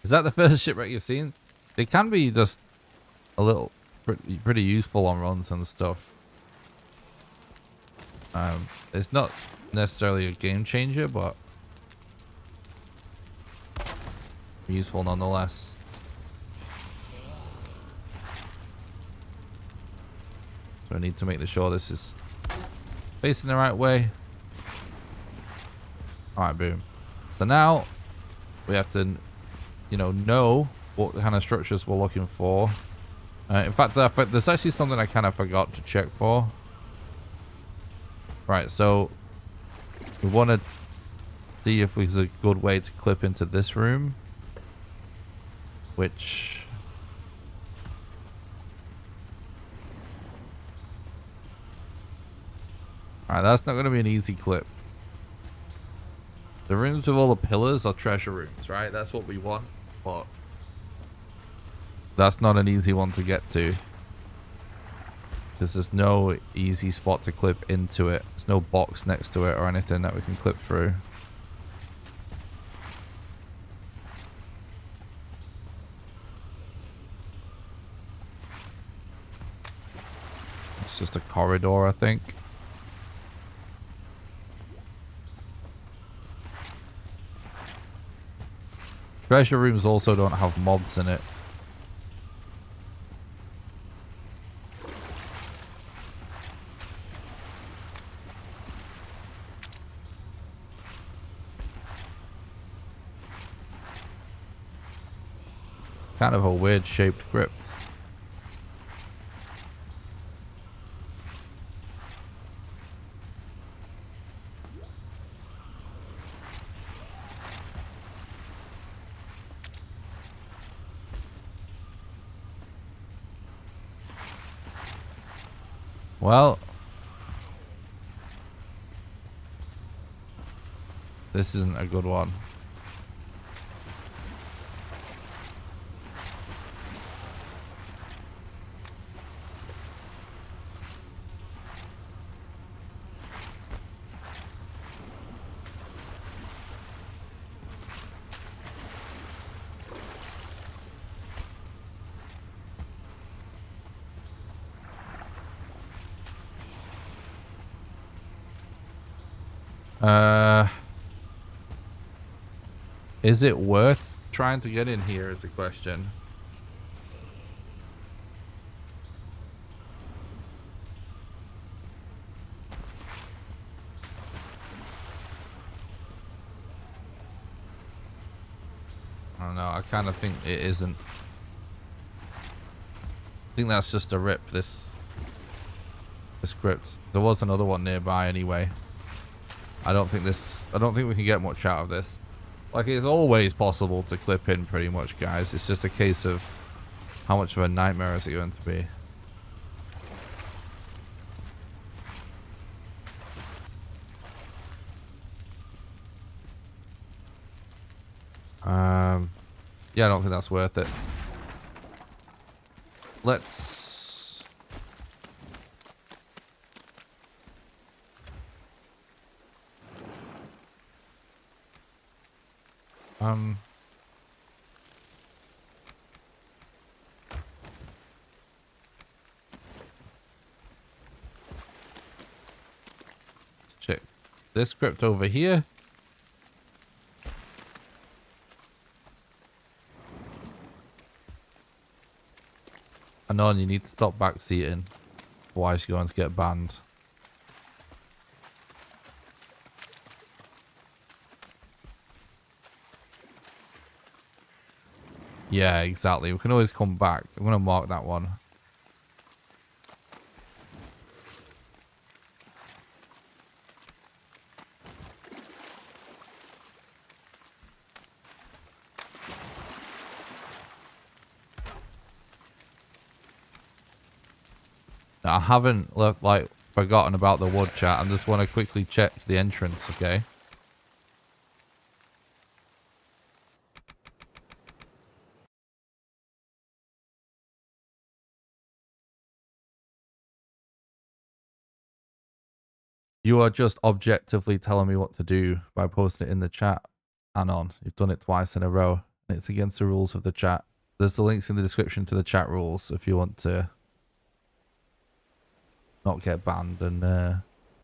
Is that the first shipwreck you've seen? They can be just a little pretty useful on runs and stuff. It's not necessarily a game changer, but useful nonetheless. So I need to make sure this is facing the right way. Alright, boom. So now we have to, know what kind of structures we're looking for. In fact, there's actually something I kind of forgot to check for. Right, so we want to see if there's a good way to clip into this room, which alright, that's not going to be an easy clip. The rooms with all the pillars are treasure rooms, right? That's what we want, but that's not an easy one to get to. There's no easy spot to clip into it. There's no box next to it or anything that we can clip through. just a corridor, I think. Treasure rooms also don't have mobs in it. Kind of a weird shaped crypt. Well, this isn't a good one. Is it worth trying to get in here is the question. I don't know, I kind of think it isn't. I think that's just a rip, this crypt. There was another one nearby anyway. I don't think we can get much out of this. Like, it's always possible to clip in pretty much, guys. It's just a case of how much of a nightmare is it going to be. Yeah, I don't think that's worth it. Let's... check this crypt over here. And on, you need to stop backseating, otherwise you're going to get banned. Yeah, exactly. We can always come back. I'm going to mark that one. I haven't forgotten about the wood, chat. I just want to quickly check the entrance, okay? You are just objectively telling me what to do by posting it in the chat. Anon, you've done it twice in a row, and it's against the rules of the chat. There's the links in the description to the chat rules if you want to not get banned and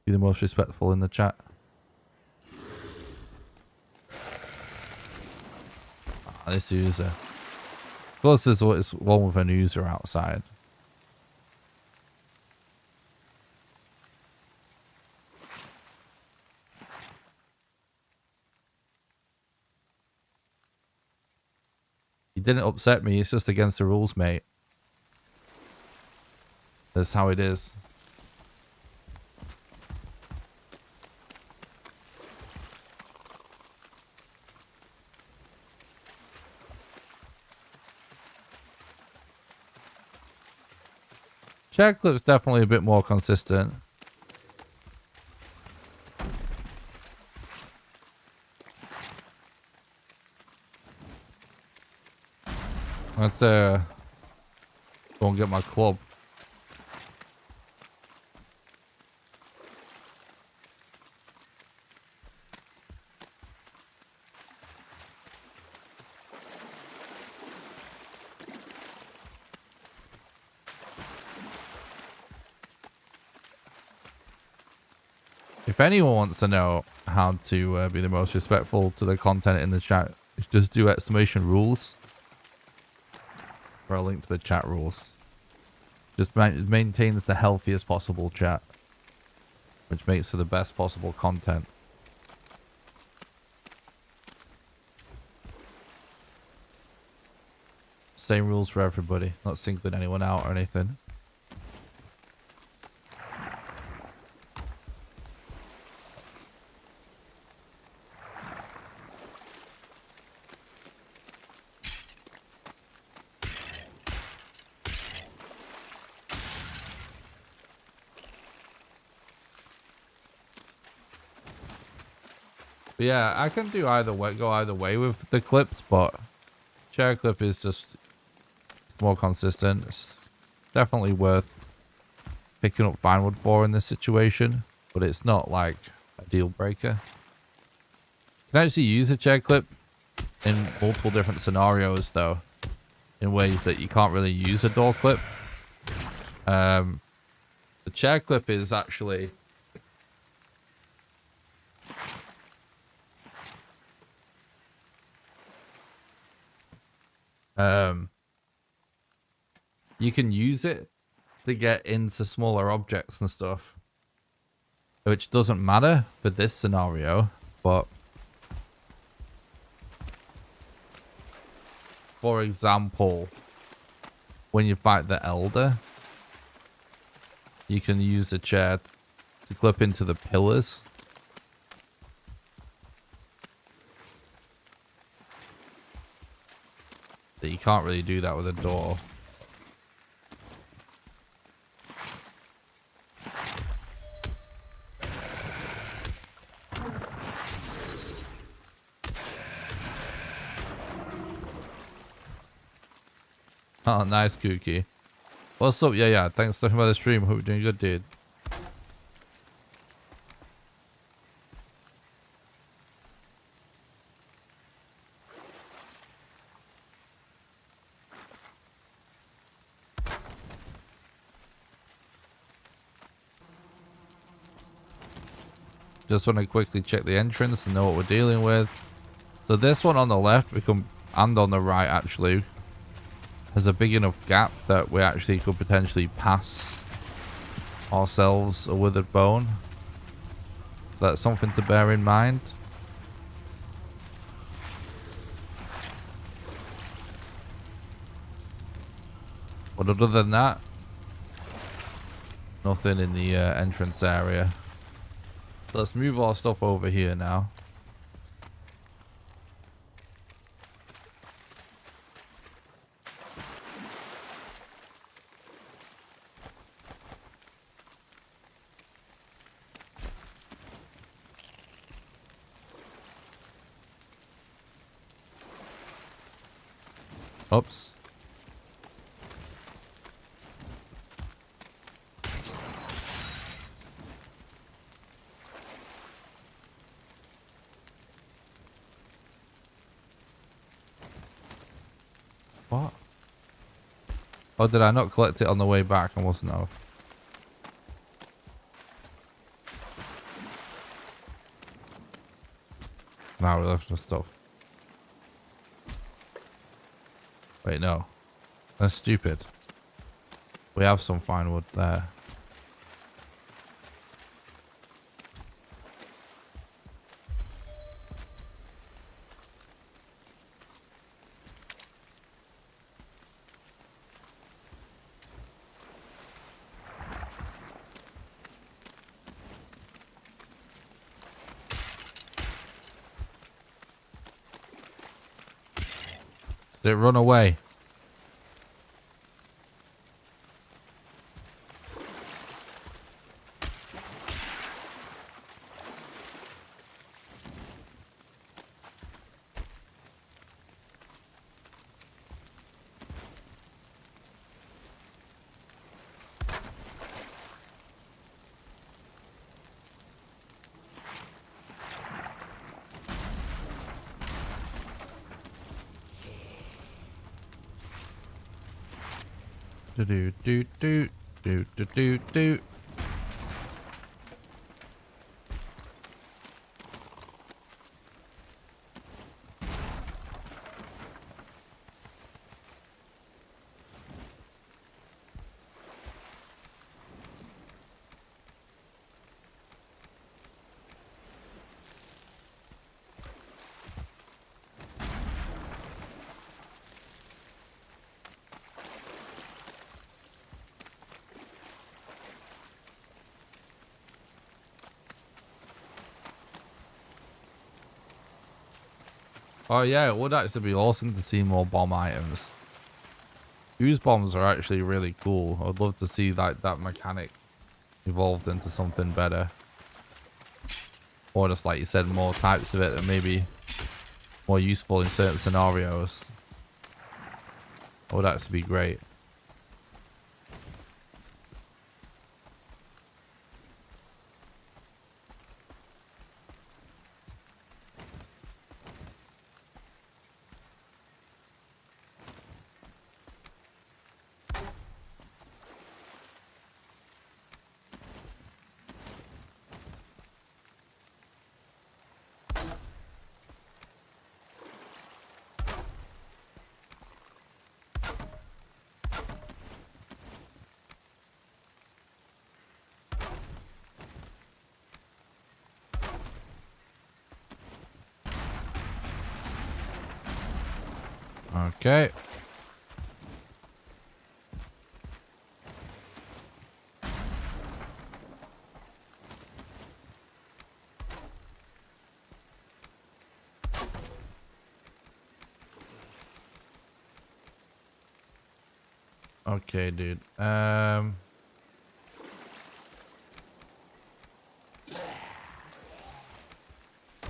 be the most respectful in the chat. This user. Of course, there's one with an user outside. He didn't upset me. It's just against the rules, mate. That's how it is. Check looks definitely a bit more consistent. Let's go and get my club. If anyone wants to know how to be the most respectful to the content in the chat, just do exclamation rules. Or a link to the chat rules. Just maintains the healthiest possible chat. Which makes for the best possible content. Same rules for everybody. Not singling anyone out or anything. But yeah, I can do either way, go either way with the clips, but chair clip is just more consistent. It's definitely worth picking up fine wood for in this situation, but it's not like a deal breaker. You can actually use a chair clip in multiple different scenarios though, in ways that you can't really use a door clip. The chair clip is actually you can use it to get into smaller objects and stuff, which doesn't matter for this scenario, but for example, when you fight the elder, you can use the chair to clip into the pillars. That you can't really do that with a door. Oh, nice, Kooky. What's up? Yeah. Thanks for talking about the stream. Hope you're doing good, dude. Just want to quickly check the entrance and know what we're dealing with. So this one on the left, and on the right actually, has a big enough gap that we actually could potentially pass ourselves a withered bone. That's something to bear in mind. But other than that, nothing in the entrance area. Let's move our stuff over here now. Oops. What? Oh, did I not collect it on the way back? I must know. Now we left some stuff. Wait, no. That's stupid. We have some fine wood there. Did it run away? Do do do do do do do. Oh yeah, it would actually be awesome to see more bomb items. Fuse bombs are actually really cool. I'd love to see that mechanic evolved into something better. Or just like you said, more types of it that may be more useful in certain scenarios. That would actually be great. Okay. Okay, dude. Let's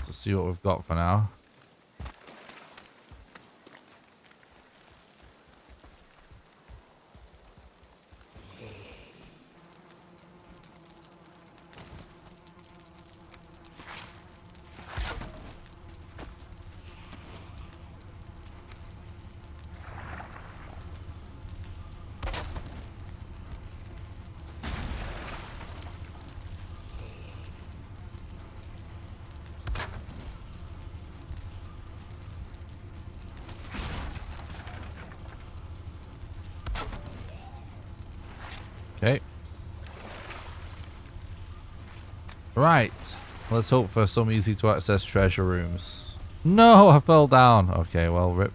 see what we've got for now. Okay. Right. Let's hope for some easy to access treasure rooms. No, I fell down. Okay, well, rip.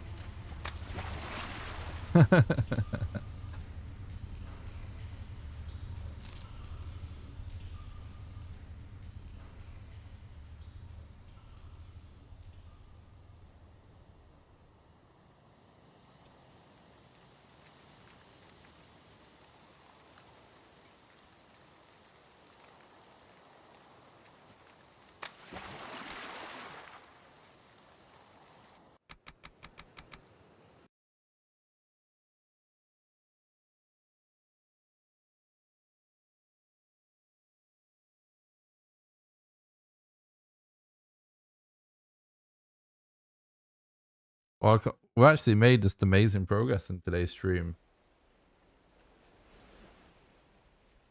Well, we actually made just amazing progress in today's stream.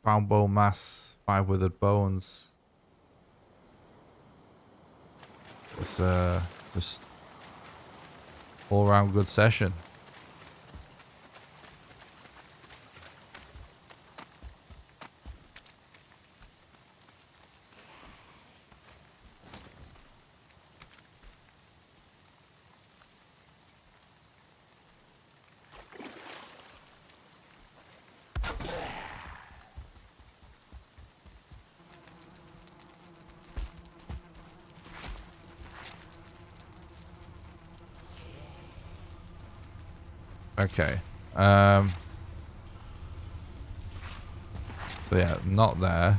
Found bone mass, 5 withered bones. It's just all around good session. Okay. So yeah, not there.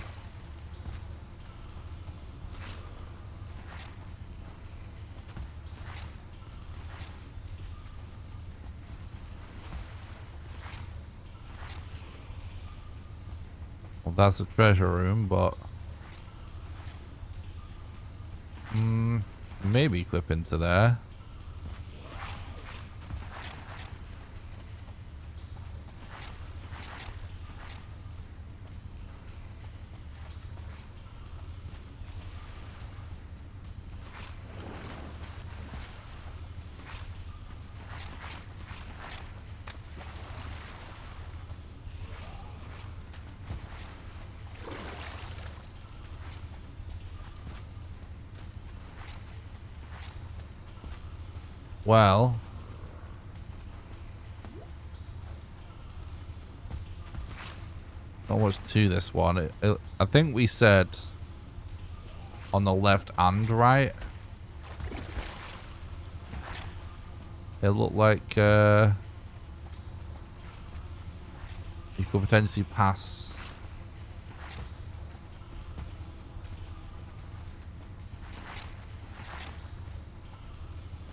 Well, that's a treasure room, but maybe clip into there. Well, not much to this one. I think we said on the left and right. it looked like you could potentially pass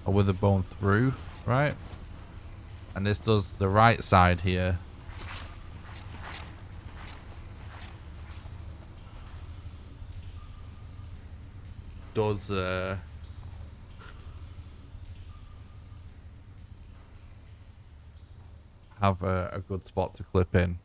a withered bone through, right? And this does the right side here. Does have a good spot to clip in.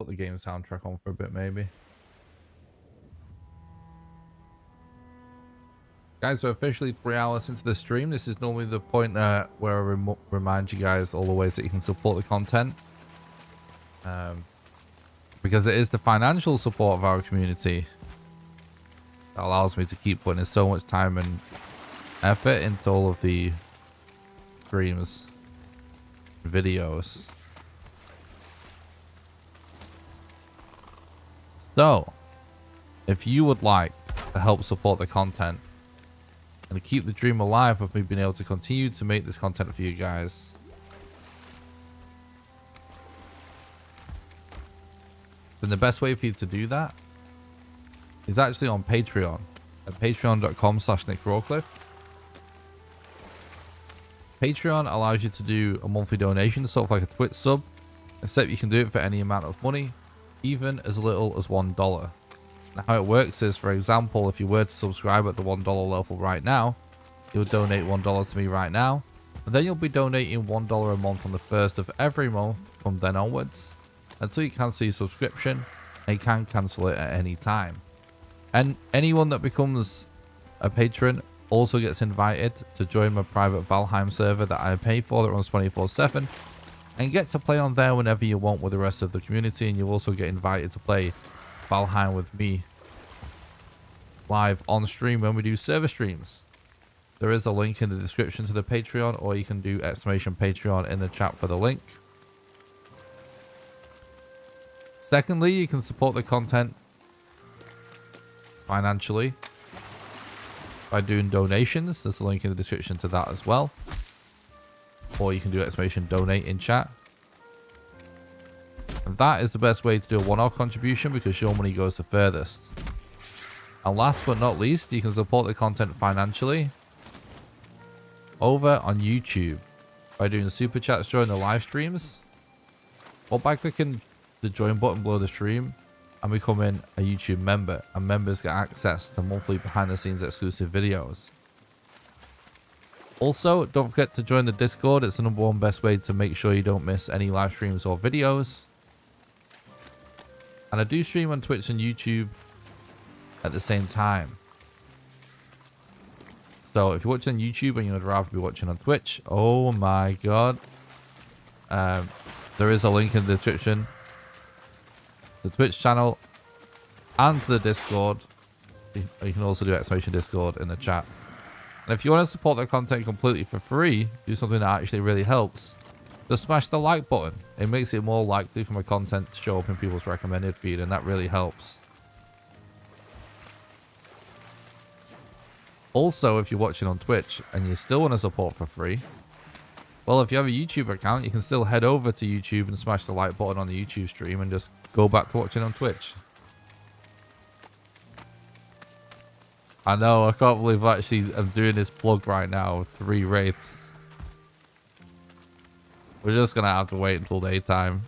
Put the game soundtrack on for a bit, maybe. Guys, we're officially 3 hours into the stream. This is normally the point where I remind you guys all the ways that you can support the content. Because it is the financial support of our community that allows me to keep putting in so much time and effort into all of the streams, videos. So, if you would like to help support the content and keep the dream alive of me being able to continue to make this content for you guys, then the best way for you to do that is actually on Patreon at patreon.com/NickRawcliffe. Patreon allows you to do a monthly donation, sort of like a Twitch sub, except you can do it for any amount of money, even as little as $1. Now, how it works is, for example, if you were to subscribe at the $1 level right now, you'll donate $1 to me right now, and then you'll be donating $1 a month on the 1st of every month from then onwards, until you cancel your subscription, and you can cancel it at any time. And anyone that becomes a patron also gets invited to join my private Valheim server that I pay for, that runs 24/7, and get to play on there whenever you want with the rest of the community. And you'll also get invited to play Valheim with me live on stream when we do server streams. There is a link in the description to the Patreon, or you can do !Patreon in the chat for the link. Secondly, you can support the content financially by doing donations. There's a link in the description to that as well. Or you can do !Donate in chat. And that is the best way to do a one-off contribution, because your money goes the furthest. And last but not least, you can support the content financially over on YouTube by doing super chats during the live streams, or by clicking the join button below the stream and becoming a YouTube member, and members get access to monthly behind the scenes exclusive videos. Also, don't forget to join the Discord. It's the #1 best way to make sure you don't miss any live streams or videos. And I do stream on Twitch and YouTube at the same time. So if you're watching on YouTube and you'd rather be watching on Twitch, oh my god, there is a link in the description, the Twitch channel and to the Discord. You can also do !Discord in the chat. And if you want to support the content completely for free, do something that actually really helps, just smash the like button. It makes it more likely for my content to show up in people's recommended feed, and that really helps. Also, if you're watching on Twitch and you still want to support for free, well, if you have a YouTube account, you can still head over to YouTube and smash the like button on the YouTube stream and just go back to watching on Twitch. I know, I can't believe actually I'm doing this plug right now with 3 rates. We're just going to have to wait until daytime.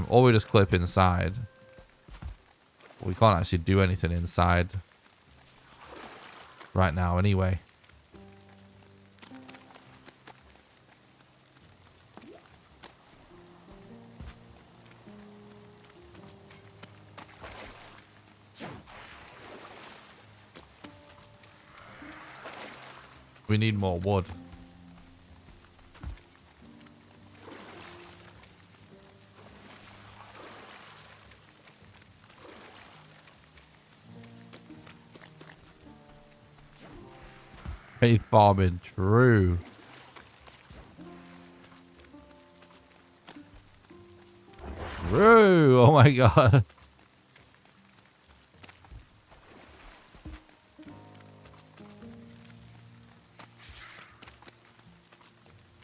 Or we just clip inside. We can't actually do anything inside right now anyway. We need more wood. Faith farming, true. True. Oh my god.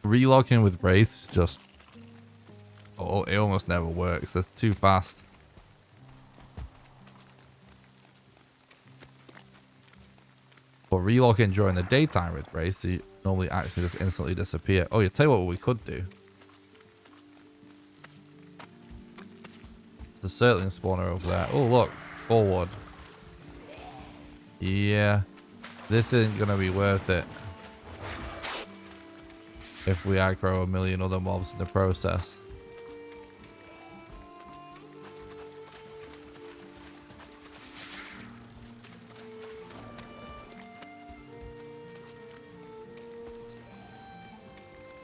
Relocking with Wraiths just... Oh, it almost never works. They're too fast. But relocking during the daytime with Wraiths, you normally actually just instantly disappear. Oh, you tell you what we could do. The Circling spawner over there. Oh, look. Forward. Yeah. This isn't going to be worth it. If we aggro a million other mobs in the process.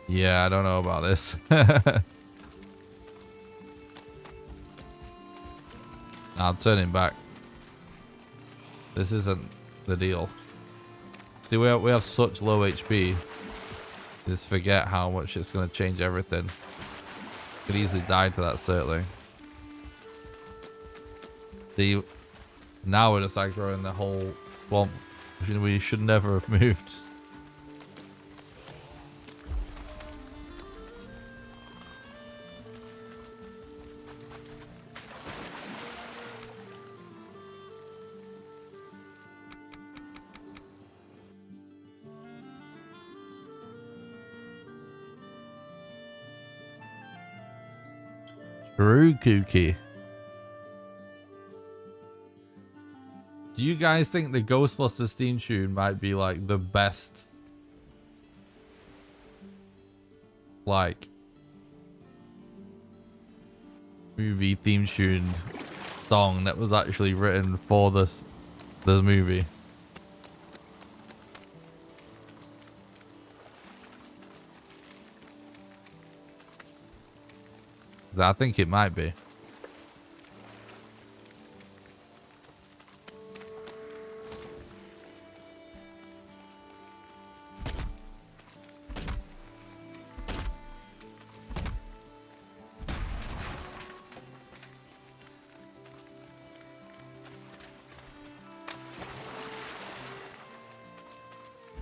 Yeah, I don't know about this. I'm turning back. This isn't the deal. See, we have such low HP. Just forget how much it's going to change everything. Could easily die to that circling. See, now we're just aggroing the whole swamp. We should never have moved. True, Kooky. Do you guys think the Ghostbusters theme tune might be like the best, like, movie theme tune song that was actually written for the movie? 'Cause I think it might be.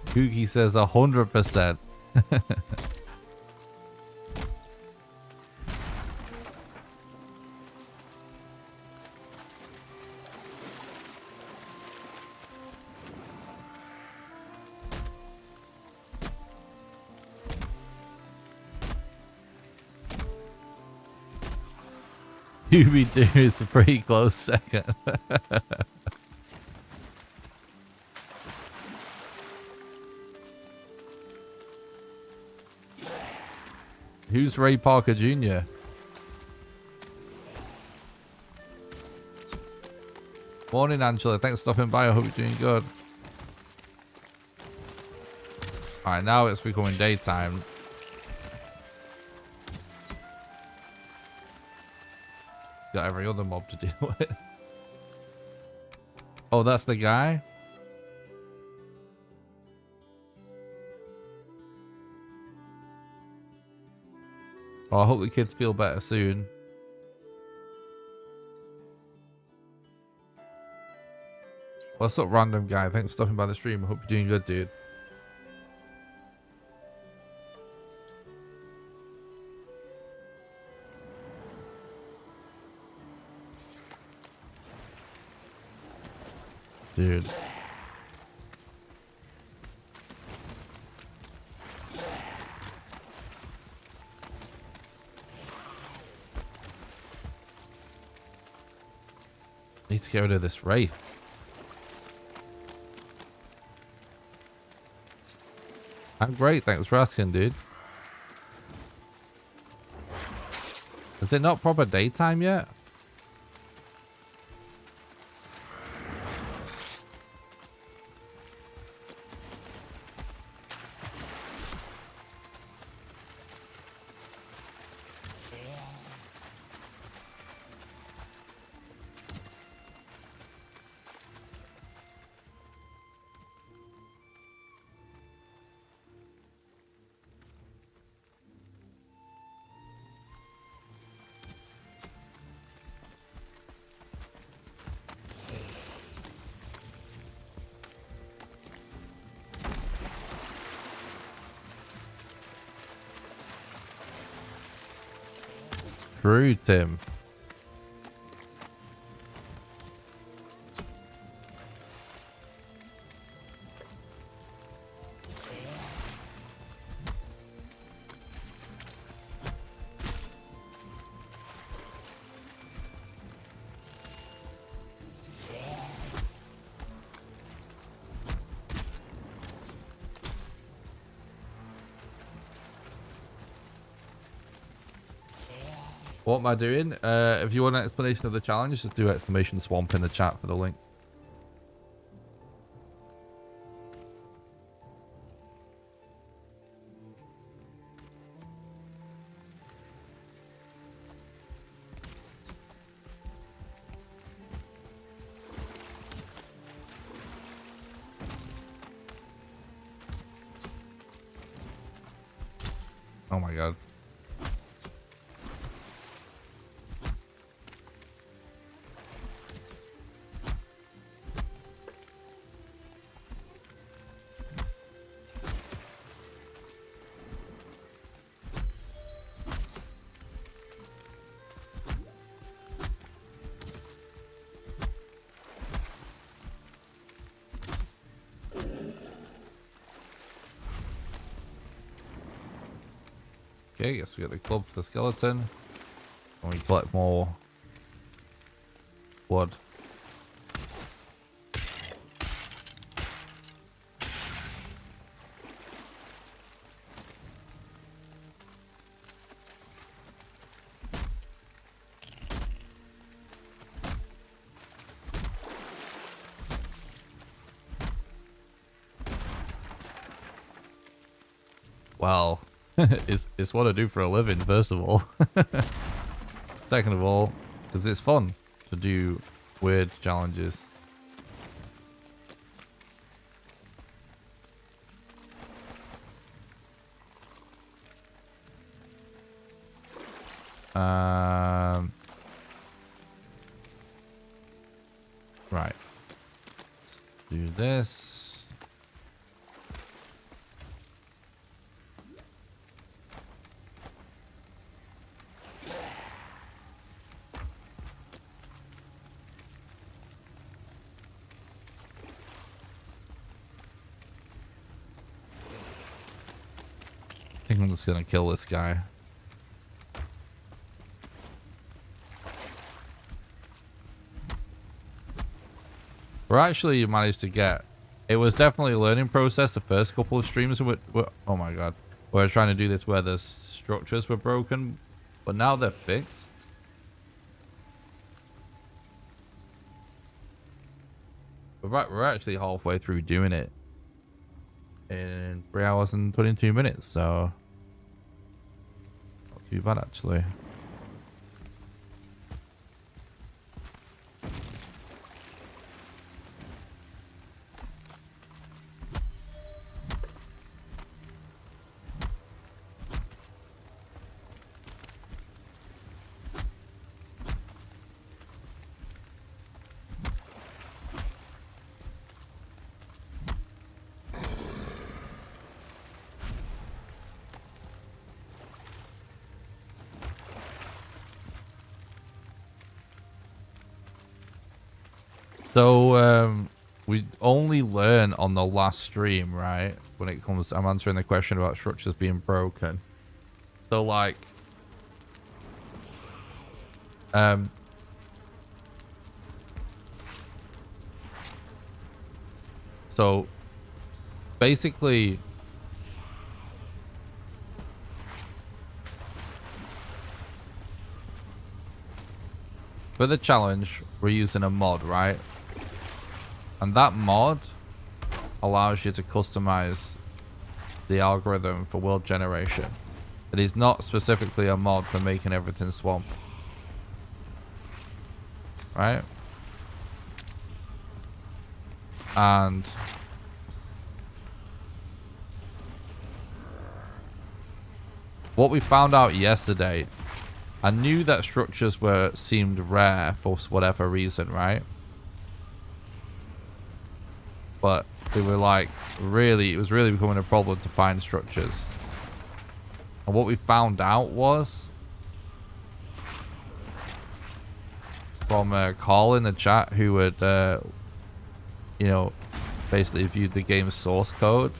Kooky says 100%. Scooby-Doo is a pretty close second. Who's Ray Parker Jr.? Morning, Angela. Thanks for stopping by. I hope you're doing good. Alright, now it's becoming daytime. Got every other mob to deal with. Oh, that's the guy? Oh, I hope the kids feel better soon. What's up, random guy? Thanks for stopping by the stream. I hope you're doing good, dude. Dude. Need to get rid of this wraith. I'm great, thanks for asking, dude. Is it not proper daytime yet? true, Tim. What am I doing? If you want an explanation of the challenge, just do exclamation swamp in the chat for the link. Oh my god. Okay, guess we get the club for the skeleton. And we collect more wood. Well, it's what I do for a living, first of all. Second of all, because it's fun to do weird challenges. Right. Let's do this. I think I'm just gonna kill this guy. We're actually managed to get... It was definitely a learning process the first couple of streams. Oh my god. We were trying to do this where the structures were broken. But now they're fixed. We're actually halfway through doing it. In 3 hours and 22 minutes, so not too bad actually. So, we only learn on the last stream, right? When it comes, I'm answering the question about structures being broken. So, like, so basically, for the challenge, we're using a mod, right? And that mod allows you to customize the algorithm for world generation. It is not specifically a mod for making everything swamp. Right? And what we found out yesterday, I knew that structures seemed rare for whatever reason, right? But they were like, it was really becoming a problem to find structures. And what we found out was from Carl in the chat who had, you know, basically viewed the game's source code.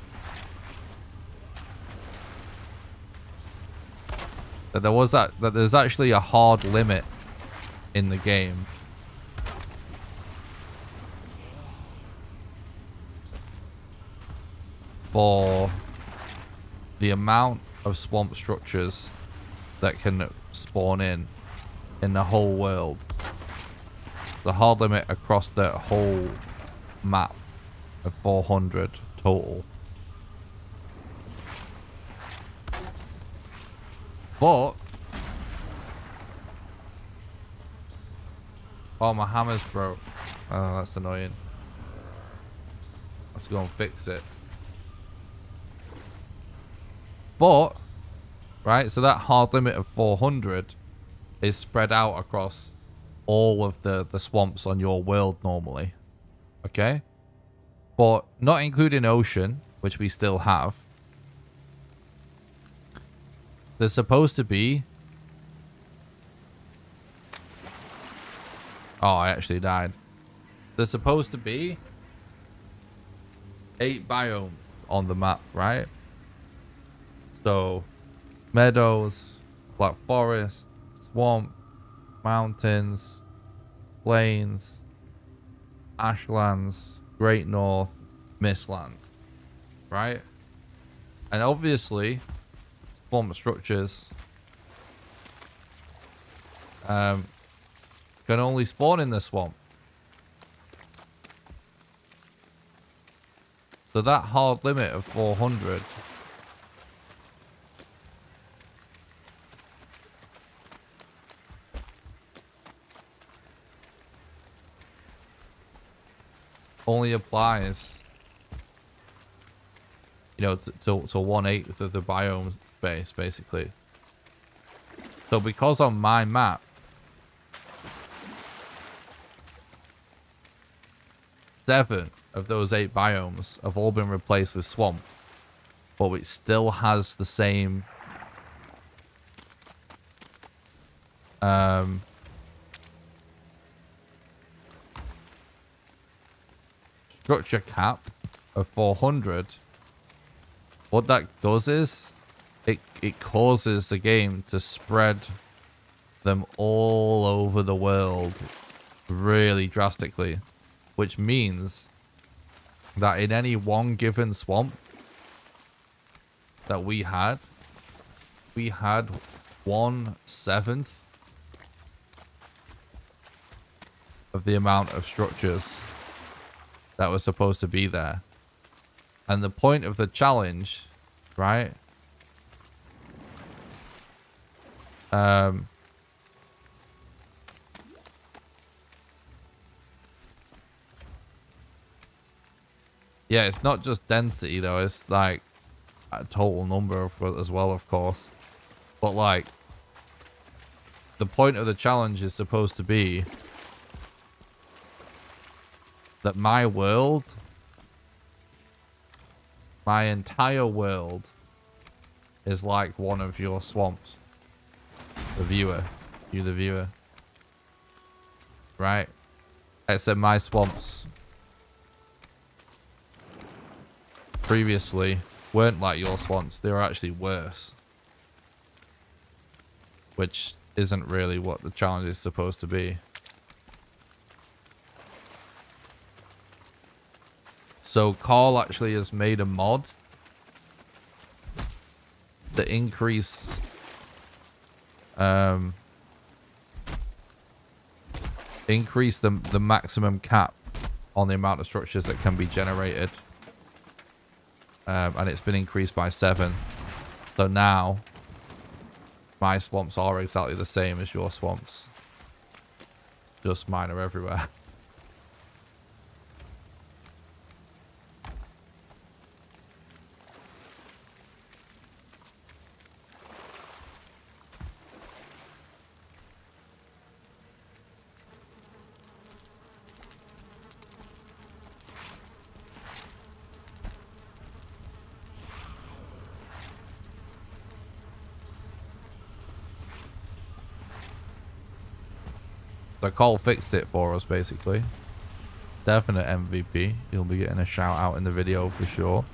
That there's actually a hard limit in the game for the amount of swamp structures that can spawn in the whole world. The hard limit across the whole map of 400 total. But oh, my hammer's broke. Oh, that's annoying. Let's go and fix it. But right, so that hard limit of 400 is spread out across all of the swamps on your world normally. Okay? But not including ocean, which we still have. There's supposed to be... Oh, I actually died. There's supposed to be 8 biomes on the map, right? So, meadows, black forest, swamp, mountains, plains, ashlands, great north, mistland, right? And obviously, swamp structures can only spawn in the swamp. So that hard limit of 400 only applies, you know, to 1/8 of the biome space, basically. So because on my map, 7 of those 8 biomes have all been replaced with swamp, but it still has the same structure cap of 400. What that does is it causes the game to spread them all over the world really drastically, which means that in any one given swamp that we had 1/7 of the amount of structures that was supposed to be there. And the point of the challenge, right? Yeah, it's not just density though, it's like a total number of as well, of course. But like, the point of the challenge is supposed to be that my world, my entire world, is like one of your swamps. The viewer. You the viewer. Right? Except my swamps previously weren't like your swamps. They were actually worse. Which isn't really what the challenge is supposed to be. So Carl actually has made a mod to increase the maximum cap on the amount of structures that can be generated. And it's been increased by 7. So now my swamps are exactly the same as your swamps. Just mine are everywhere. So Cole fixed it for us, basically. Definite MVP. He'll be getting a shout out in the video for sure.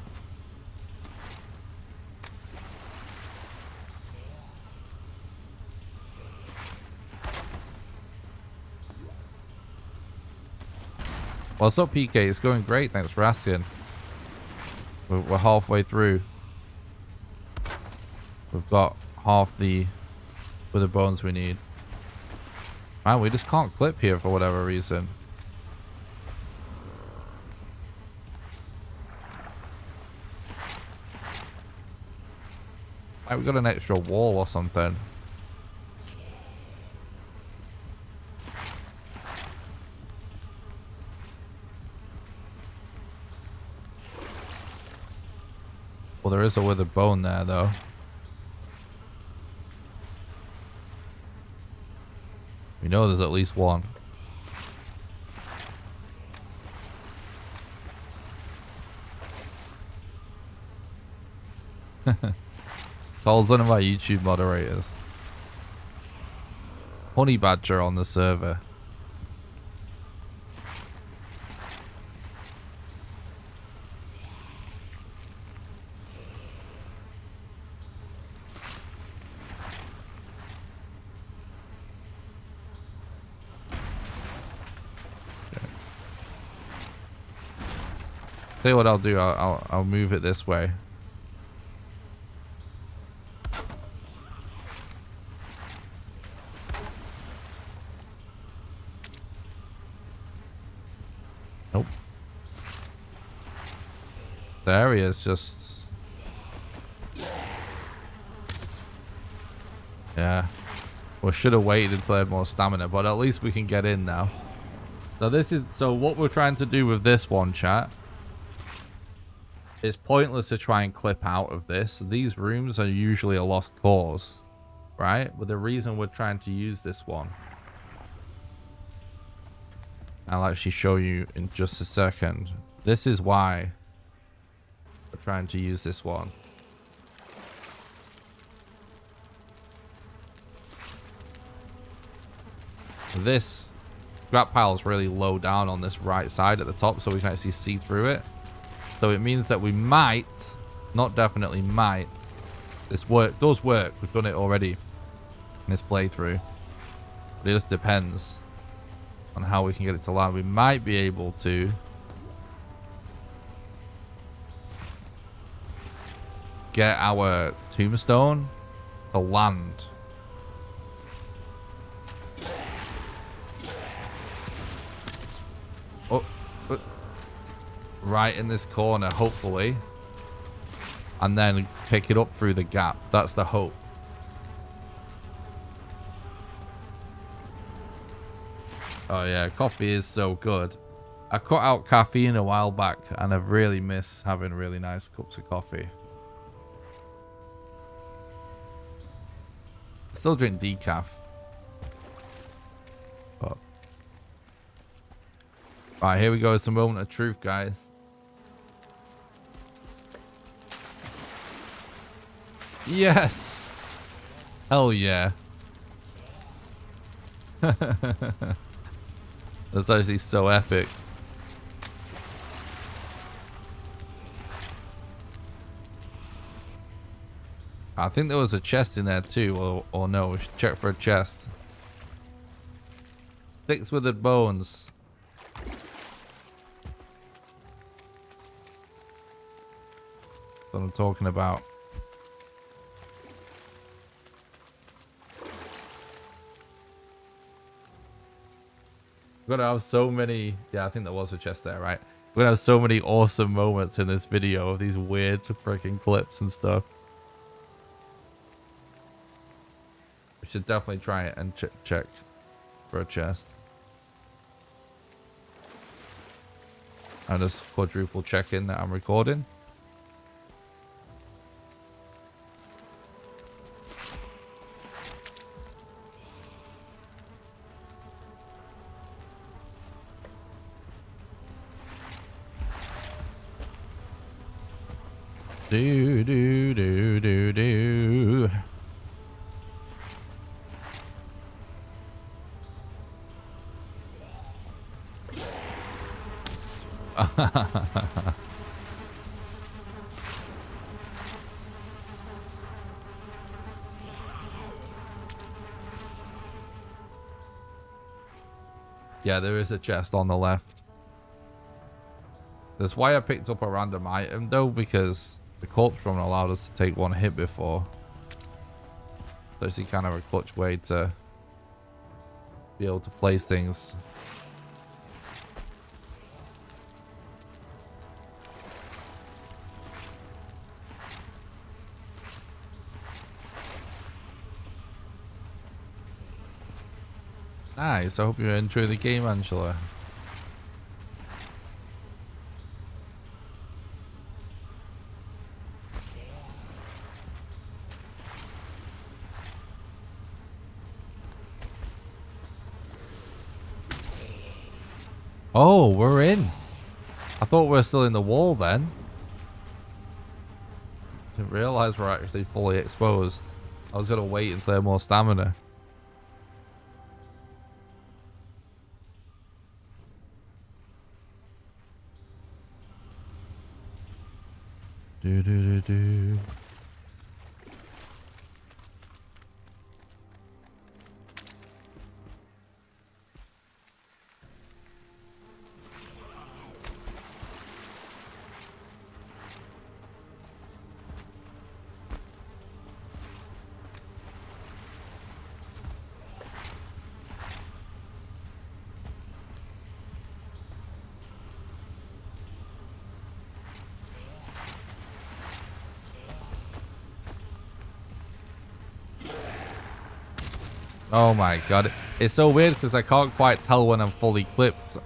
What's up, PK? It's going great. Thanks for asking. We're halfway through. We've got half the bones we need. Man, we just can't clip here for whatever reason. Like we got an extra wall or something. Well, there is a withered bone there, though. We know there's at least one. Cole's one of my YouTube moderators. Honey Badger on the server. Tell you what I'll do. I'll move it this way. Nope. The area is just. Yeah. We should have waited until I had more stamina, but at least we can get in now. So what we're trying to do with this one, chat. It's pointless to try and clip out of this. These rooms are usually a lost cause, right? But the reason we're trying to use this one, I'll actually show you in just a second. This is why we're trying to use this one. This scrap pile is really low down on this right side at the top, so we can actually see through it. So it means that we might, not definitely might, this does work. We've done it already in this playthrough. But it just depends on how we can get it to land. We might be able to get our tombstone to land. Right in this corner, hopefully, and then pick it up through the gap. That's the hope. Oh yeah, coffee is so good. I cut out caffeine a while back and I've really missed having really nice cups of coffee. I still drink decaf. But right, here we go. It's a moment of truth, guys. Yes! Hell yeah. That's actually so epic. I think there was a chest in there too, or no, we should check for a chest. Sticks with the bones. That's what I'm talking about. We're gonna have so many. Yeah, I think there was a chest there, right? We're gonna have so many awesome moments in this video of these weird freaking clips and stuff. We should definitely try it and check for a chest. And just quadruple check in that I'm recording. Do do do do do. Yeah, there is a chest on the left. That's why I picked up a random item though, because the corpse run allowed us to take one hit before. So it's kind of a clutch way to be able to place things. Nice. I hope you enjoy the game, Angela. Oh, we're in. I thought we were still in the wall then. Didn't realize we're actually fully exposed. I was gonna wait until I had more stamina. Do do do do. Oh my god. It's so weird because I can't quite tell when I'm fully clipped.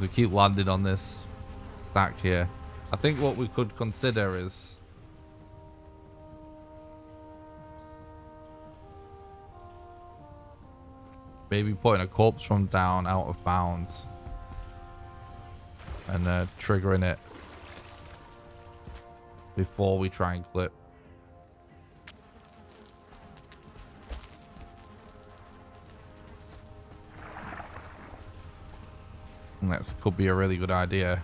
We keep landing on this stack here. I think what we could consider is maybe putting a corpse from down out of bounds and triggering it before we try and clip. And that could be a really good idea.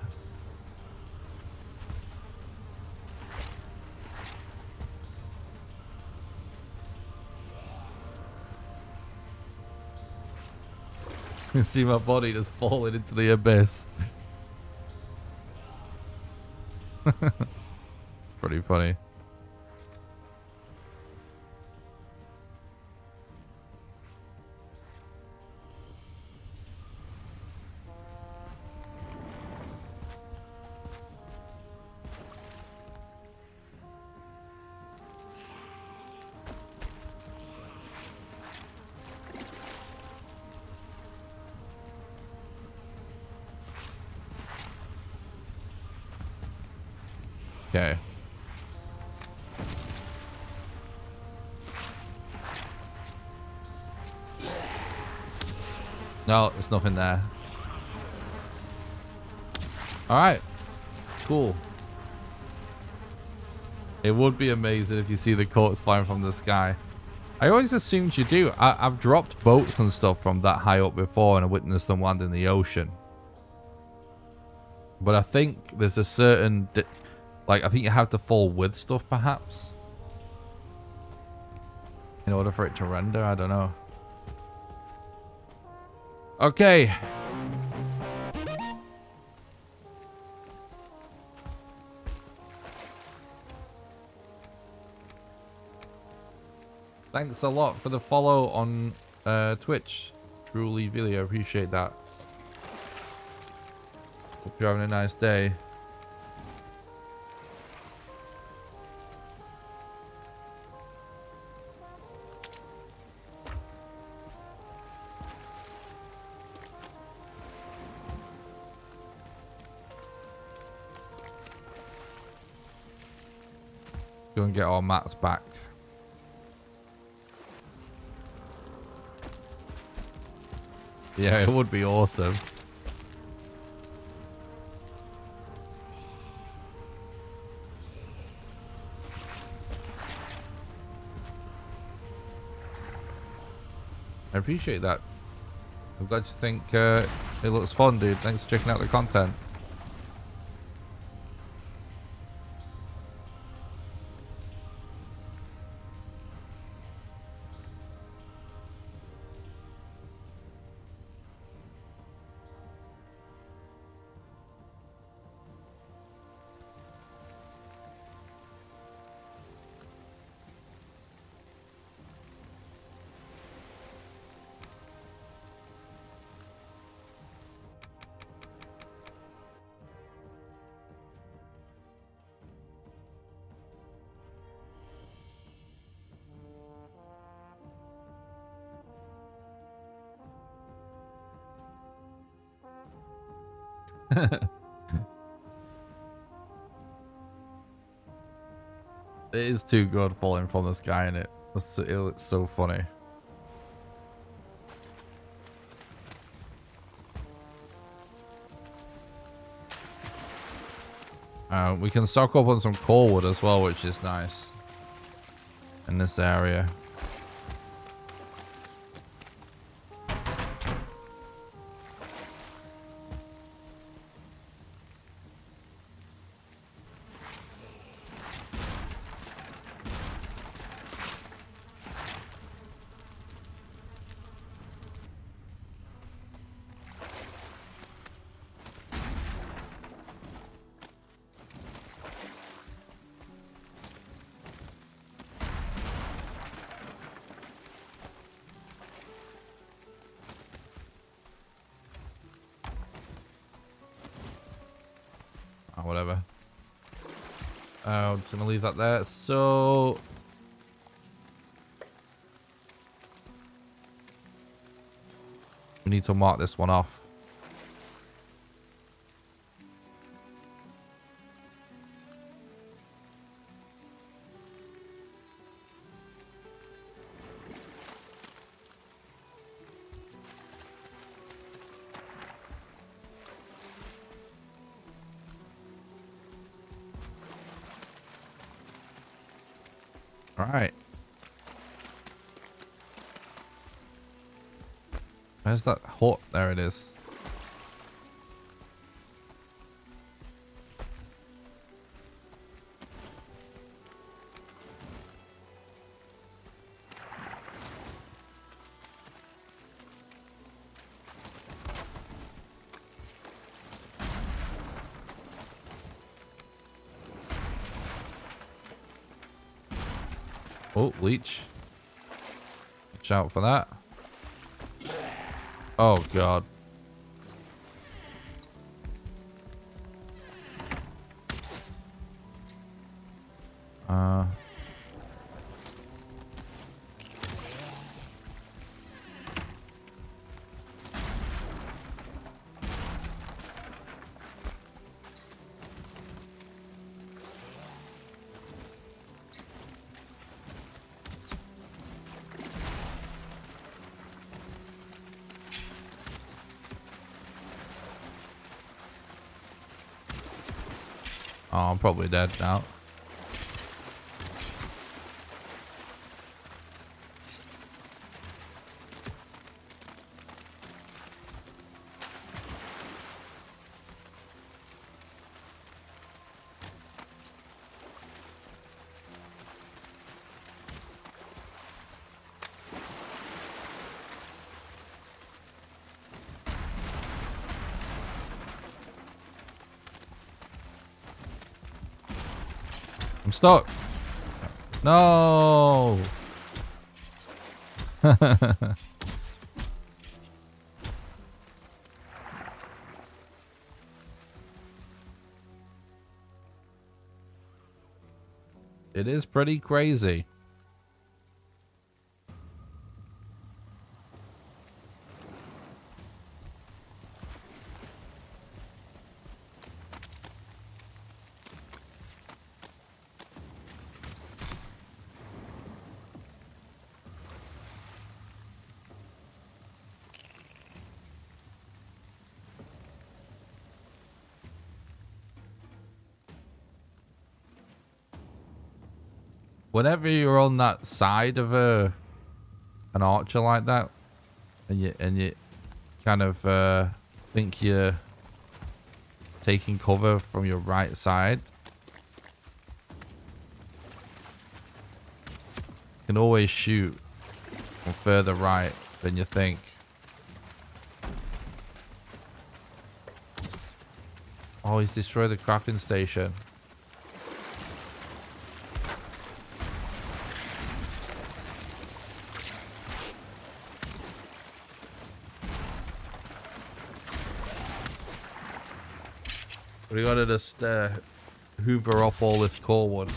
You see my body just falling into the abyss. Pretty funny. Okay. No, there's nothing there. Alright. Cool. It would be amazing if you see the corpse flying from the sky. I always assumed you do. I've dropped boats and stuff from that high up before and I witnessed them land in the ocean. But I think there's a certain... like, I think you have to fall with stuff, perhaps. In order for it to render, I don't know. Okay. Thanks a lot for the follow on Twitch. Truly, really, I appreciate that. Hope you're having a nice day. Go and get our mats back. Yeah, it would be awesome. I appreciate that. I'm glad you think It looks fun, dude. Thanks for checking out the content. It is too good falling from the sky, and it looks so funny. We can stock up on some core wood as well, which is nice in this area. Whatever. I'm just gonna leave that there. So we need to mark this one off. All right. Where's that hut? There it is. Oh, leech. Watch out for that. Oh, God. Oh, I'm probably dead now. I'm stuck. No. It is pretty crazy. Whenever you're on that side of an archer like that, and you kind of think you're taking cover from your right side, you can always shoot from further right than you think. Oh, he's destroyed the crafting station. We gotta just hoover up all this core wood.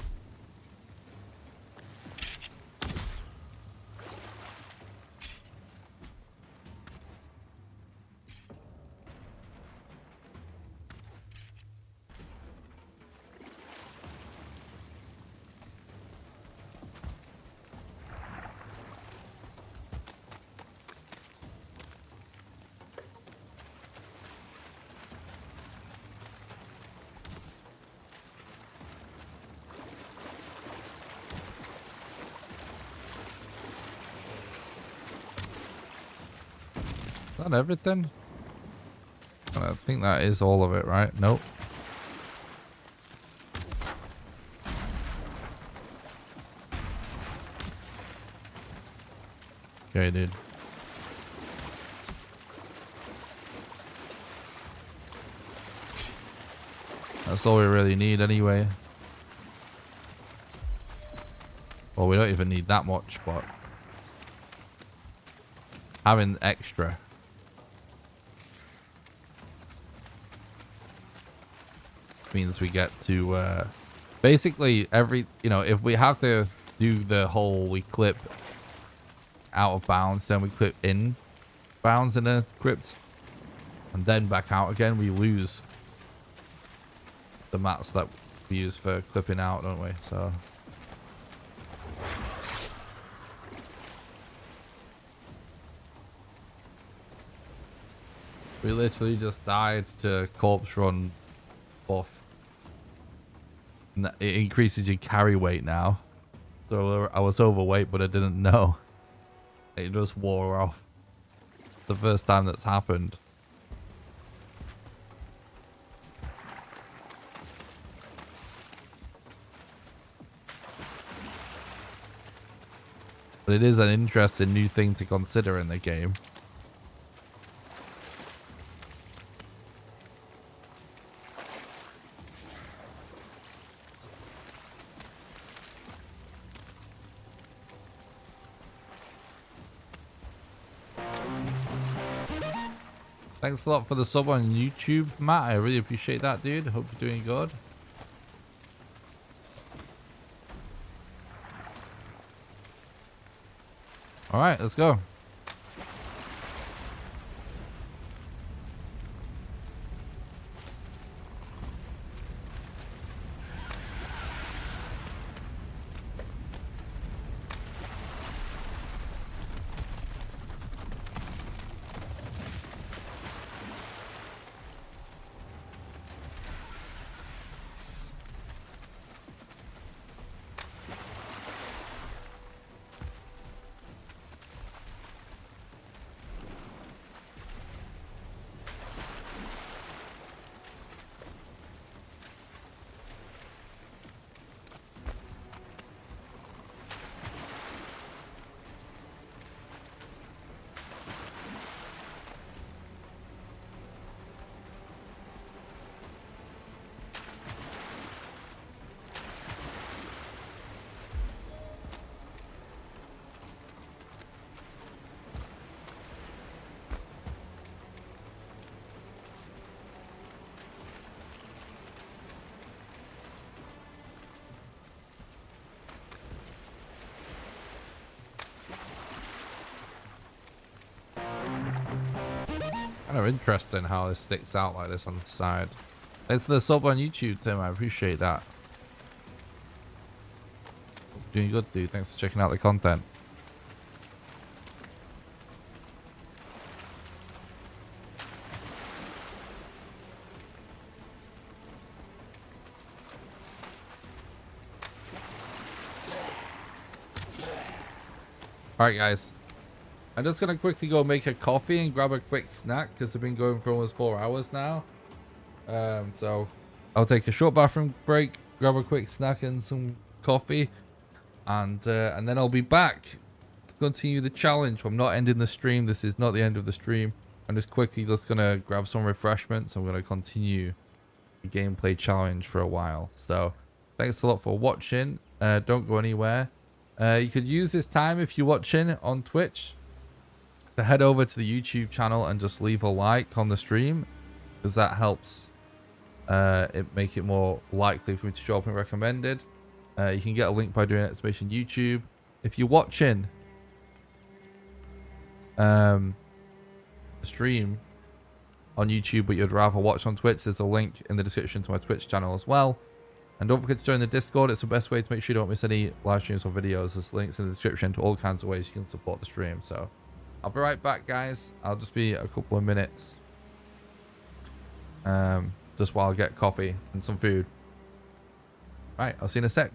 Is that everything? I think that is all of it, right? Nope. Okay, dude. That's all we really need anyway. Well, we don't even need that much, but having extra means we get to basically every, you know, if we have to do the whole we clip out of bounds, then we clip in bounds in a crypt and then back out again, we lose the mats that we use for clipping out, don't we? So we literally just died to corpse run buff. It increases your carry weight now. So I was overweight, but I didn't know. It just wore off. The first time that's happened. But it is an interesting new thing to consider in the game. Thanks a lot for the sub on YouTube, Matt. I really appreciate that, dude. Hope you're doing good. All right, let's go. Kind of interesting how this sticks out like this on the side. Thanks for the sub on YouTube, Tim. I appreciate that. Doing good, dude. Thanks for checking out the content. All right, guys. I'm just going to quickly go make a coffee and grab a quick snack because I've been going for almost 4 hours now. So I'll take a short bathroom break, grab a quick snack and some coffee, and then I'll be back to continue the challenge. I'm not ending the stream. This is not the end of the stream. I'm just quickly just going to grab some refreshments. I'm going to continue the gameplay challenge for a while. So thanks a lot for watching. Don't go anywhere. You could use this time if you're watching on Twitch to head over to the YouTube channel and just leave a like on the stream, because that helps it make it more likely for me to show up and recommended. You can get a link by doing exclamation YouTube. If you're watching stream on YouTube but you'd rather watch on Twitch, there's a link in the description to my Twitch channel as well. And don't forget to join the Discord. It's the best way to make sure you don't miss any live streams or videos. There's links in the description to all kinds of ways you can support the stream. So I'll be right back, guys. I'll just be a couple of minutes just while I get coffee and some food. Right, I'll see you in a sec.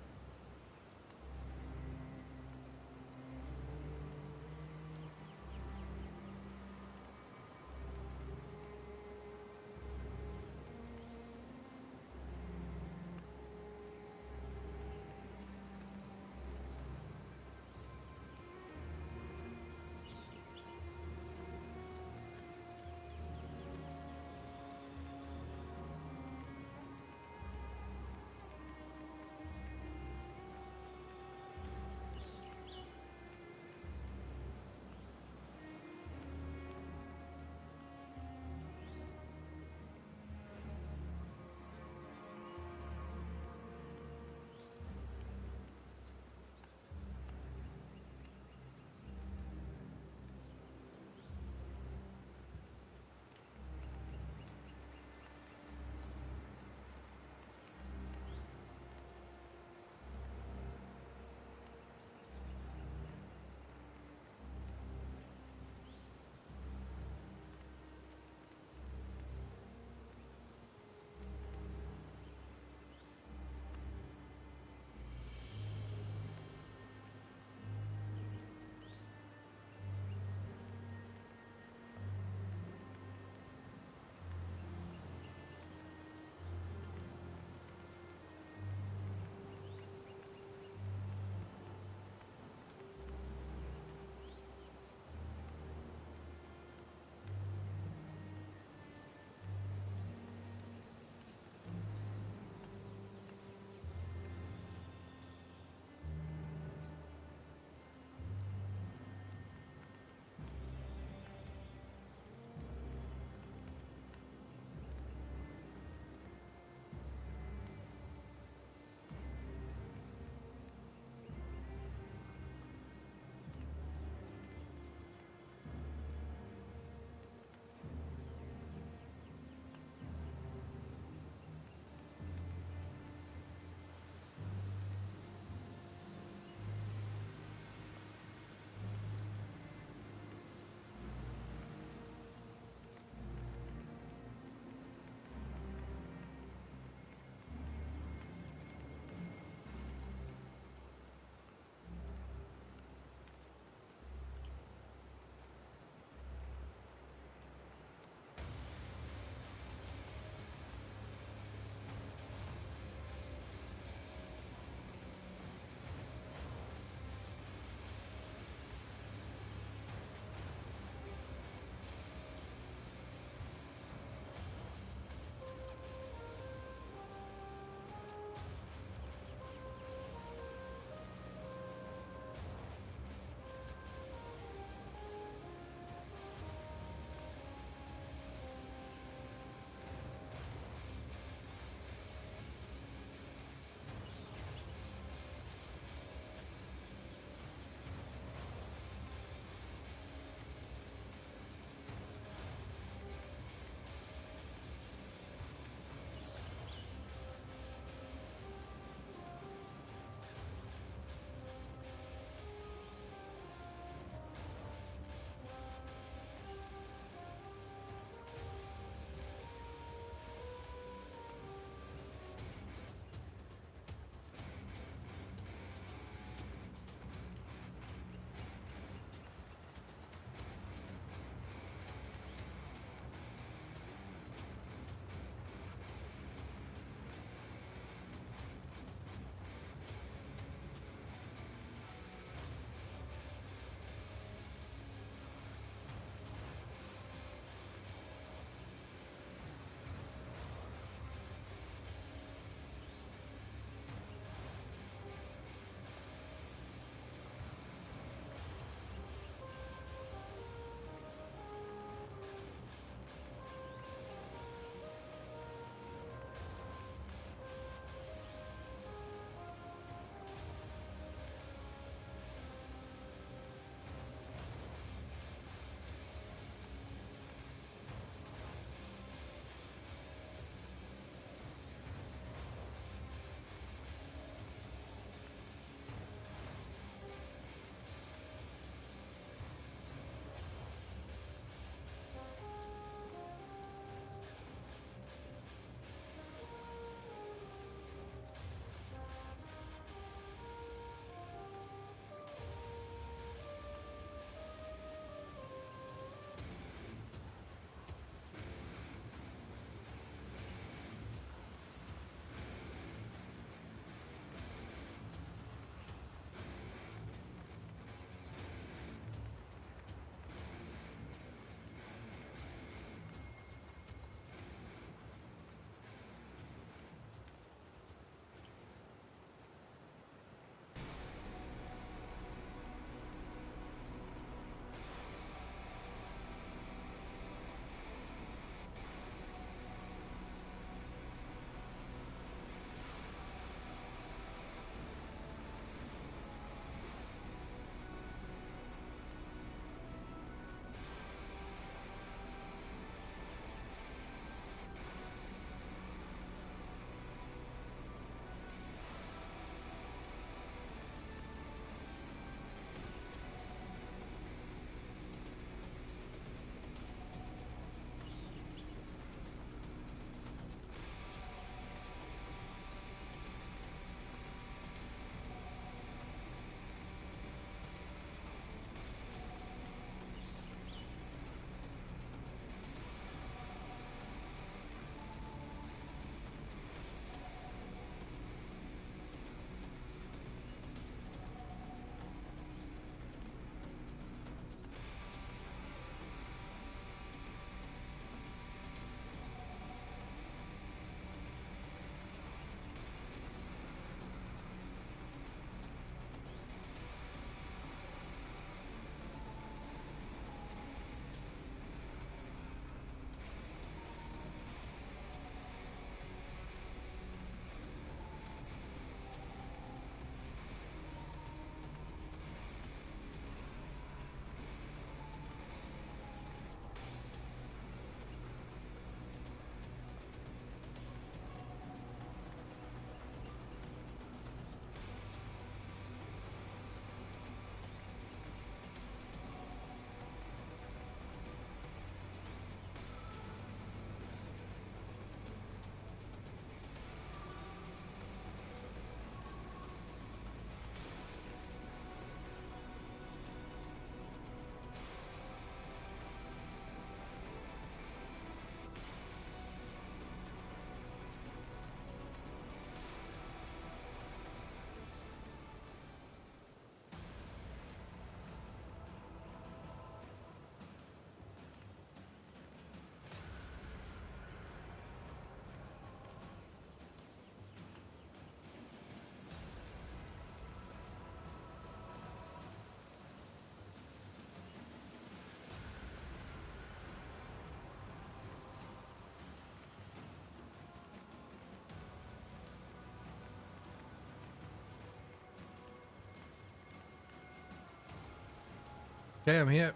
Okay, I'm here.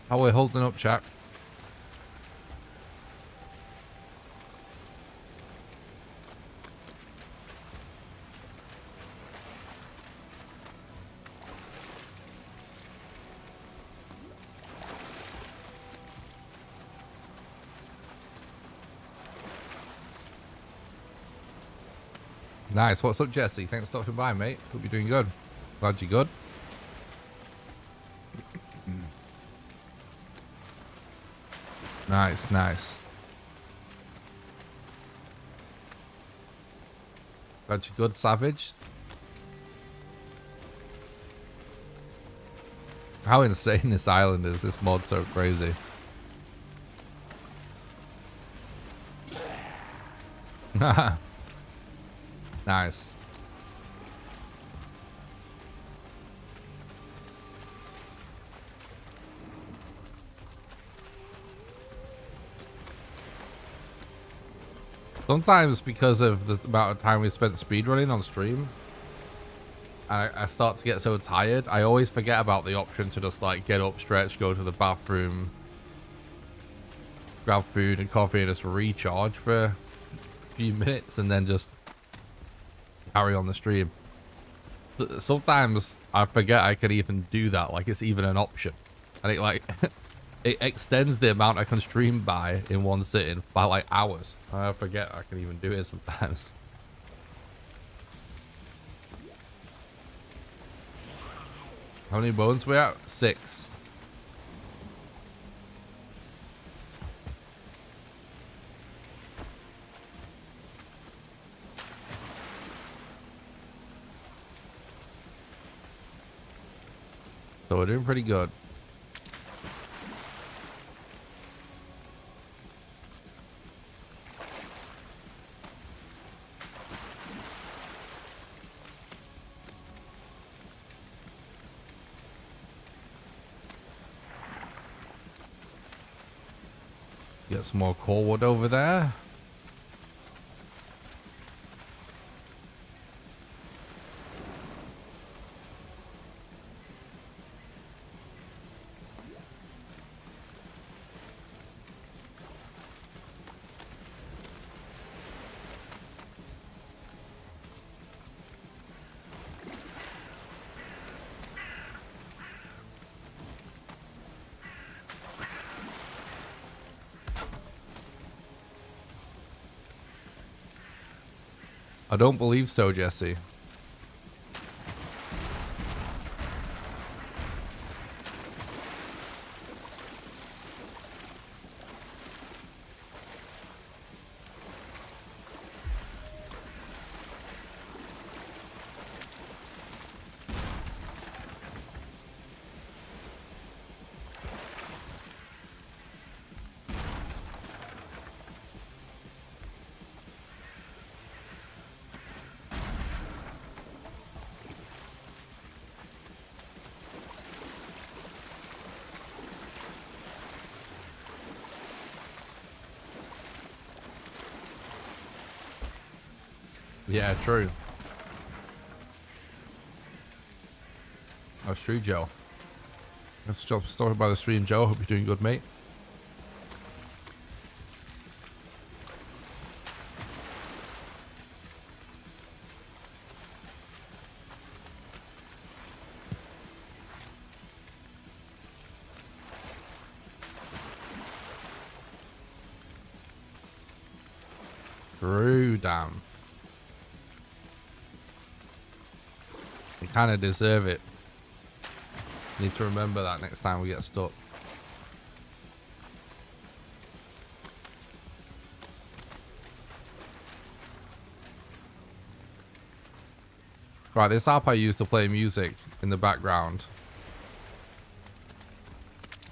How are we holding up, chat? Nice. What's up, Jesse? Thanks for stopping by, mate. Hope you're doing good. Glad you're good. Nice, nice. Glad you're good, Savage. How insane this island is. This mod's so crazy. Nice. Sometimes because of the amount of time we spent speedrunning on stream, I start to get so tired, I always forget about the option to just like get up, stretch, go to the bathroom, grab food and coffee and just recharge for a few minutes and then just carry on the stream. Sometimes I forget I can even do that, like it's even an option. And it like it extends the amount I can stream by in one sitting by like hours. I forget I can even do it sometimes. How many bones we at? 6. So we're doing pretty good. Get some more core wood over there. I don't believe so, Jesse. Yeah, true. That's true, Joe. That's just story by the stream, Joe. Hope you're doing good, mate. True, damn. You kind of deserve it. Need to remember that next time we get stuck. Right, this app I use to play music in the background.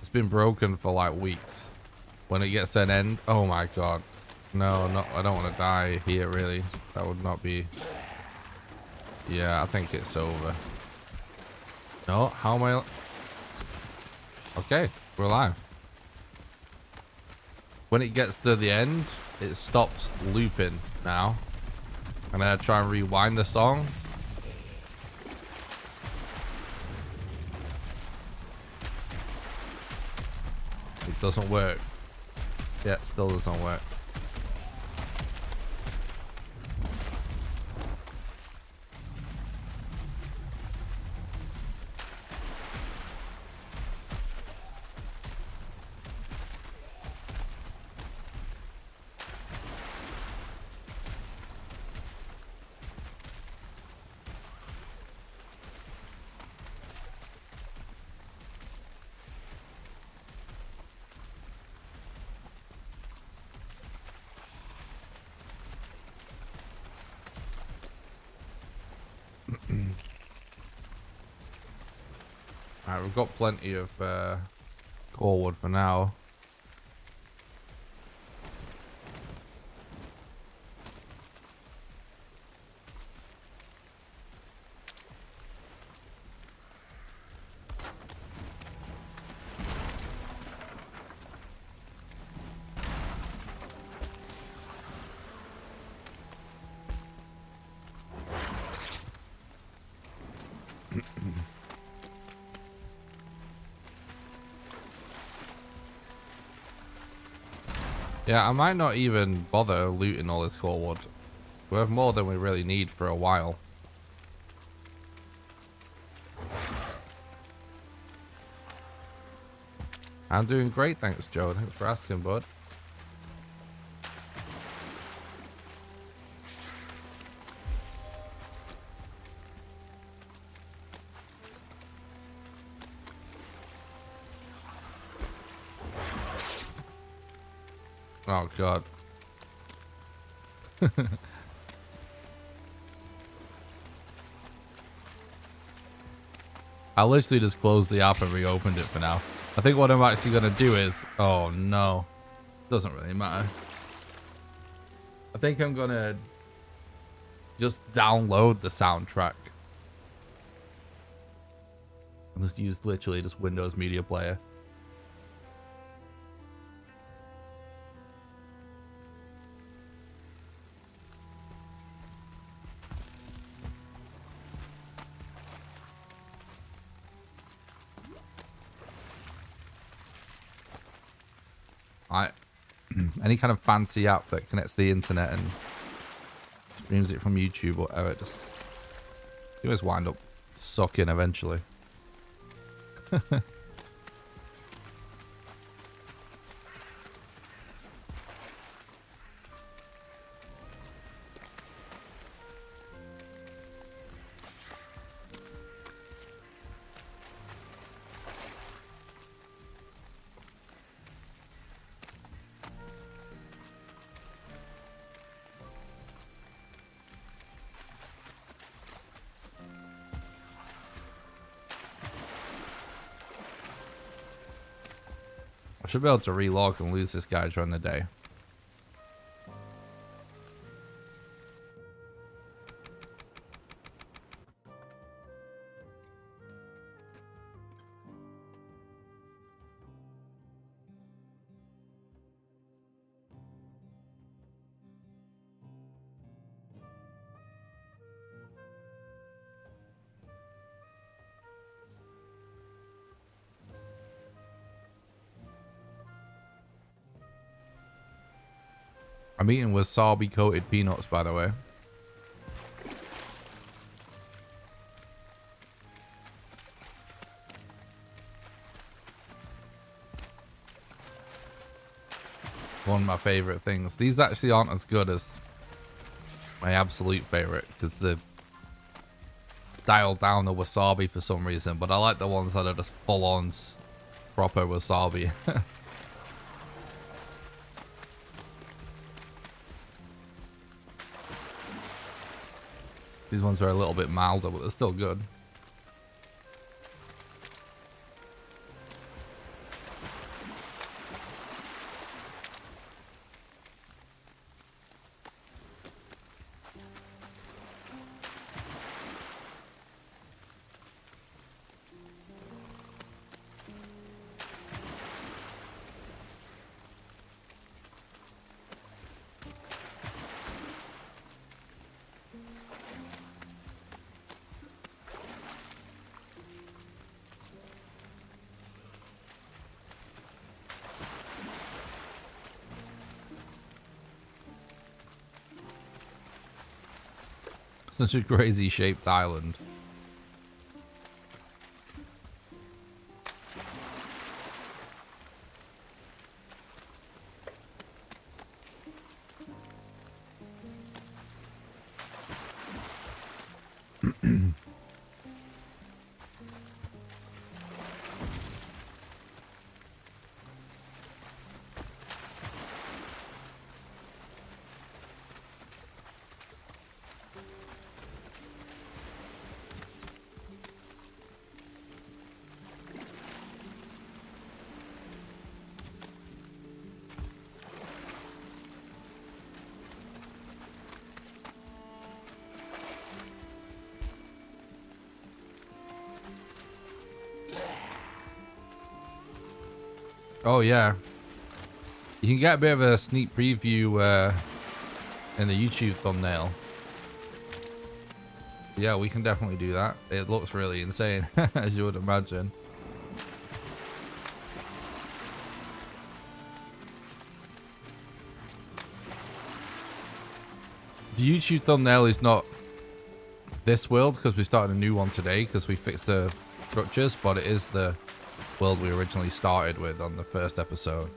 It's been broken for like weeks. When it gets to an end, oh my god. No, I don't want to die here really. That would not be... Yeah, I think it's over. No, how am I... Okay, we're alive. When it gets to the end, it stops looping now. And then I try and rewind the song. It doesn't work. Yeah, it still doesn't work. Alright, we've got plenty of core wood for now. Yeah, I might not even bother looting all this core wood. We have more than we really need for a while. I'm doing great, thanks, Joe. Thanks for asking, bud. Oh, God. I literally just closed the app and reopened it for now. I think what I'm actually going to do is... Oh, no. Doesn't really matter. I think I'm going to just download the soundtrack. I'll just use literally just Windows Media Player. Any kind of fancy app that connects to the internet and streams it from YouTube or whatever, just you always wind up sucking eventually. I should be able to relog and lose this guy during the day. I'm eating wasabi coated peanuts, by the way. One of my favorite things. These actually aren't as good as My absolute favorite, because they dialed down the wasabi for some reason, but I like the ones that are just full on proper wasabi. These ones are a little bit milder, but they're still good. Such a crazy shaped island. Oh yeah, you can get a bit of a sneak preview in the YouTube thumbnail. Yeah, we can definitely do that. It looks really insane, as you would imagine. The YouTube thumbnail is not this world, because we started a new one today because we fixed the structures, but it is the world we originally started with on the first episode.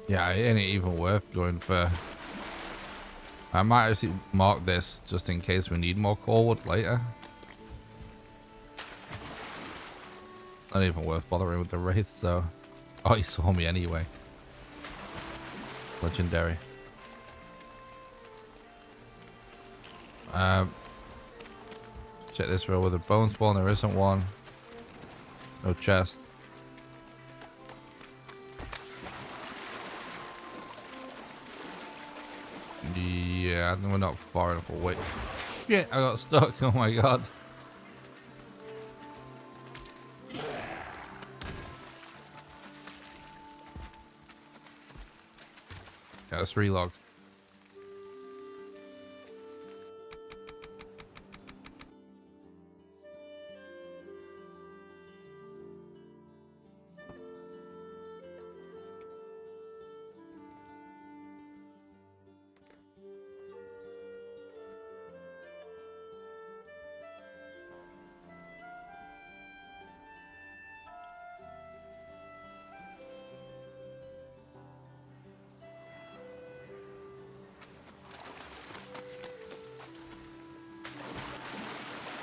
Yeah, it ain't even worth going for. I might actually mark this just in case we need more core wood later. Not even worth bothering with the wraith, so. Oh, he saw me anyway. Legendary. Check this row with a bone spawn. There isn't one. No chest. Yeah, we're not far enough away. Yeah, I got stuck. Oh my god. Yeah, let's relog.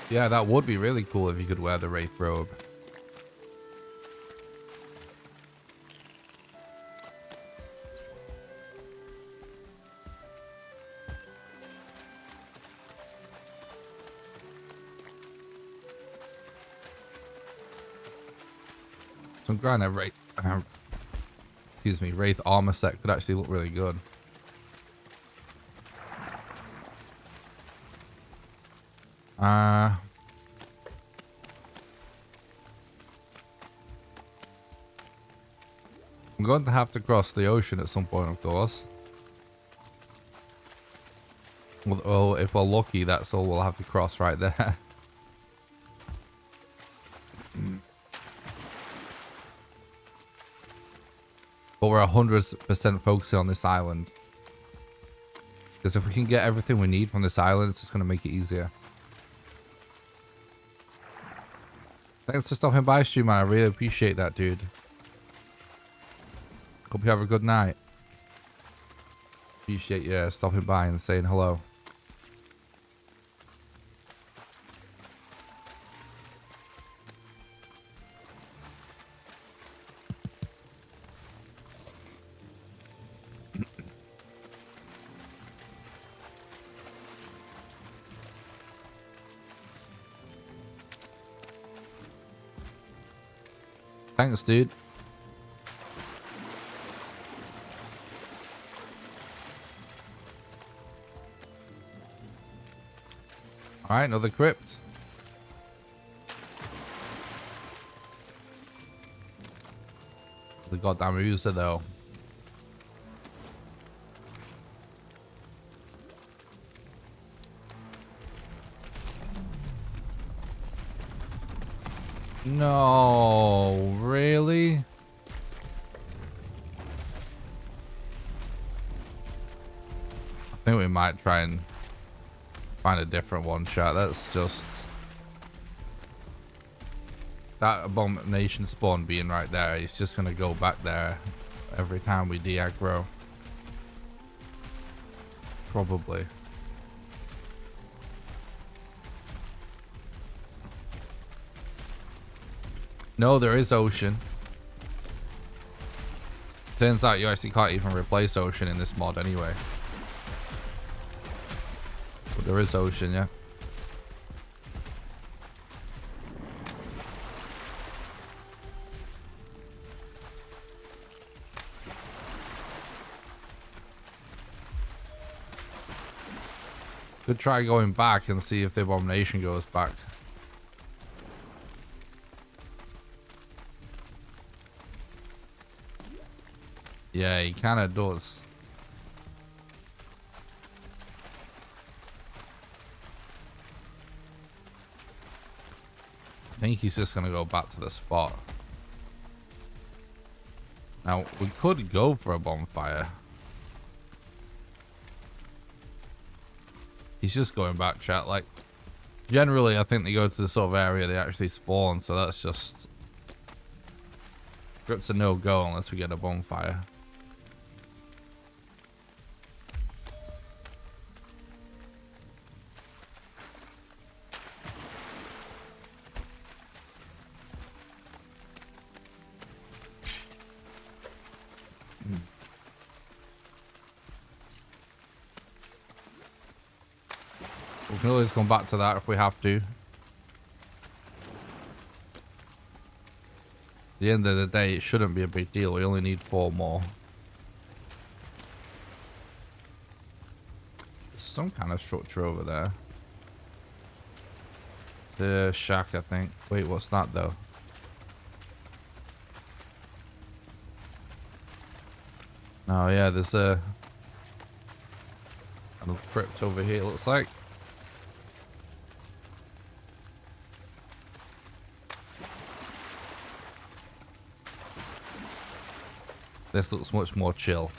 Yeah, that would be really cool if you could wear the Wraith robe. Some granite wraith, excuse me, wraith armor set could actually look really good. I'm going to have to cross the ocean at some point, of course. Well, if we're lucky, that's all we'll have to cross right there. But we're 100% focusing on this island. Because if we can get everything we need from this island, it's just going to make it easier. Thanks for stopping by, stream, man. I really appreciate that, dude. Hope you have a good night. Appreciate you stopping by and saying hello. Thanks, dude. All right, another crypt. The goddamn user, though. No, really? I think we might try and find a different one shot. That's just that abomination spawn being right there. He's just gonna go back there every time we de-aggro. Probably. No, there is ocean. Turns out you actually can't even replace ocean in this mod anyway. But there is ocean, yeah. Could try going back and see if the abomination goes back. Yeah, he kind of does. I think he's just going to go back to the spot. Now, we could go for a bonfire. He's just going back, chat. Like, generally, I think they go to the sort of area they actually spawn, so that's just... Crypt's a no-go unless we get a bonfire. We can always come back to that if we have to. At the end of the day, it shouldn't be a big deal. We only need 4 more. There's some kind of structure over there. The shack, I think. Wait, what's that though? Oh yeah, there's a little crypt over here, it looks like. This looks much more chill.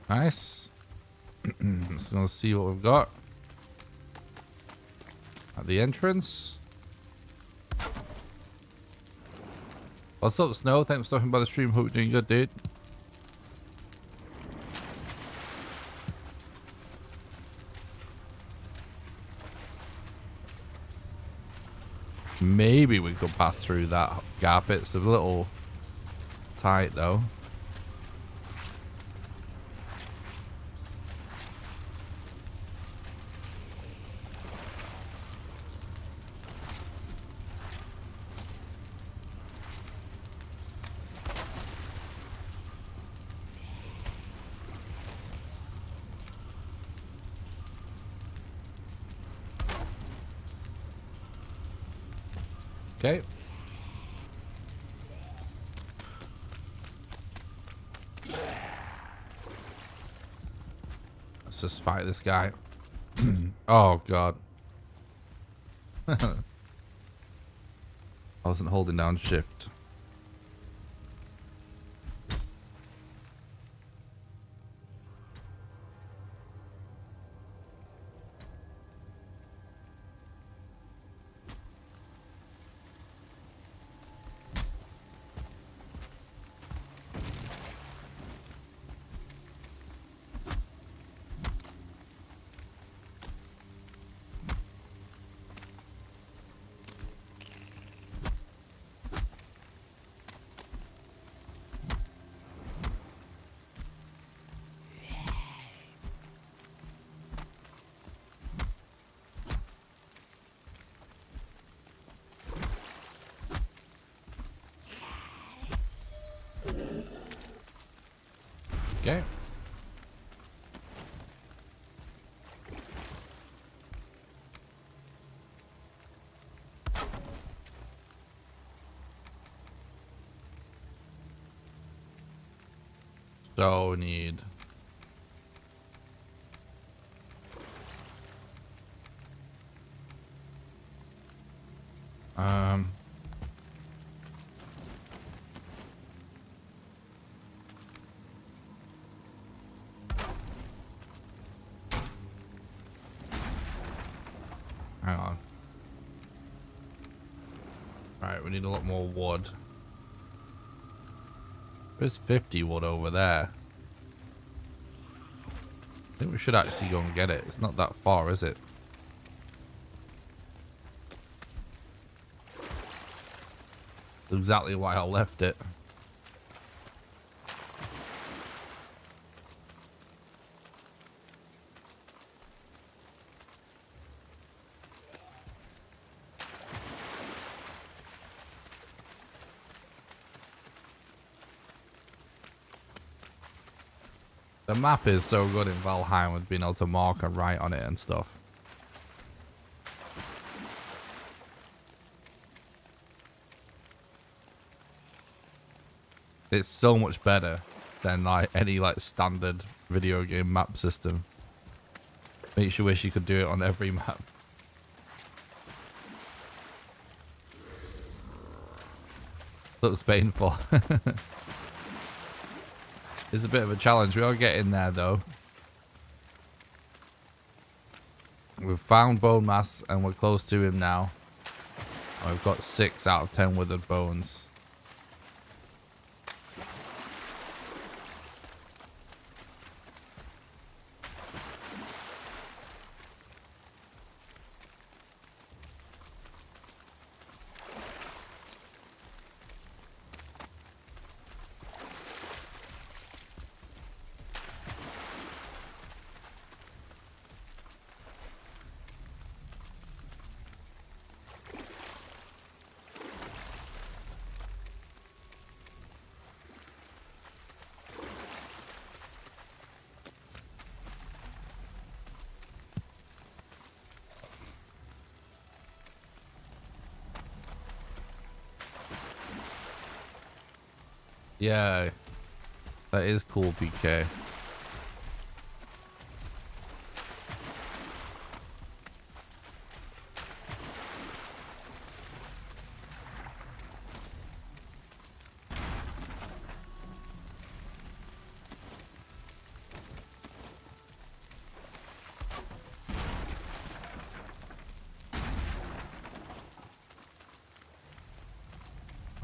Nice. Just gonna see what we've got at the entrance. What's up, Snow? Thanks for stopping by the stream. Hope you're doing good, dude. Maybe we could pass through that gap. It's a little tight, though. Okay. Let's just fight this guy. Oh, God. I wasn't holding down shift. Okay. So we need hang on. Right, we need a lot more wood. There's 50 wood over there. I think we should actually go and get it. It's not that far, is it? That's exactly why I left it. The map is so good in Valheim with being able to mark and write on it and stuff. It's so much better than like any like standard video game map system. Makes you wish you could do it on every map. Looks painful. It's a bit of a challenge. We are getting there though. We've found bone mass and we're close to him now. And we've got 6 out of 10 withered bones. Yeah, that is cool, PK.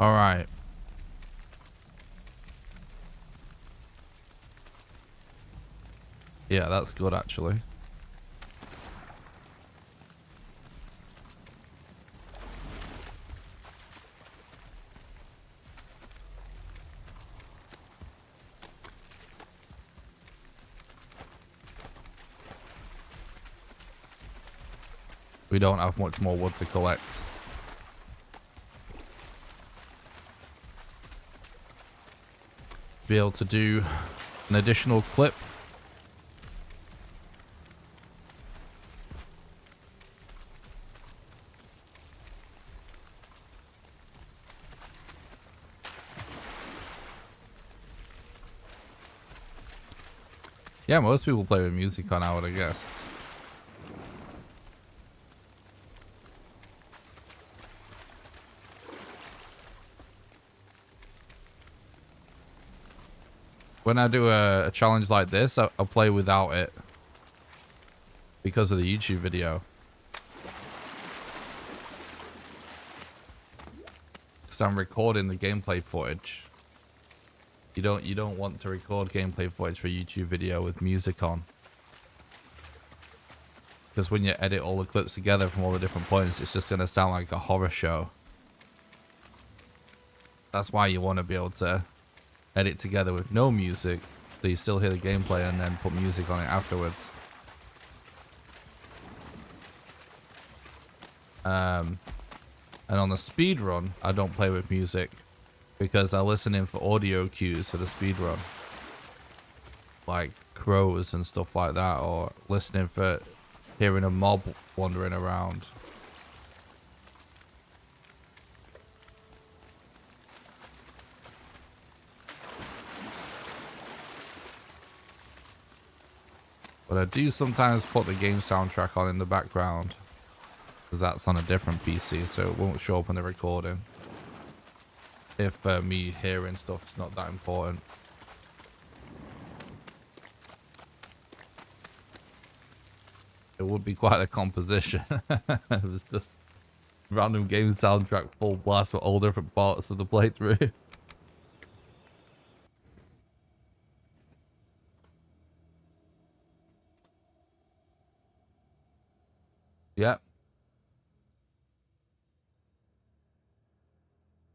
All right. Yeah, that's good actually. We don't have much more wood to collect. Be able to do an additional clip. Yeah, most people play with music on, I would have guessed. When I do a challenge like this, I'll play without it because of the YouTube video. Because I'm recording the gameplay footage. You don't want to record gameplay footage for YouTube video with music on. Because when you edit all the clips together from all the different points, it's just going to sound like a horror show. That's why you want to be able to edit together with no music, so you still hear the gameplay and then put music on it afterwards. And on the speed run, I don't play with music because I listen in for audio cues for the speed run, like crows and stuff like that, or listening for hearing a mob wandering around. But I do sometimes put the game soundtrack on in the background, because that's on a different PC, so it won't show up in the recording. If me hearing stuff is not that important. It would be quite a composition. It was just random game soundtrack full blast for all different parts of the playthrough. Yep.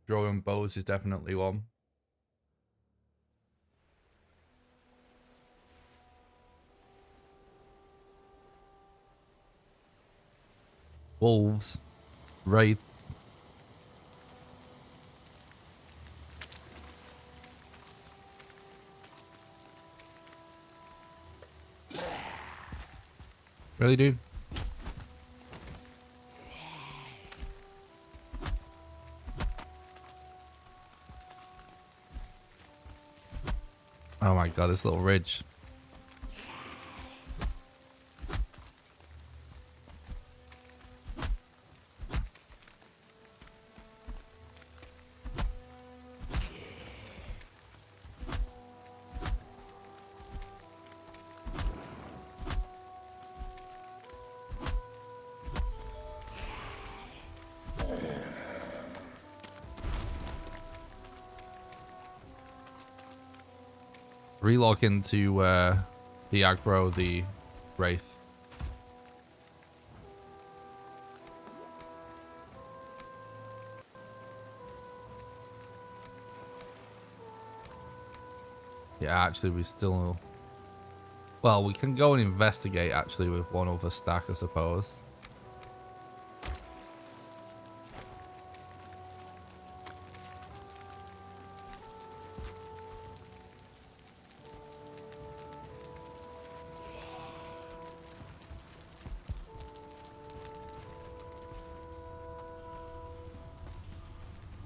Drawing bows is definitely one. Wolves. Wraith. Really, dude? Oh my god, this little ridge. Relock into the aggro, the Wraith. Yeah, actually we still... Well, we can go and investigate actually with one other stack, I suppose.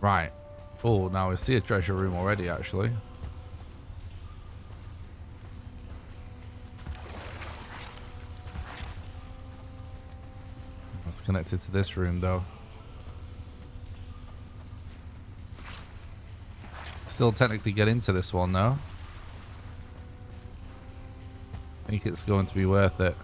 Right. Oh, now I see a treasure room already, actually. That's connected to this room, though. Still technically get into this one, though. I think it's going to be worth it.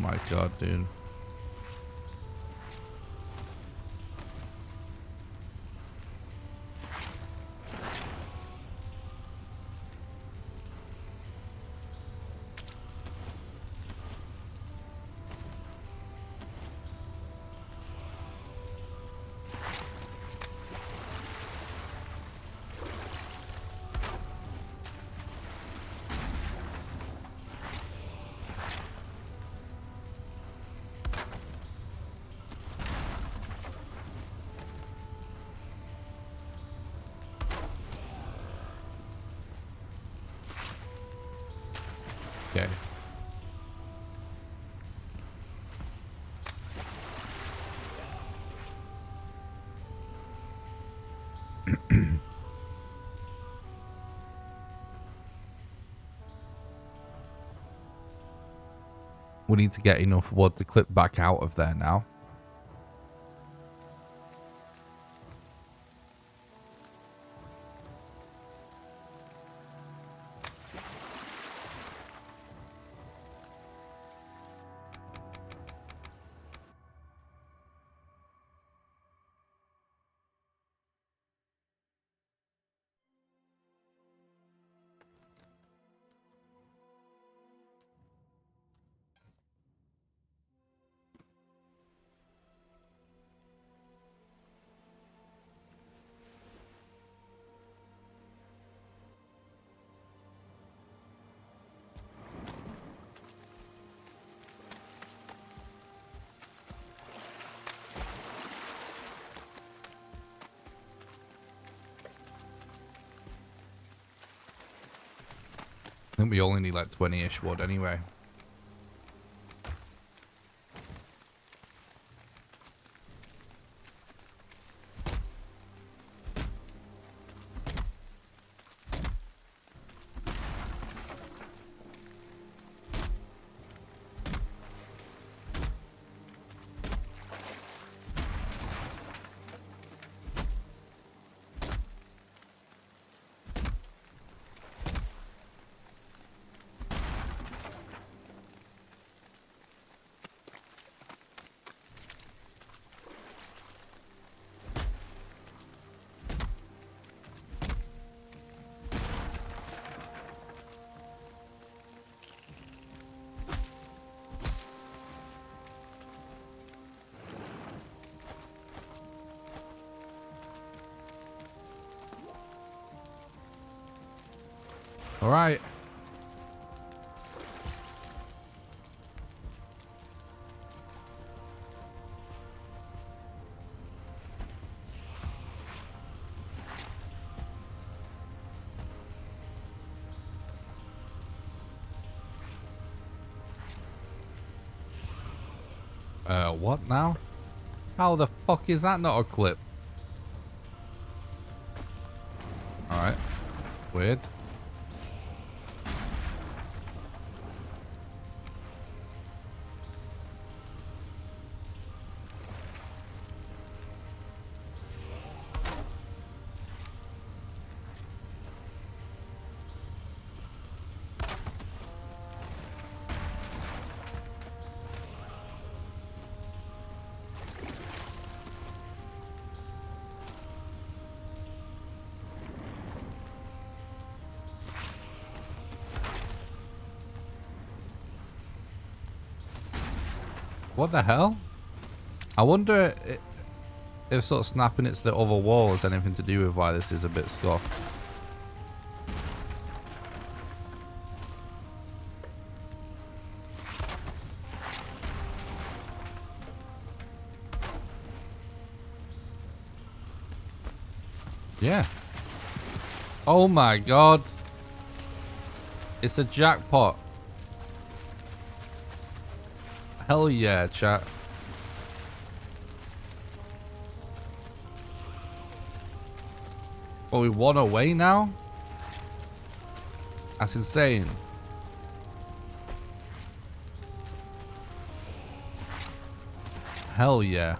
my god, dude. Okay. We need to get enough wood to clip back out of there now. I think we only need like 20-ish wood anyway. All right. What now? How the fuck is that not a clip? All right. Weird. What the hell? I wonder if sort of snapping it to the other wall has anything to do with why this is a bit scuffed. Yeah. Oh my god. It's a jackpot. Hell yeah, chat. Oh, we won away now? That's insane. Hell yeah.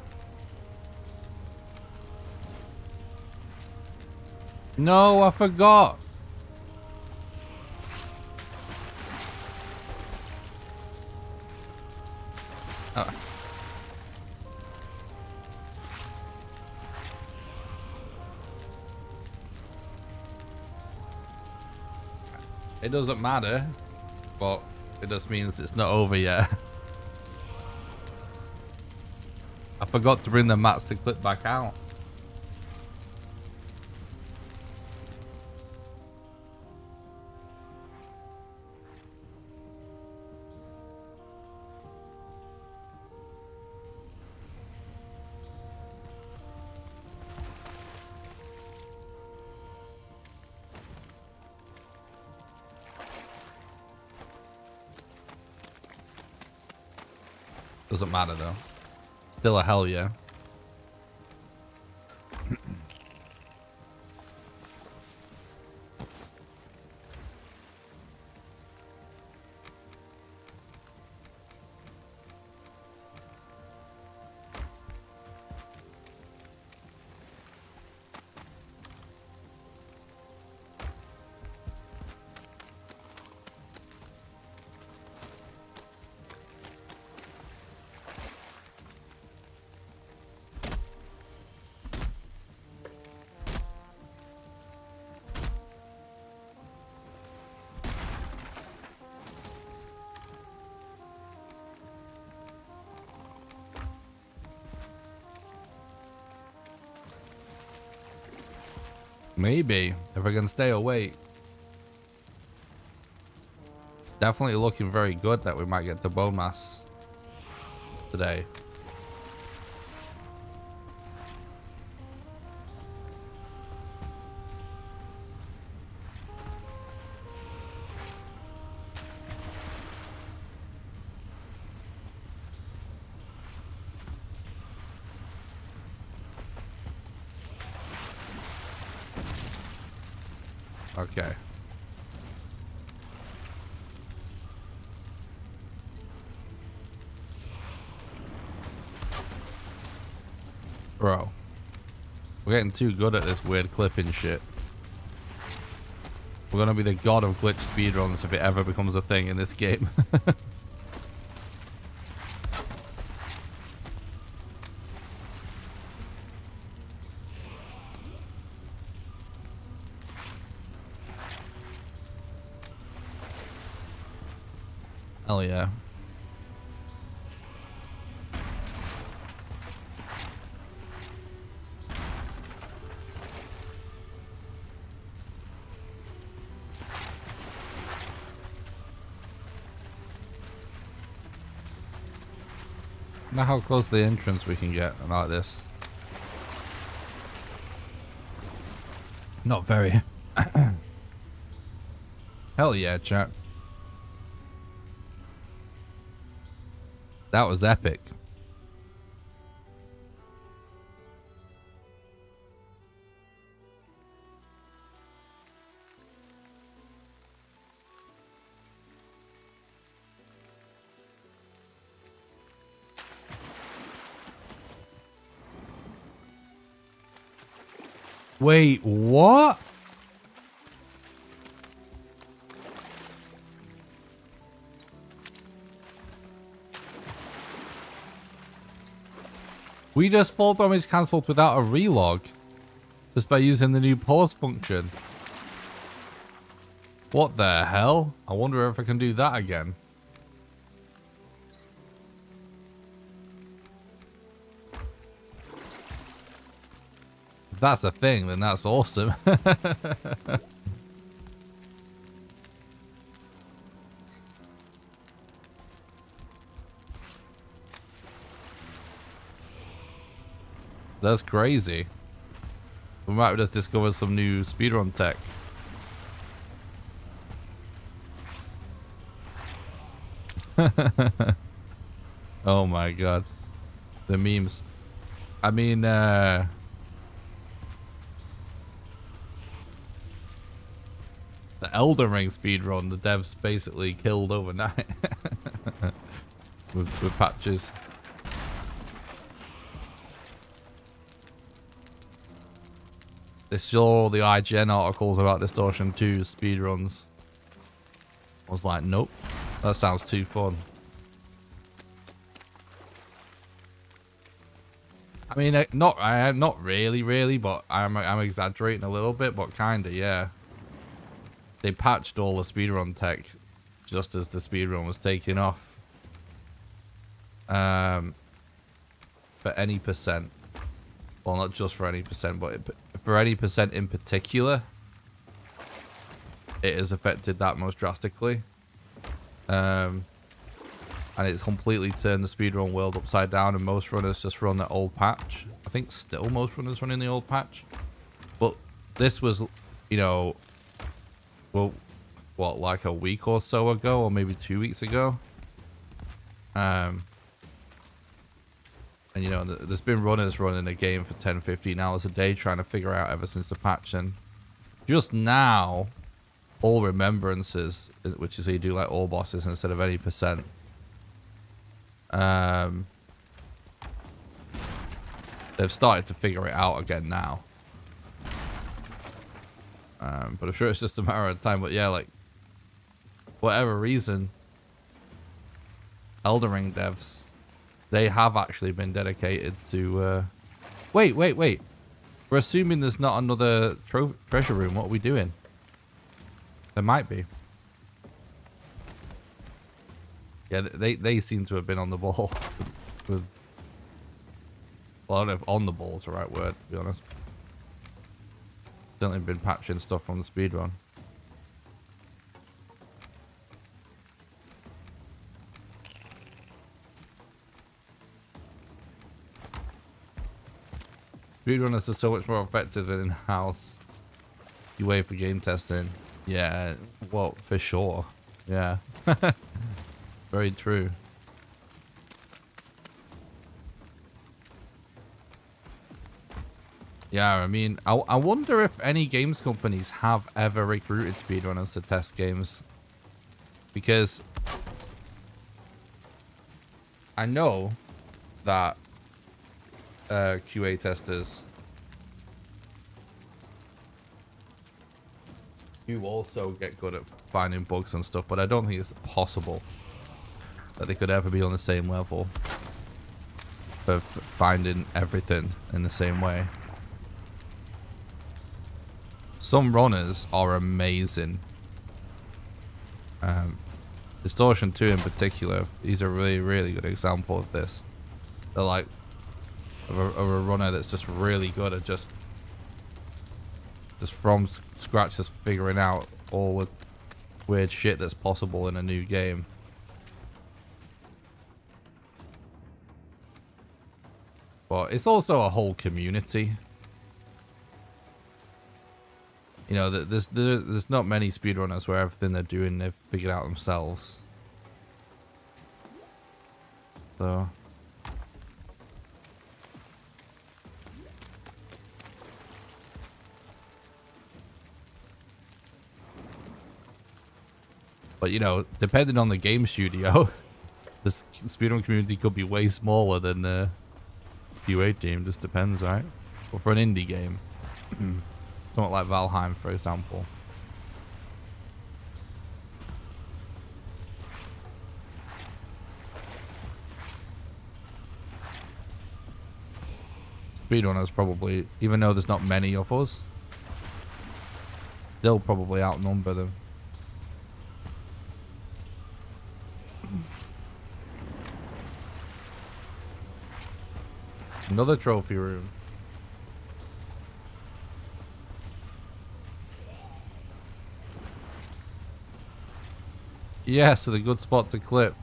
No, I forgot. It doesn't matter, but it just means it's not over yet. I forgot to bring the mats to clip back out. Doesn't matter though. Still a hell yeah. Maybe, if I can stay awake. It's definitely looking very good that we might get to bone mass today. Okay. Bro. We're getting too good at this weird clipping shit. We're gonna be the god of glitch speedruns if it ever becomes a thing in this game. Hell yeah. Now how close to the entrance we can get like this. Not very. Hell yeah, chat. That was epic. Wait, what? We just fall damage cancelled without a relog. Just by using the new pause function. What the hell? I wonder if I can do that again. If that's a thing, then that's awesome. That's crazy. We might have just discovered some new speedrun tech. Oh my god. The memes. I mean, the Elden Ring speedrun, the devs basically killed overnight. with patches. They saw all the IGN articles about Distortion 2 speedruns. I was like, nope, that sounds too fun. I mean, not really, but I'm exaggerating a little bit, but kinda, yeah. they patched all the speedrun tech just as the speedrun was taking off. For any percent. Well, not just for any percent, but for any percent in particular, it has affected that most drastically. And it's completely turned the speedrun world upside down, and most runners just run the old patch. I think still most runners running the old patch. But this was, you know, well, what, like a week or so ago, or maybe 2 weeks ago. And, you know, there's been runners running the game for 10, 15 hours a day trying to figure out ever since the patch. And just now, all remembrances, which is how you do like all bosses instead of any percent. They've started to figure it out again now. But I'm sure it's just a matter of time. But yeah, like, whatever reason, Elden Ring devs, they have actually been dedicated to... Wait. We're assuming there's not another treasure room. What are we doing? There might be. Yeah, they seem to have been on the ball. With, well, I don't know if on the ball is the right word, to be honest. Certainly been patching stuff from the speedrun. Speedrunners are so much more effective than in-house. You wait for game testing. Yeah, well, for sure. Yeah. Very true. Yeah, I mean, I wonder if any games companies have ever recruited speedrunners to test games. Because I know that QA testers do also get good at finding bugs and stuff, but I don't think it's possible that they could ever be on the same level of finding everything in the same way. Some runners are amazing. Distortion 2 in particular, he's a really, really good example of this. They're like of a runner that's just really good at just from scratch, just figuring out all the weird shit that's possible in a new game. But it's also a whole community. You know, there's not many speedrunners where everything they're doing they've figured out themselves. So but you know, depending on the game studio, the speedrun community could be way smaller than the QA team. Just depends, right? But for an indie game, something like Valheim, for example. Speedrunners probably, even though there's not many of us, they'll probably outnumber them. Another trophy room. Yeah, so the good spot to clip.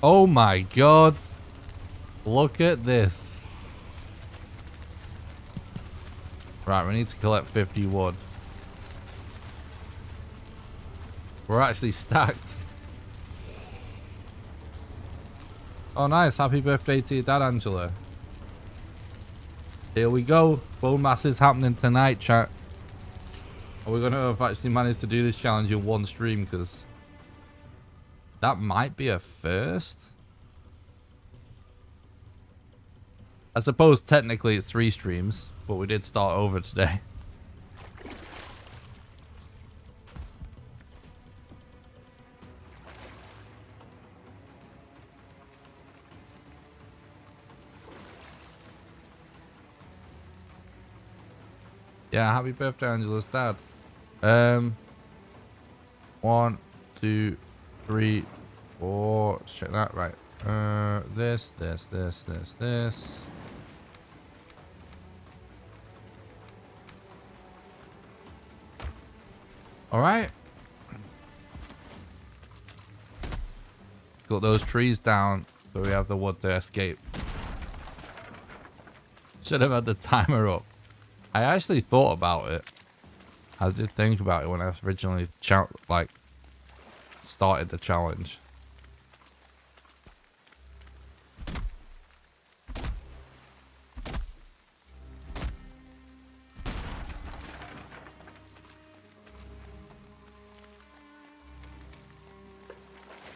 Oh my god. Look at this. Right, we need to collect 50 wood. We're actually stacked. Oh nice, happy birthday to your dad, Angela. Here we go. Bone mass is happening tonight, chat. Are we going to have actually managed to do this challenge in one stream? Because that might be a first. I suppose technically it's 3 streams, but we did start over today. Yeah, happy birthday, Angela's dad. 1, 2, 3, 4. Let's check that. Right. This. All right. Got those trees down, so we have the wood to escape. Should have had the timer up. I actually thought about it. I did think about it when I originally started the challenge.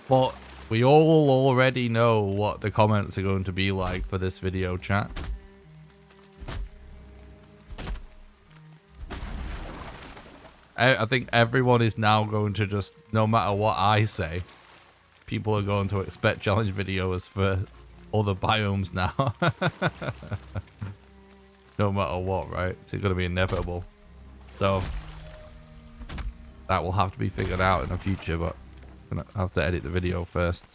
But we all already know what the comments are going to be like for this video, chat. I think everyone is now going to just, no matter what I say, people are going to expect challenge videos for other biomes now. No matter what, right? It's going to be inevitable. So that will have to be figured out in the future, but I'm going to have to edit the video first.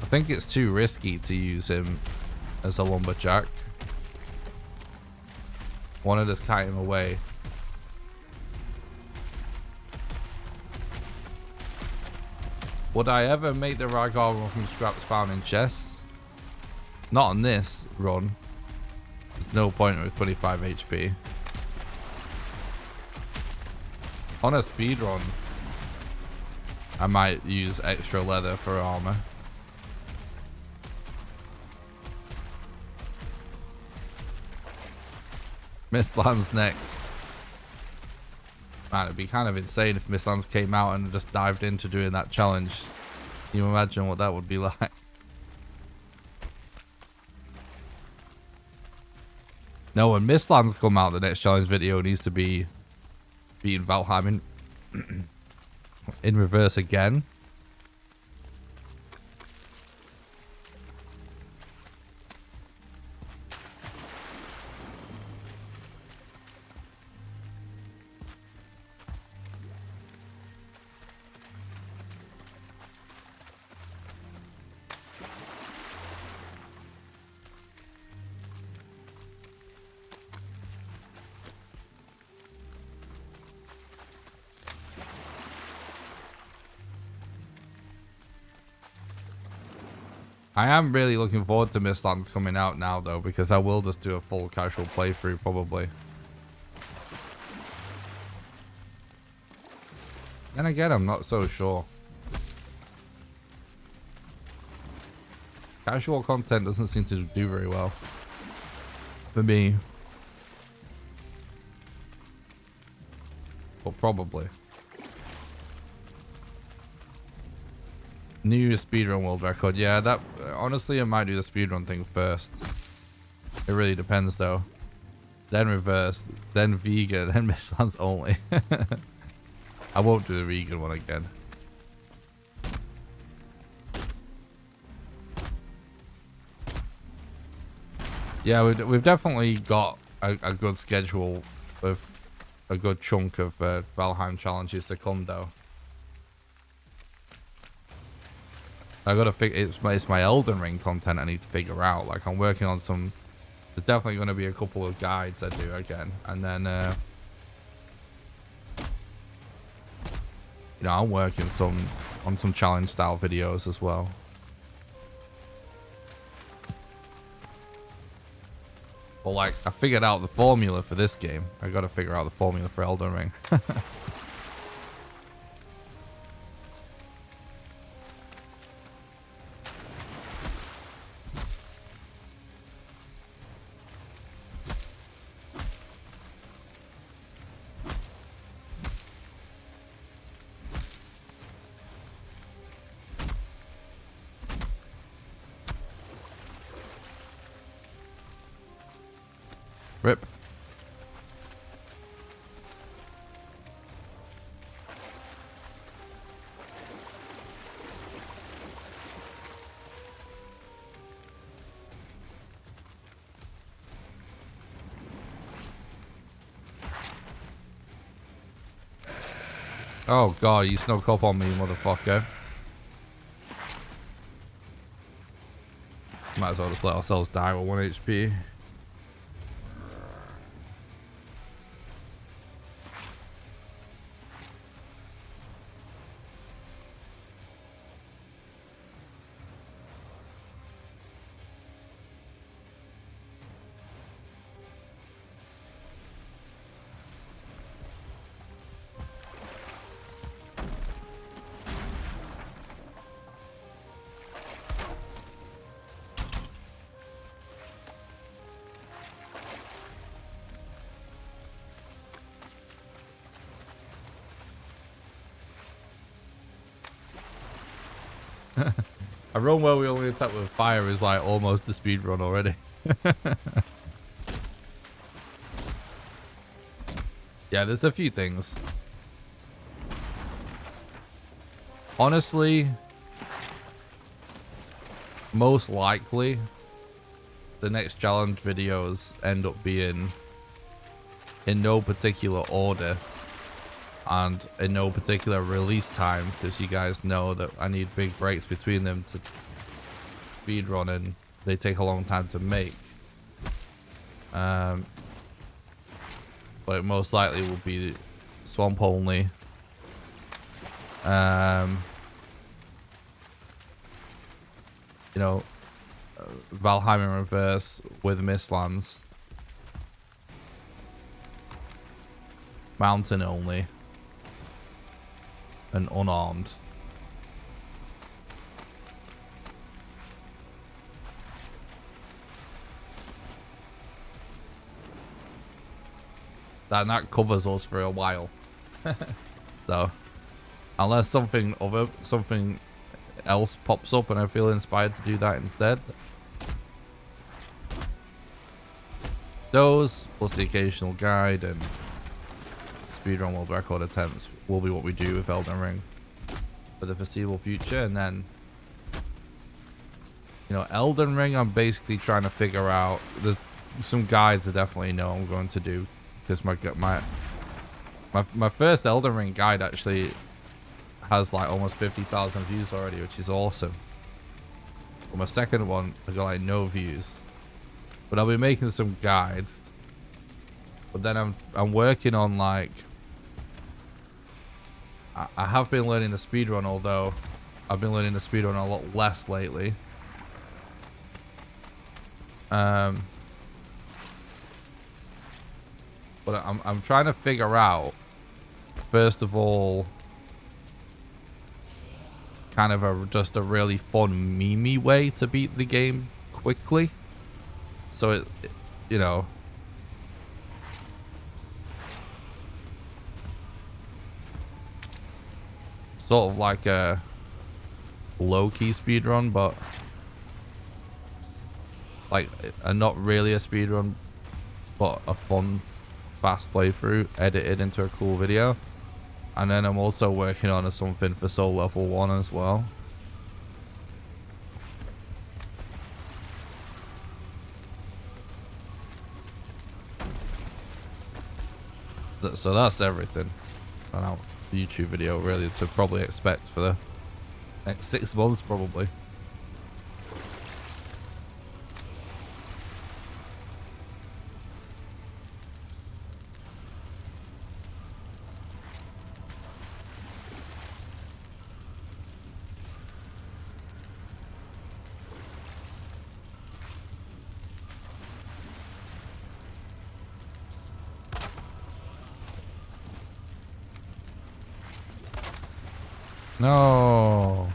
I think it's too risky to use him as a lumberjack. Want to just kite him away. Would I ever make the rag armor from scraps found in chests? Not on this run. There's no point with 25 HP. On a speed run, I might use extra leather for armor. Mistlands next. Man, it'd be kind of insane if Mistlands came out and just dived into doing that challenge. Can you imagine what that would be like? No, when Mistlands come out, the next challenge video needs to be beating Valheim in reverse again. I am really looking forward to Mistlands coming out now, though, because I will just do a full casual playthrough, probably. Then again, I'm not so sure. Casual content doesn't seem to do very well for me. But probably. New speedrun world record. Yeah, that honestly, I might do the speedrun thing first. It really depends, though. Then reverse, then vegan, then Mistlands only. I won't do the vegan one again. Yeah, we've definitely got a good schedule with a good chunk of Valheim challenges to come, though. I gotta figure, it's my Elden Ring content I need to figure out. Like, I'm working on some, there's definitely going to be a couple of guides I do again. And then, you know, I'm working on some challenge style videos as well. But like, I figured out the formula for this game. I gotta figure out the formula for Elden Ring. Rip. Oh god, you snuck up on me, motherfucker. Might as well just let ourselves die with 1 HP. A run where we only attack with fire is like almost a speed run already. Yeah, there's a few things. Honestly, most likely, the next challenge videos end up being in no particular order and in no particular release time, because you guys know that I need big breaks between them to speedrun and they take a long time to make. But it most likely will be swamp only. You know, Valheim in reverse with Mistlands. Mountain only. And unarmed. That covers us for a while. So, unless something else pops up and I feel inspired to do that instead. Those, plus the occasional guide and speedrun world record attempts will be what we do with Elden Ring for the foreseeable future. And then, you know, Elden Ring, I'm basically trying to figure out. There's some guides I definitely know I'm going to do, because my first Elden Ring guide actually has like almost 50,000 views already, which is awesome. But my second one, I got like no views. But I'll be making some guides. But then I'm working on like, I have been learning the speedrun, although I've been learning the speedrun a lot less lately. But I'm trying to figure out, first of all, kind of just a really fun memey way to beat the game quickly. So it you know, sort of like a low-key speedrun, but like not really a speedrun, but a fun, fast playthrough edited into a cool video. And then I'm also working on something for Soul Level 1 as well. So that's everything on our YouTube video really to probably expect for the next 6 months probably. No.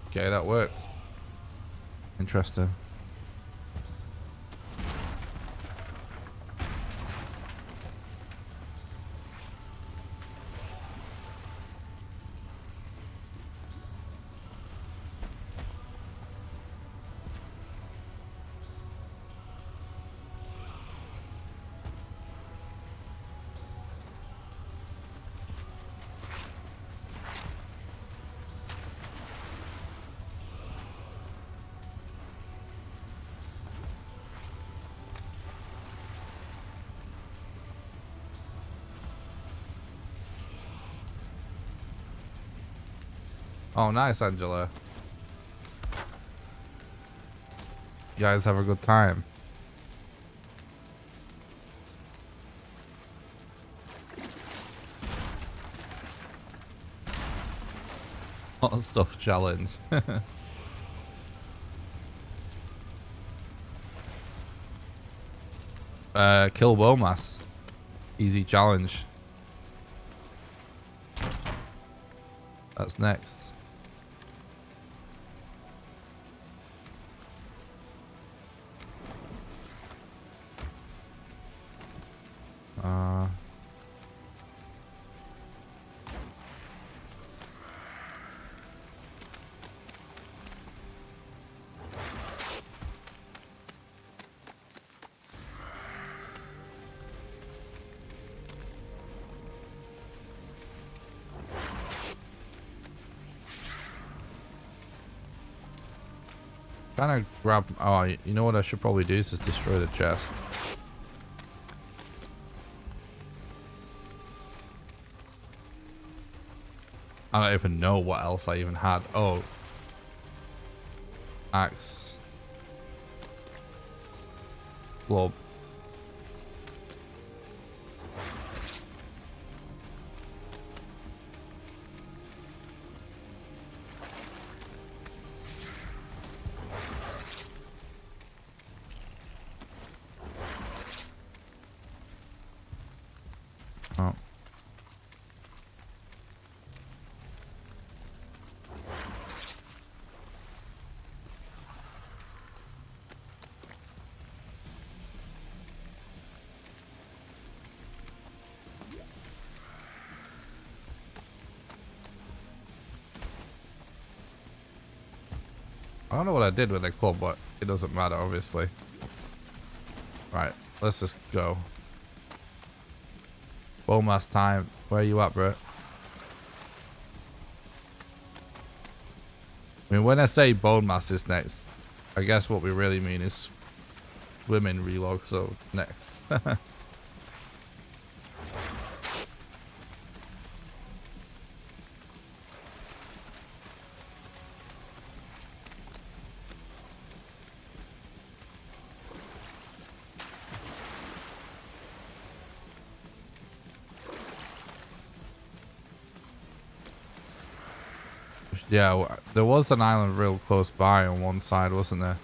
Okay, that worked. Interesting. Oh, nice, Angela. You guys have a good time. Hot stuff challenge. Kill Womass. Easy challenge. That's next. Trying to grab. Oh, you know what I should probably do is just destroy the chest. I don't even know what else I even had. Oh, axe, club. Oh. I don't know what I did with the club, but it doesn't matter, obviously. Right, let's just go. Womass time. Where you at, bro? I mean, when I say bone mass is next, I guess what we really mean is women relog, so next. Yeah, there was an island real close by on one side, wasn't there?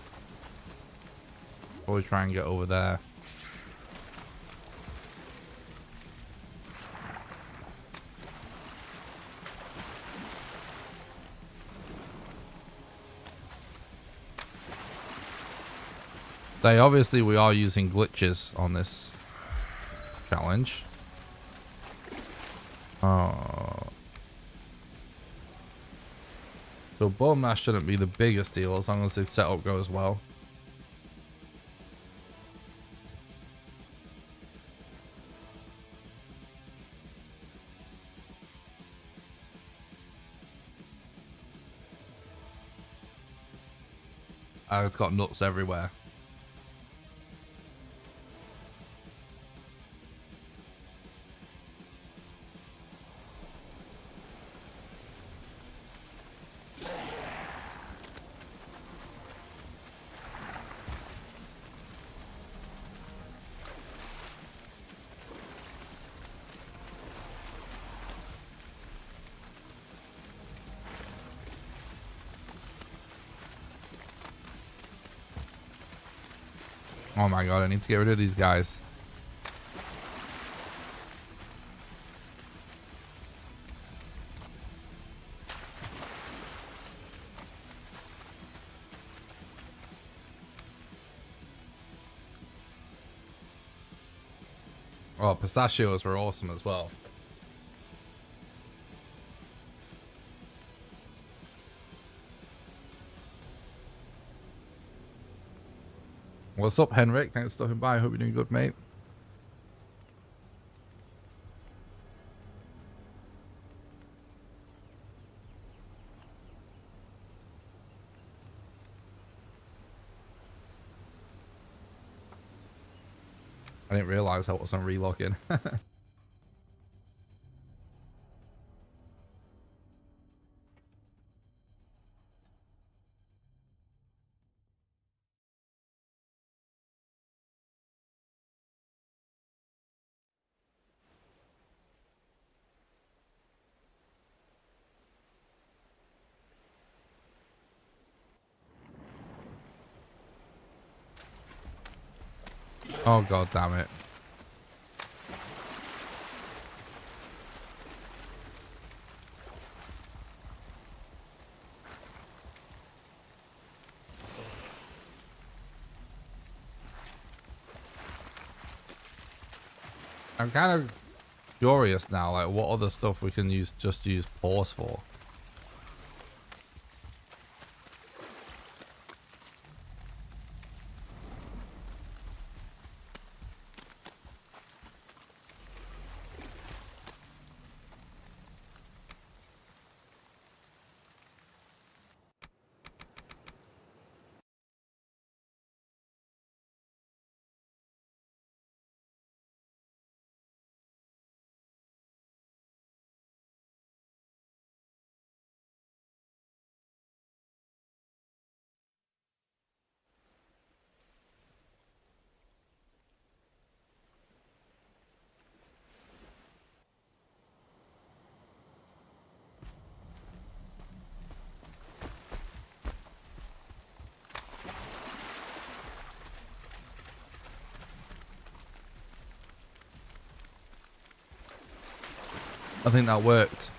We'll try and get over there. So obviously we are using glitches on this challenge. Oh. So bone mass shouldn't be the biggest deal as long as the setup goes well. It's got nuts everywhere. Oh my god, I need to get rid of these guys. Oh, pistachios were awesome as well. What's up, Henrik? Thanks for stopping by. Hope you're doing good, mate. I didn't realize I wasn't relogging. Oh, god damn it. I'm kind of curious now, like what other stuff we can use, just use pause for. I think that worked.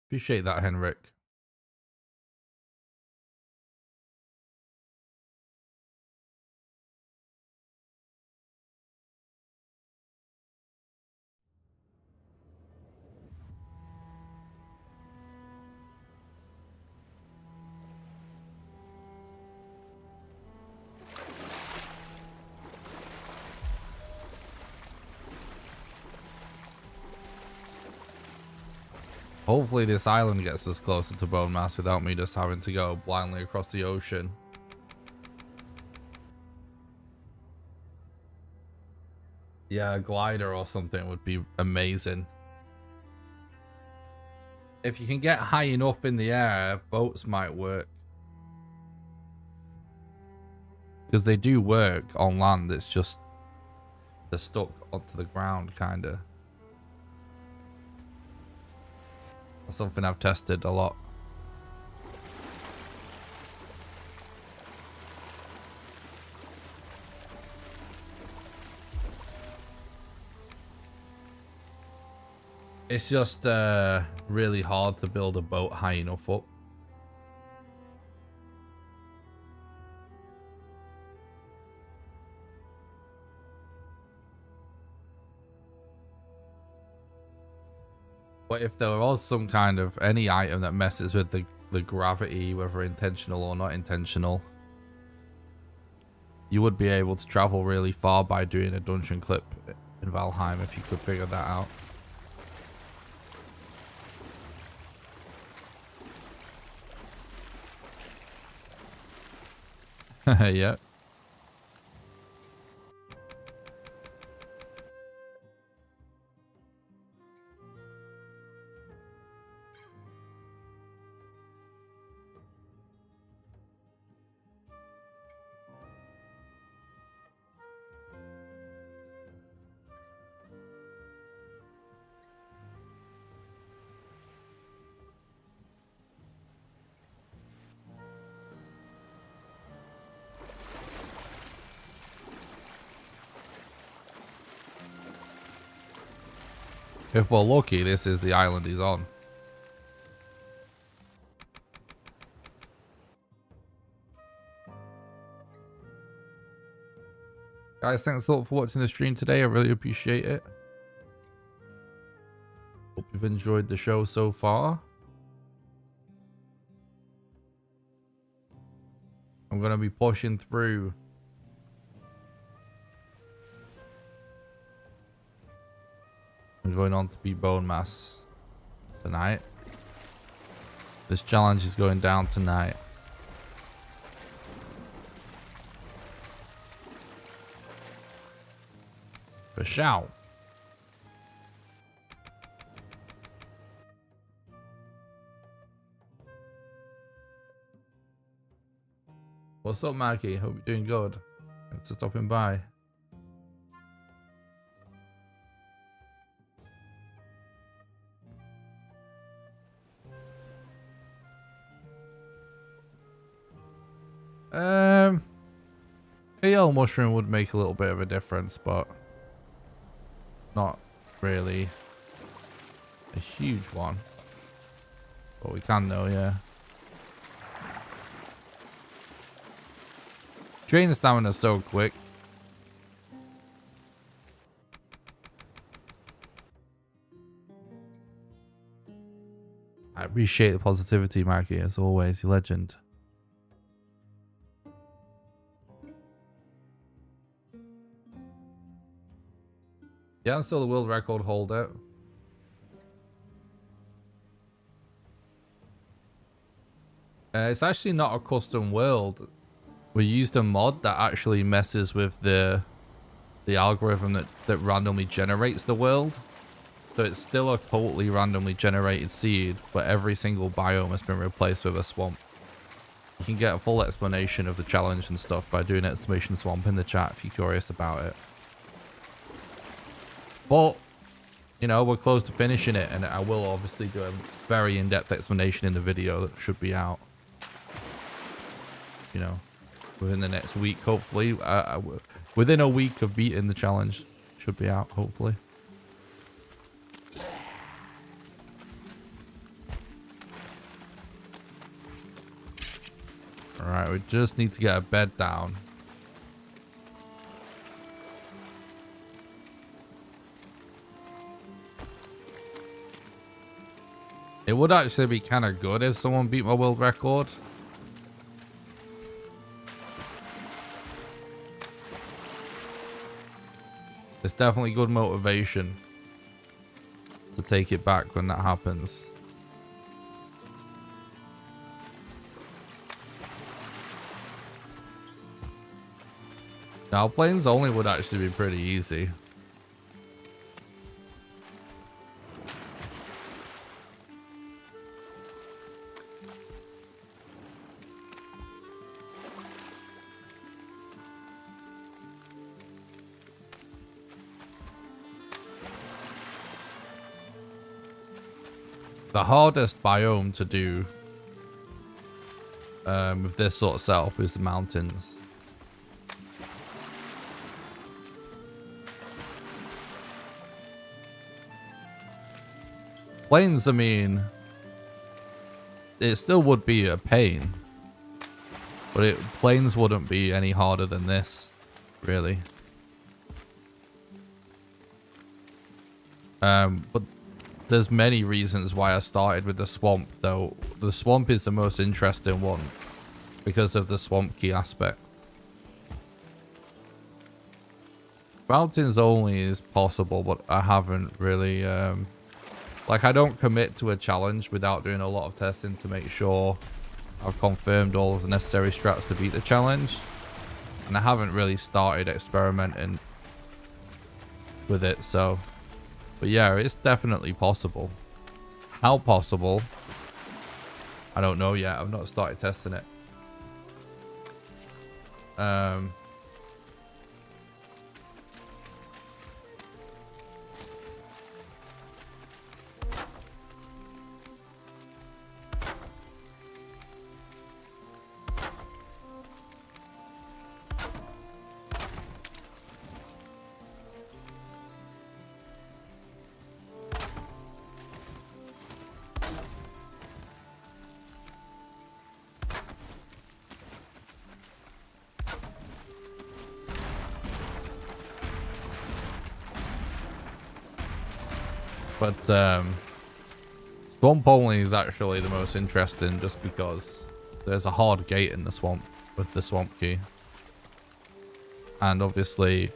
Appreciate that, Henrik. Hopefully this island gets us closer to bone mass without me just having to go blindly across the ocean. Yeah, a glider or something would be amazing. If you can get high enough in the air, boats might work. Because they do work on land, it's just they're stuck onto the ground, kind of. That's something I've tested a lot. It's just really hard to build a boat high enough up. But if there was some kind of any item that messes with the gravity, whether intentional or not intentional, you would be able to travel really far by doing a dungeon clip in Valheim if you could figure that out. Yeah. If we're lucky, this is the island he's on. Guys, thanks a lot for watching the stream today. I really appreciate it. Hope you've enjoyed the show so far. I'm going to be pushing through. I'm going on to be bone mass tonight. This challenge is going down tonight. For sure. What's up, Maggie? Hope you're doing good. Thanks for stopping by. A yellow mushroom would make a little bit of a difference, but not really a huge one. But we can though, yeah. Drain stamina so quick. I appreciate the positivity, Maggie, as always, you legend. Yeah, I'm still the world record holder. It's actually not a custom world. We used a mod that actually messes with the algorithm that randomly generates the world. So it's still a totally randomly generated seed, but every single biome has been replaced with a swamp. You can get a full explanation of the challenge and stuff by doing exclamation swamp in the chat if you're curious about it. But, you know, we're close to finishing it, and I will obviously do a very in-depth explanation in the video that should be out, you know, within the next week, hopefully. Within a week of beating the challenge, should be out, hopefully. Alright, we just need to get a bed down. It would actually be kind of good if someone beat my world record. It's definitely good motivation to take it back when that happens. Now, planes only would actually be pretty easy. The hardest biome to do with this sort of setup is the mountains. Plains, I mean, it still would be a pain, but plains wouldn't be any harder than this, really. But there's many reasons why I started with the swamp, though. The swamp is the most interesting one because of the swamp key aspect. Mountains only is possible, but I haven't really like, I don't commit to a challenge without doing a lot of testing to make sure I've confirmed all of the necessary strats to beat the challenge. And I haven't really started experimenting with it, so. But yeah, it's definitely possible. How possible? I don't know yet. I've not started testing it. But swamp only is actually the most interesting just because there's a hard gate in the swamp with the swamp key. And obviously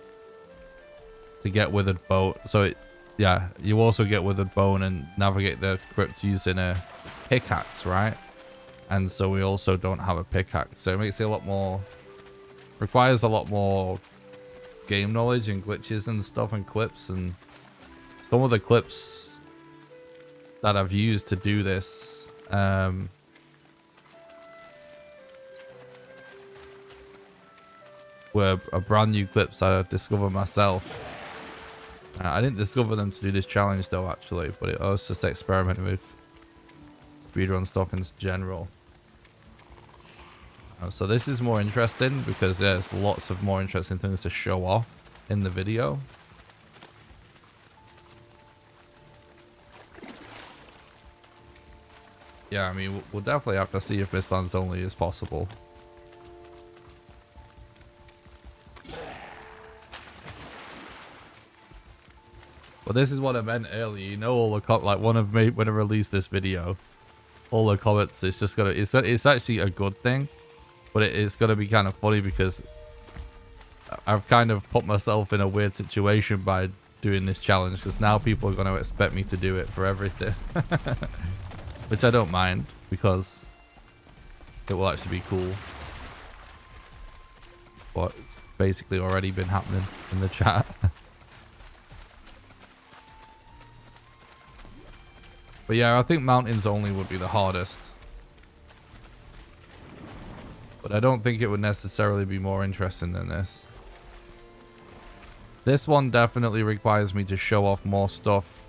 to get withered bone, so yeah, you also get withered bone and navigate the crypt using a pickaxe, right? And so we also don't have a pickaxe, so it makes it a lot more, requires a lot more game knowledge and glitches and stuff and clips. And some of the clips that I've used to do this were brand new clips I discovered myself. I didn't discover them to do this challenge though, actually, but I was just experimenting with speedrun stuff in general. So this is more interesting because there's lots of more interesting things to show off in the video. Yeah, I mean, we'll definitely have to see if Mistlands only is possible. But this is what I meant earlier. You know, all the like when I released this video, all the comments, it's just gonna, it's actually a good thing, but it's gonna be kind of funny because I've kind of put myself in a weird situation by doing this challenge, because now people are gonna expect me to do it for everything. Which I don't mind, because it will actually be cool. But it's basically already been happening in the chat. But yeah, I think mountains only would be the hardest. But I don't think it would necessarily be more interesting than this. This one definitely requires me to show off more stuff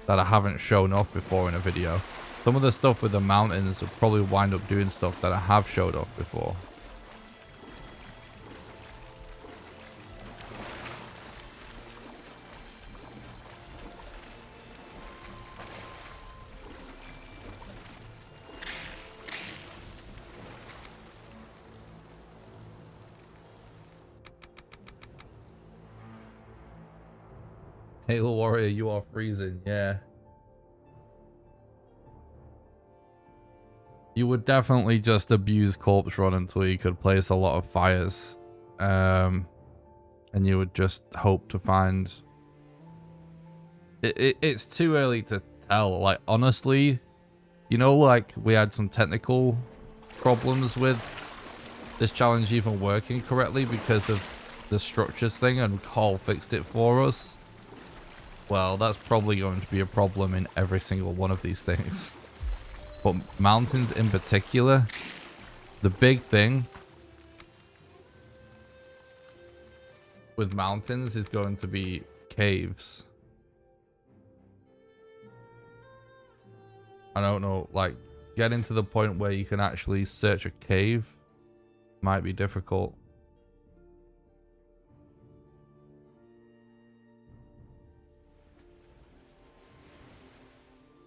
that I haven't shown off before in a video. Some of the stuff with the mountains will probably wind up doing stuff that I have showed off before. Halo Warrior, you are freezing, yeah. You would definitely just abuse Corpse Run until you could place a lot of fires. And you would just hope to find... It's too early to tell. Like, honestly, you know, like, we had some technical problems with this challenge even working correctly because of the structures thing, and Carl fixed it for us. Well, that's probably going to be a problem in every single one of these things. But mountains in particular, the big thing with mountains is going to be caves. I don't know, like, getting to the point where you can actually search a cave might be difficult.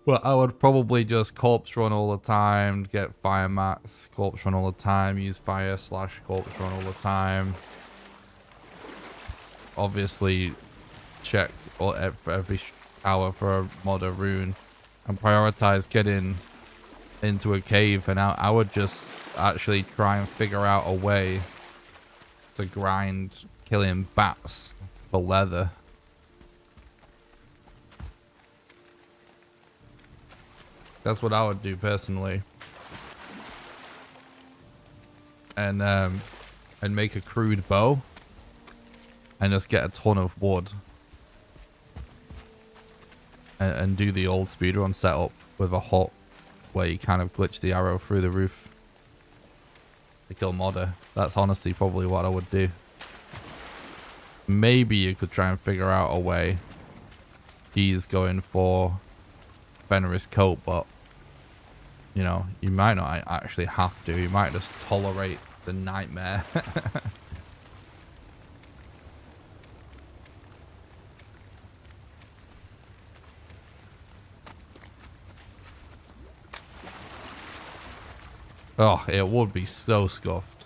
Well, I would probably just corpse run all the time, get fire mats, corpse run all the time, use fire / corpse run all the time. Obviously, check every tower for a mod or rune, and prioritize getting into a cave. And I would just actually try and figure out a way to grind killing bats for leather. That's what I would do personally. And make a crude bow and just get a ton of wood and do the old speedrun setup with a hut where you kind of glitch the arrow through the roof to kill modder. That's honestly probably what I would do. Maybe you could try and figure out a way. He's going for Fenris coat, but you know, you might not actually have to. You might just tolerate the nightmare. Oh, it would be so scuffed.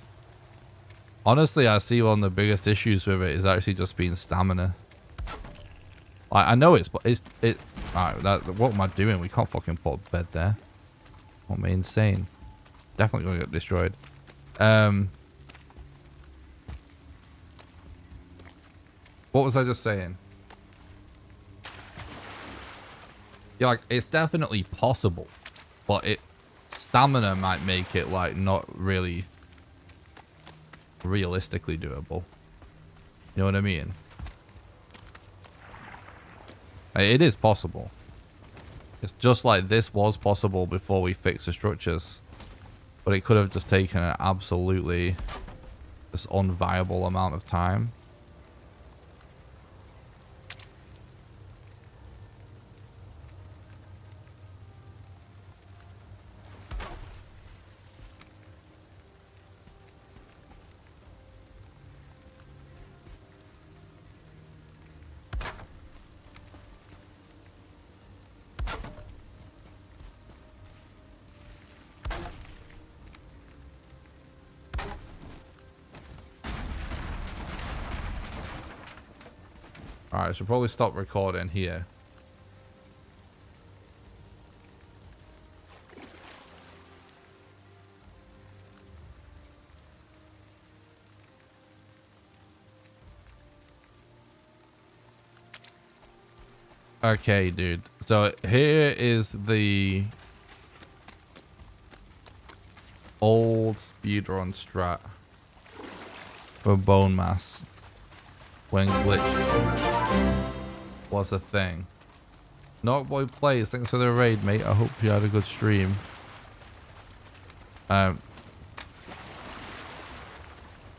Honestly, I see one of the biggest issues with it is actually just being stamina. Like, I know it. Alright, what am I doing? We can't fucking put a bed there. What am I, insane? Definitely gonna get destroyed. What was I just saying? Yeah, like, it's definitely possible, but stamina might make it like not really realistically doable. You know what I mean? It is possible. It's just like this was possible before we fixed the structures, but it could have just taken an absolutely just unviable amount of time. Alright, I should probably stop recording here. Okay, dude. So here is the old speedrun strat for bone mass when glitched was a thing. Notboy plays. Thanks for the raid, mate. I hope you had a good stream.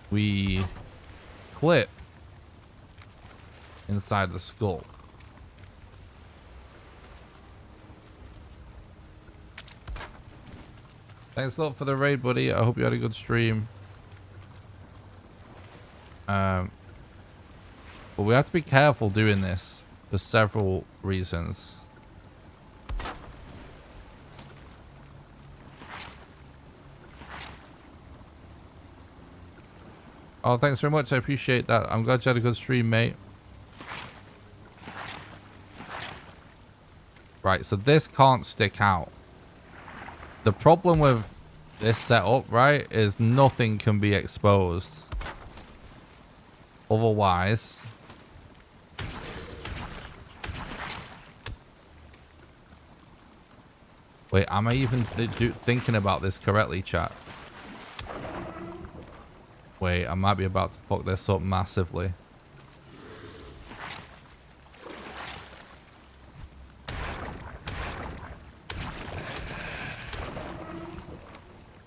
We clip inside the skull. Thanks a lot for the raid, buddy. I hope you had a good stream. But we have to be careful doing this for several reasons. Oh, thanks very much. I appreciate that. I'm glad you had a good stream, mate. Right, so this can't stick out. The problem with this setup, right, is nothing can be exposed. Otherwise, wait, am I even thinking about this correctly, chat? Wait, I might be about to fuck this up massively.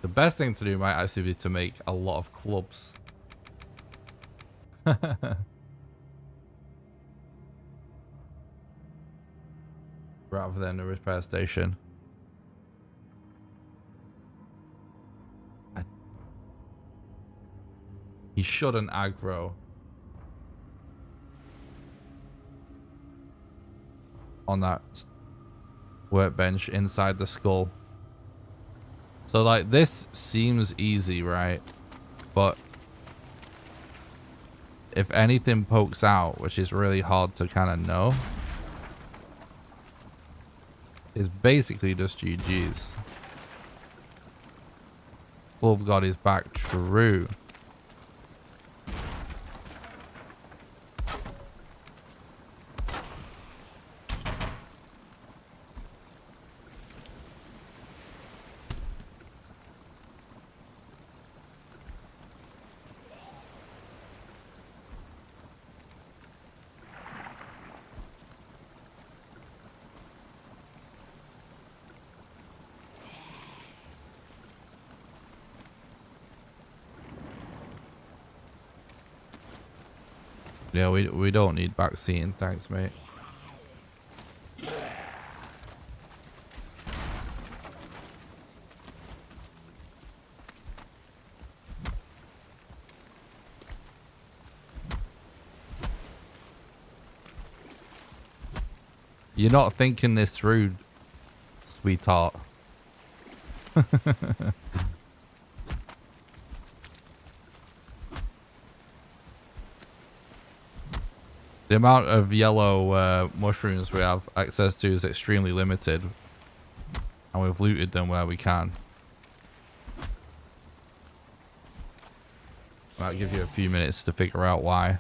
The best thing to do might actually be to make a lot of clubs. Rather than a repair station. He shouldn't aggro on that workbench inside the skull. So like this seems easy, right? But if anything pokes out, which is really hard to kind of know, it's basically just GG's. Club God is back, true. Yeah, we don't need back seating, thanks, mate. You're not thinking this through, sweetheart. The amount of yellow mushrooms we have access to is extremely limited. And we've looted them where we can. I'll give you a few minutes to figure out why.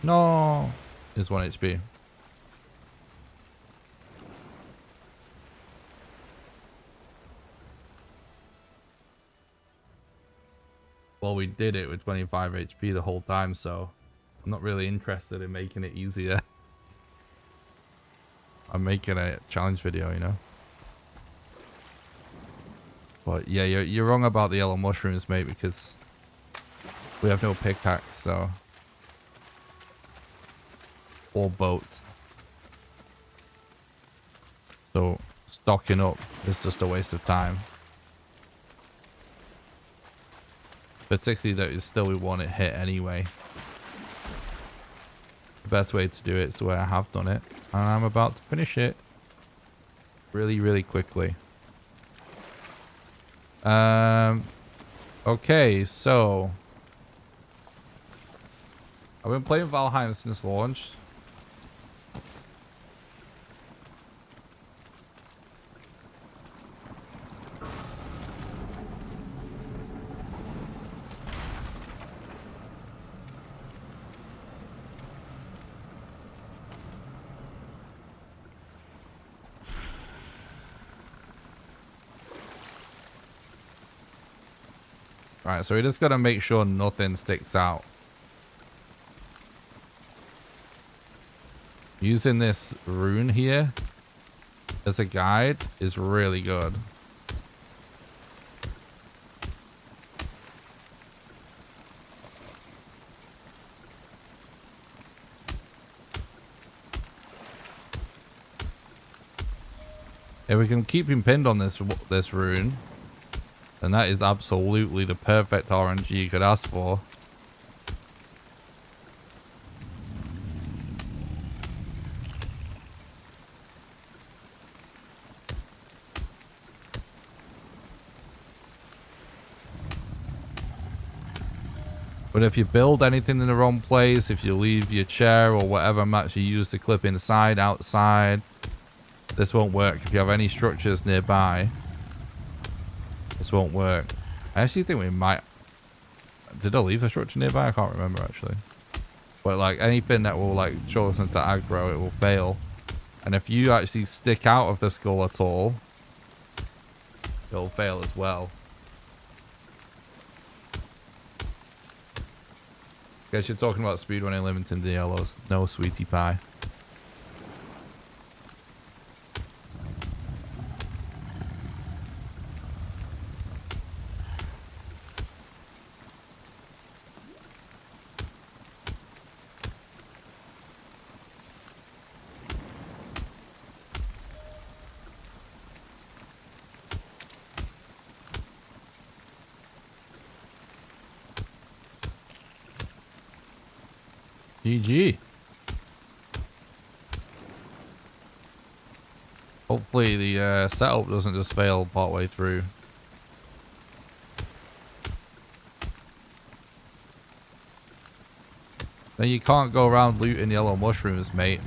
No, is 1 HP. Well, we did it with 25 HP the whole time, so I'm not really interested in making it easier. I'm making a challenge video, you know. But yeah, you're wrong about the yellow mushrooms, mate, because we have no pickaxe, so... or boat. So stocking up is just a waste of time. Particularly that it's still we want it hit anyway. The best way to do it is the way I have done it. And I'm about to finish it. Really, really quickly. Okay, so I've been playing Valheim since launch. Right, so we just gotta make sure nothing sticks out. Using this rune here as a guide is really good. If we can keep him pinned on this rune, then that is absolutely the perfect RNG you could ask for. But if you build anything in the wrong place, if you leave your chair or whatever mats you use to clip inside, outside, this won't work. If you have any structures nearby, this won't work. I actually think we might... Did I leave a structure nearby? I can't remember actually. But like anything that will like show us into aggro, it will fail. And if you actually stick out of the skull at all, it'll fail as well. Guess you're talking about speedrunning limiting the yellows. No, sweetie pie. GG. Hopefully the setup doesn't just fail partway through. Then you can't go around looting yellow mushrooms, mate.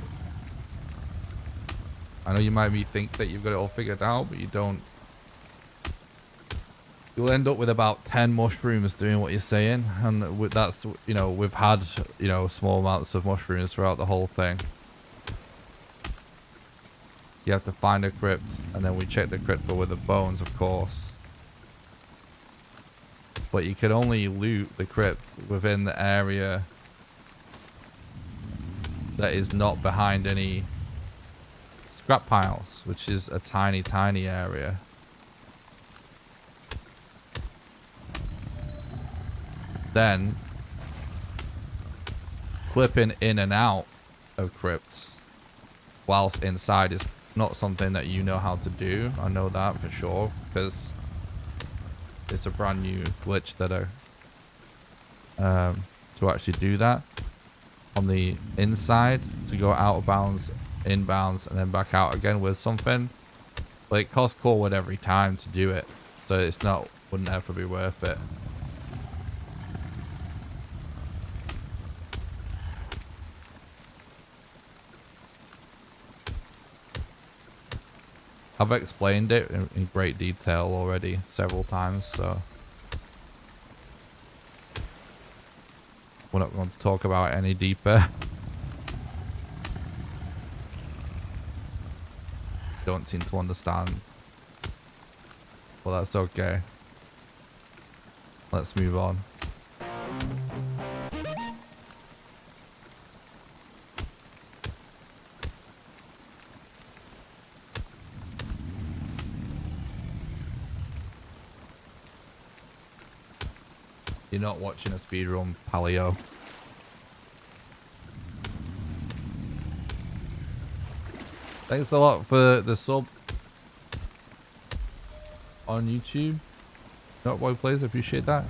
I know you might think that you've got it all figured out, but you don't. You'll end up with about 10 mushrooms doing what you're saying, and that's, you know, we've had, you know, small amounts of mushrooms throughout the whole thing. You have to find a crypt, and then we check the crypt for withered bones, of course. But you can only loot the crypt within the area that is not behind any scrap piles, which is a tiny, tiny area. Then clipping in and out of crypts whilst inside is not something that you know how to do. I know that for sure, because it's a brand new glitch that to actually do that on the inside, to go out of bounds, inbounds, and then back out again with something. But it costs Corwood every time to do it, so it's not, wouldn't ever be worth it. I've explained it in great detail already several times, so we're not going to talk about it any deeper. Don't seem to understand. Well, that's okay. Let's move on. You're not watching a speedrun, Paleo. Thanks a lot for the sub on YouTube. Not boy plays, appreciate that.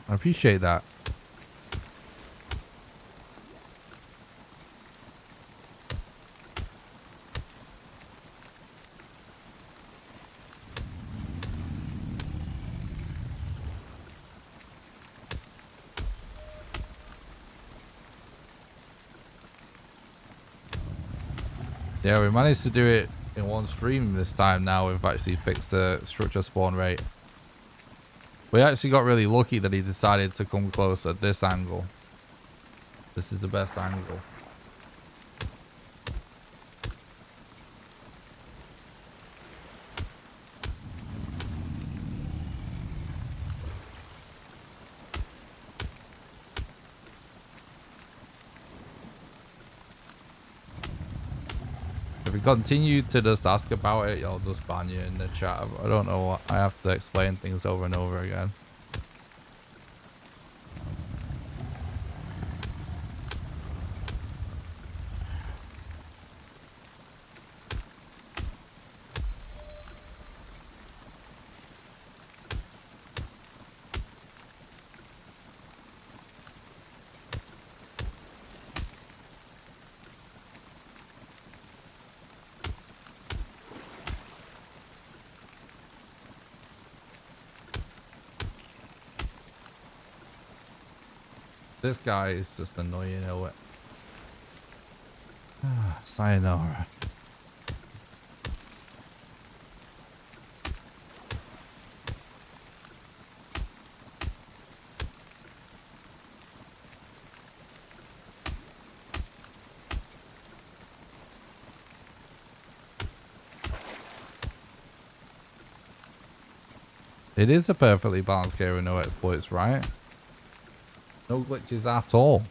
I appreciate that. Yeah, we managed to do it in one stream this time now. We've actually fixed the structure spawn rate. We actually got really lucky that he decided to come close at this angle. This is the best angle. If we continue to just ask about it, I'll just ban you in the chat. I don't know what I have to explain things over and over again. This guy is just annoying, isn't it? Sayonara. It is a perfectly balanced game with no exploits, right? No glitches at all.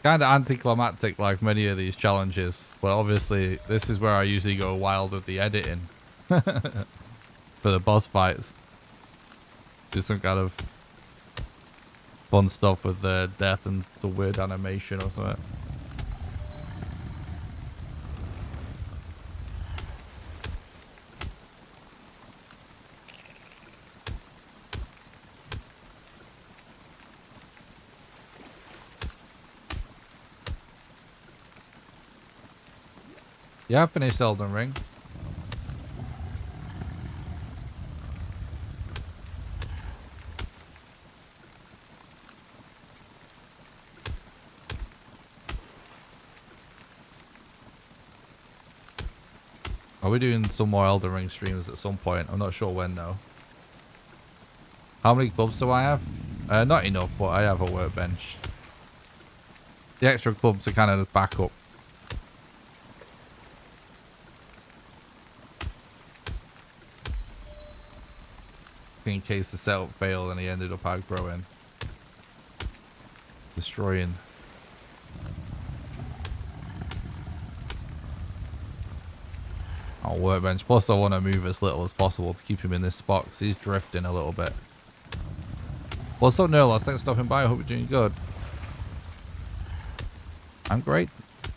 Kind of anticlimactic like many of these challenges, but obviously this is where I usually go wild with the editing for the boss fights. Do some kind of fun stuff with the death and the weird animation or something. Yeah, I finished Elden Ring. Are we doing some more Elden Ring streams at some point? I'm not sure when though. How many clubs do I have? Not enough, but I have a workbench. The extra clubs are kind of the backup. In case the setup failed and he ended up outgrowing. Destroying. Our workbench. Plus I want to move as little as possible to keep him in this spot because he's drifting a little bit. What's up, Nerlos? Thanks for stopping by. I hope you're doing good. I'm great.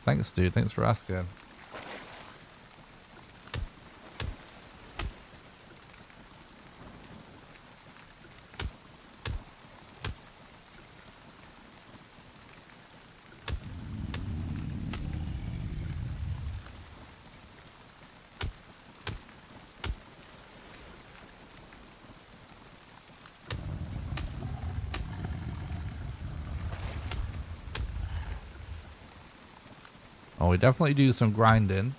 Thanks, dude. Thanks for asking. Oh, we definitely do some grinding.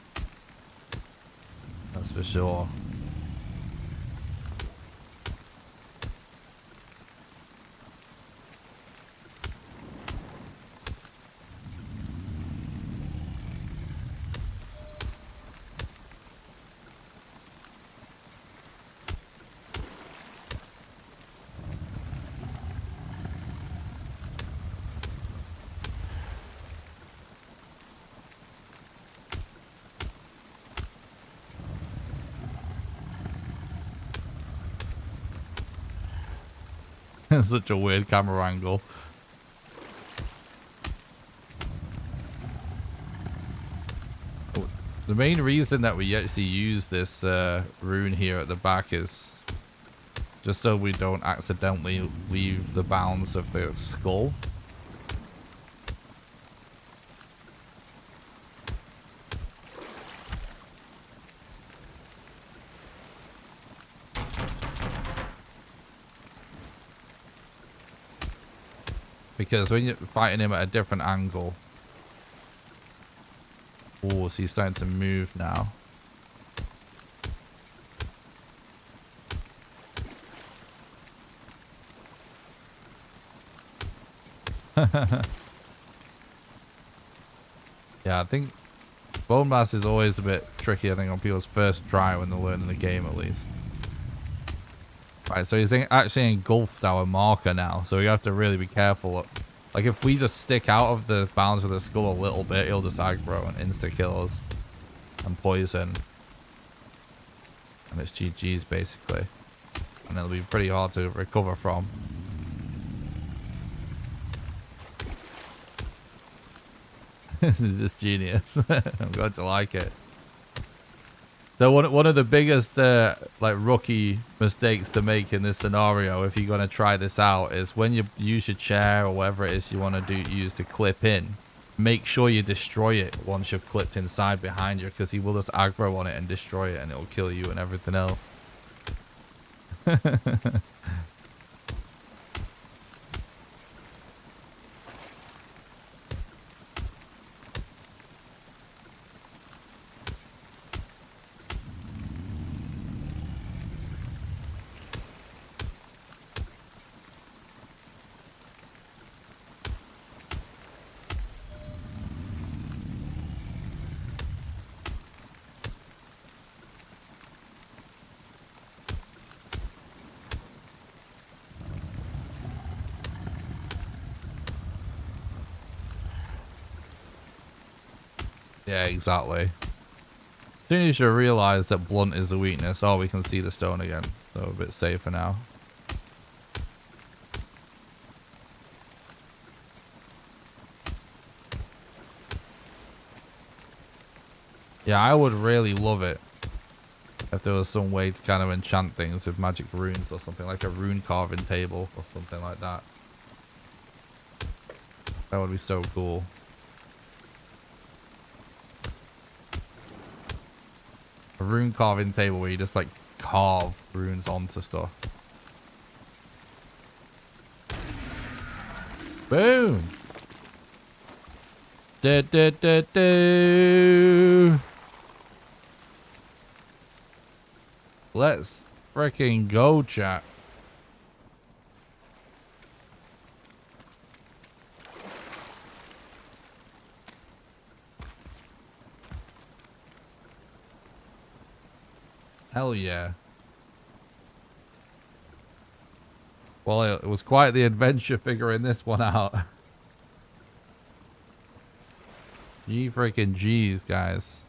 That's for sure. Such a weird camera angle. The main reason that we actually use this rune here at the back is just so we don't accidentally leave the bounds of the skull. Because when you're fighting him at a different angle. Oh, so he's starting to move now. Yeah, I think Bone Mass is always a bit tricky, I think, on people's first try when they're learning the game, at least. Right, so he's actually engulfed our marker now, so we have to really be careful. Like, if we just stick out of the bounds of the skull a little bit, he'll just aggro and insta-kill us. And poison. And it's GG's, basically. And it'll be pretty hard to recover from. This is just genius. I'm glad you like it. So one of the biggest like rookie mistakes to make in this scenario, if you're going to try this out, is when you use your chair or whatever it is you want to use to clip in, make sure you destroy it once you've clipped inside behind you, because he will just aggro on it and destroy it and it'll kill you and everything else. Yeah, exactly. As soon as you realize that blunt is the weakness, oh, we can see the stone again. So a bit safer now. Yeah, I would really love it if there was some way to kind of enchant things with magic runes or something, like a rune carving table or something like that. That would be so cool. A rune carving table where you just like carve runes onto stuff. Boom! Let's freaking go, chat. Hell yeah. Well, it was quite the adventure figuring this one out. G freaking G's, guys.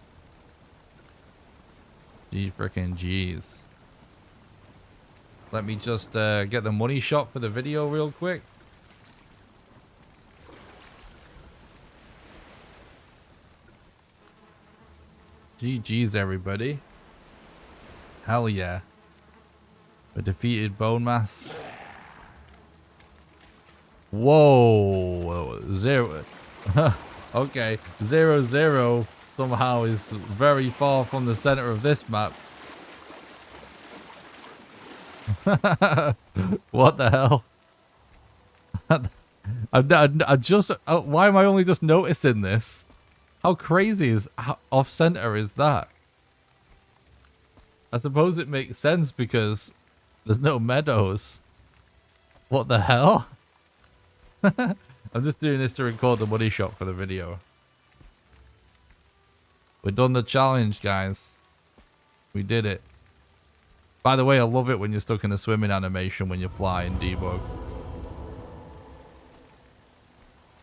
G freaking G's. Let me just get the money shot for the video real quick. GG's, everybody. Hell yeah. We defeated Bone Mass. Whoa. Zero. Okay. 0-0 somehow is very far from the center of this map. What the hell? I just... why am I only just noticing this? How crazy is off center is that? I suppose it makes sense because there's no meadows. What the hell? I'm just doing this to record the money shot for the video. We've done the challenge, guys. We did it. By the way, I love it when you're stuck in a swimming animation when you fly in debug.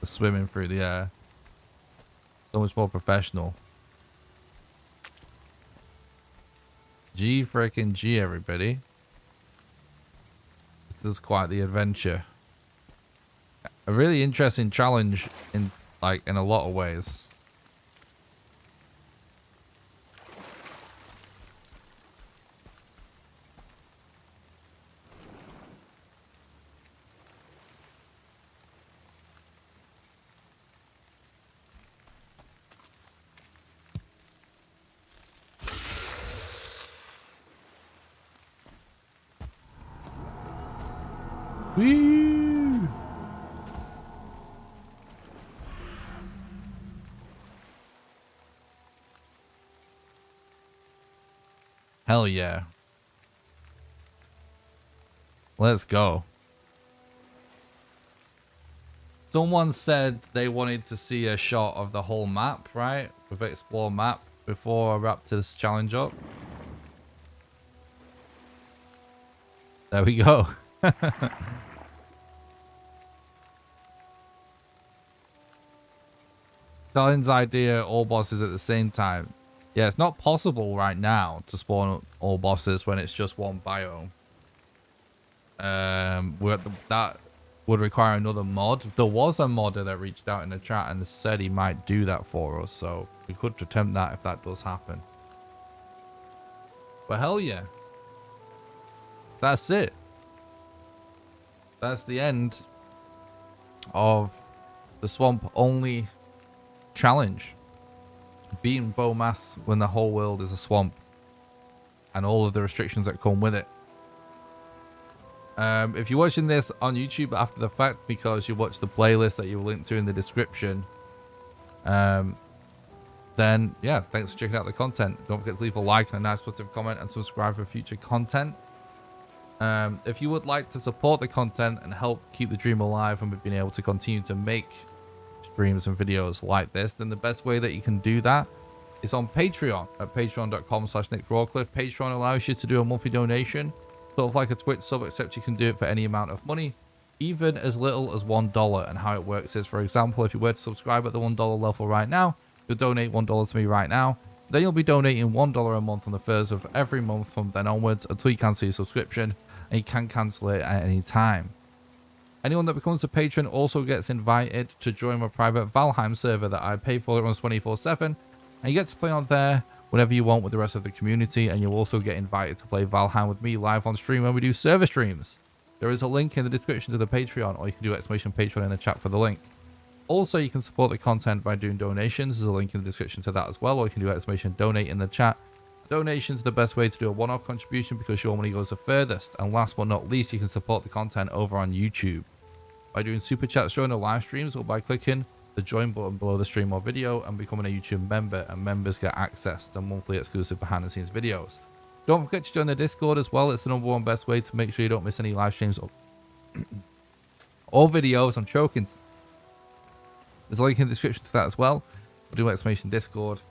The swimming through the air. So much more professional. G freaking G, everybody. This is quite the adventure. A really interesting challenge in a lot of ways. Woo! Hell yeah. Let's go. Someone said they wanted to see a shot of the whole map, right? With explore map before I wrap this challenge up. There we go. Stalin's idea, all bosses at the same time. Yeah, it's not possible right now to spawn all bosses when it's just one biome. That would require another mod. There was a modder that reached out in the chat and said he might do that for us, so we could attempt that if that does happen. But hell yeah. That's it. That's the end of the swamp only challenge. Beating Bowmass when the whole world is a swamp. And all of the restrictions that come with it. If you're watching this on YouTube after the fact because you watched the playlist that you linked to in the description, then yeah, thanks for checking out the content. Don't forget to leave a like and a nice positive comment and subscribe for future content. If you would like to support the content and help keep the dream alive and being able to continue to make streams and videos like this, then the best way that you can do that is on Patreon at patreon.com/NickRawcliffe. Patreon allows you to do a monthly donation, sort of like a Twitch sub, except you can do it for any amount of money, even as little as $1. And how it works is, for example, if you were to subscribe at the $1 level right now, you'll donate $1 to me right now. Then you'll be donating $1 a month on the first of every month from then onwards until you cancel your subscription, and you can cancel it at any time. Anyone that becomes a patron also gets invited to join my private Valheim server that I pay for. It runs 24/7, and you get to play on there whenever you want with the rest of the community, and you'll also get invited to play Valheim with me live on stream when we do server streams. There is a link in the description to the Patreon, or you can do !Patreon in the chat for the link. Also, you can support the content by doing donations. There's a link in the description to that as well, or you can do !Donate in the chat. Donations are the best way to do a one-off contribution because your money goes the furthest. And last but not least, you can support the content over on YouTube by doing super chats during the live streams, or by clicking the join button below the stream or video and becoming a YouTube member, and members get access to monthly exclusive behind the scenes videos. Don't forget to join the Discord as well. It's the #1 best way to make sure you don't miss any live streams or videos. I'm choking. There's a link in the description to that as well. I do Discord.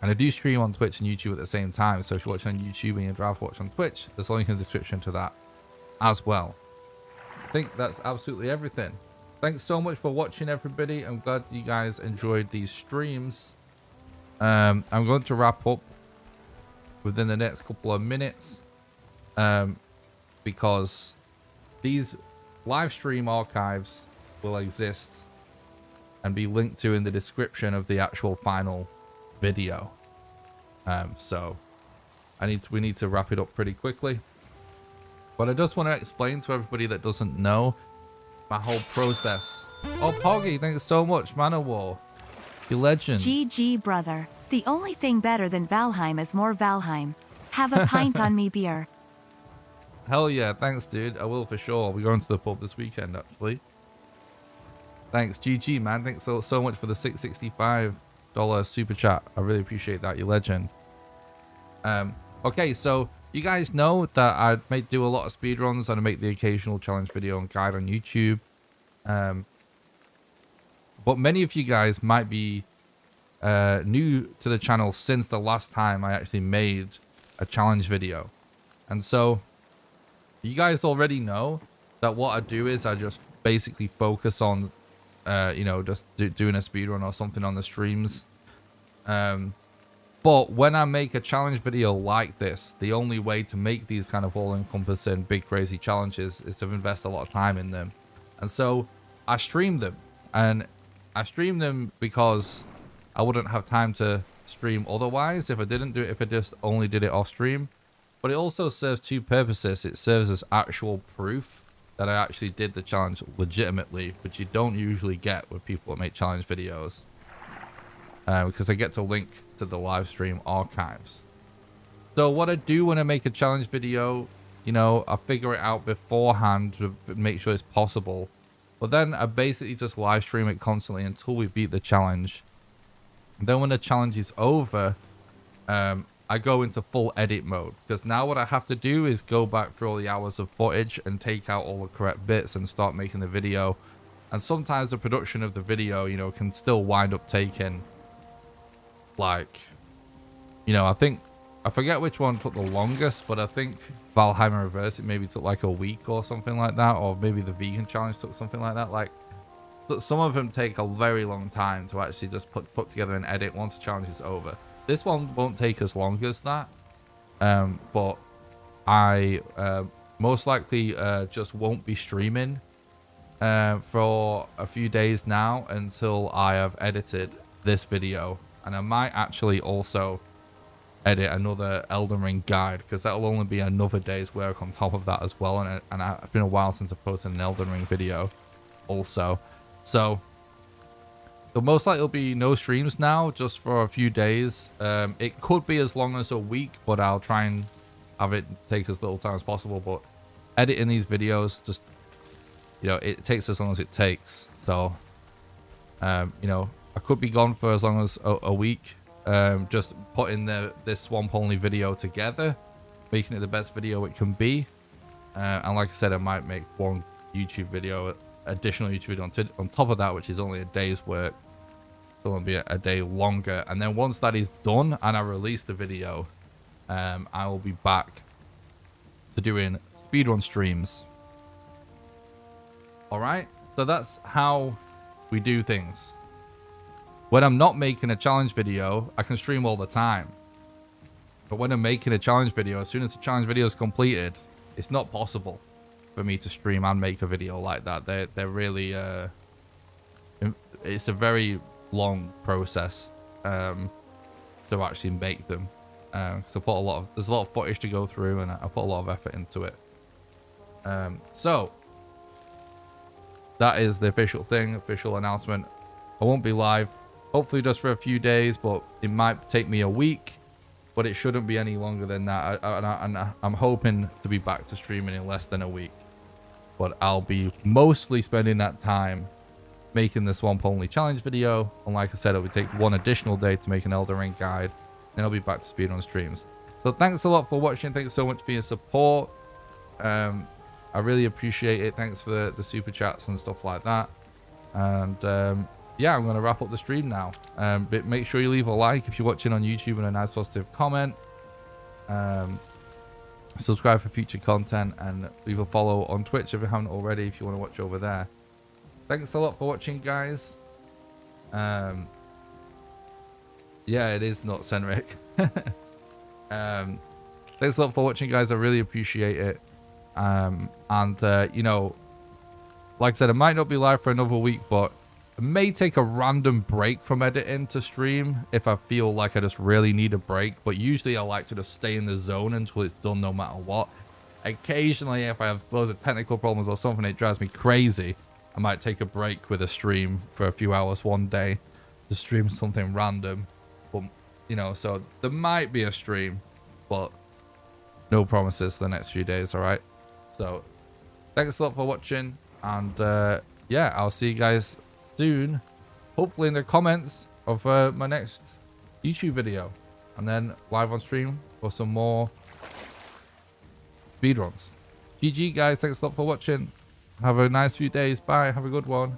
And I do stream on Twitch and YouTube at the same time. So if you're watching on YouTube and you'd rather watch on Twitch, there's a link in the description to that as well. I think that's absolutely everything. Thanks so much for watching, everybody. I'm glad you guys enjoyed these streams. I'm going to wrap up within the next couple of minutes, because these live stream archives will exist and be linked to in the description of the actual final video. So we need to wrap it up pretty quickly. But I just want to explain to everybody that doesn't know my whole process. Oh, Poggy, thanks so much, Manowar. You legend. GG, brother. The only thing better than Valheim is more Valheim. Have a pint on me beer. Hell yeah, thanks, dude. I will for sure. We're going to the pub this weekend, actually. Thanks, GG, man. Thanks so much for the 665. $5 super chat. I really appreciate that. You legend. Okay, so you guys know that I may do a lot of speedruns and I make the occasional challenge video and guide on YouTube. But many of you guys might be new to the channel since the last time I actually made a challenge video. And so you guys already know that what I do is I just basically focus on, you know, just doing a speedrun or something on the streams. But when I make a challenge video like this, the only way to make these kind of all-encompassing big crazy challenges is to invest a lot of time in them. And so I stream them, and I stream them because I wouldn't have time to stream otherwise if I didn't do it, if I just only did it off stream. But it also serves two purposes. It serves as actual proof that I actually did the challenge legitimately, which you don't usually get with people that make challenge videos. Because I get to link to the live stream archives. So what I do when I make a challenge video, you know, I figure it out beforehand to make sure it's possible. But then I basically just live stream it constantly until we beat the challenge. And then when the challenge is over, I go into full edit mode. Because now what I have to do is go back through all the hours of footage and take out all the correct bits and start making the video. And sometimes the production of the video, you know, can still wind up taking, like, you know, I forget which one took the longest, but I think Valheim Reverse, it maybe took like a week or something like that, or maybe the vegan challenge took something like that. Like, so some of them take a very long time to actually just put together an edit once the challenge is over. This one won't take as long as that, but I most likely just won't be streaming for a few days now until I have edited this video. And I might actually also edit another Elden Ring guide, because that'll only be another day's work on top of that as well. And it's been a while since I posted an Elden Ring video also. So most likely it'll be no streams now, just for a few days. It could be as long as a week, but I'll try and have it take as little time as possible. But editing these videos, just, you know, it takes as long as it takes. So, you know, I could be gone for as long as a week, just putting this swamp only video together, making it the best video it can be. And like I said, I might make one YouTube video, additional YouTube video on top of that, which is only a day's work. So it'll be a day longer. And then once that is done and I release the video, I will be back to doing speedrun streams. All right, so that's how we do things. When I'm not making a challenge video, I can stream all the time. But when I'm making a challenge video, as soon as the challenge video is completed, it's not possible for me to stream and make a video like that. They're really, it's a very long process to actually make them. So there's a lot of footage to go through, and I put a lot of effort into it. So that is the official thing, official announcement. I won't be live. Hopefully just for a few days, but it might take me a week, but it shouldn't be any longer than that. I'm hoping to be back to streaming in less than a week, but I'll be mostly spending that time making the swamp only challenge video. And like I said, it would take one additional day to make an Elden Ring guide, then I'll be back to speedrun streams. So thanks a lot for watching. Thanks so much for your support. I really appreciate it. Thanks for the super chats and stuff like that. And yeah, I'm going to wrap up the stream now. But make sure you leave a like if you're watching on YouTube and a nice positive comment. Subscribe for future content, and leave a follow on Twitch if you haven't already, if you want to watch over there. Thanks a lot for watching, guys. Yeah, it is not Senric. Thanks a lot for watching, guys. I really appreciate it. You know, like I said, I might not be live for another week, but I may take a random break from editing to stream if I feel like I just really need a break. But usually I like to just stay in the zone until it's done no matter what. Occasionally, if I have loads of technical problems or something that drives me crazy, I might take a break with a stream for a few hours one day to stream something random. But, you know, so there might be a stream, but no promises for the next few days, all right? So thanks a lot for watching, and yeah, I'll see you guys soon, hopefully in the comments of my next YouTube video. And then live on stream for some more speedruns. GG guys, thanks a lot for watching. Have a nice few days. Bye. Have a good one.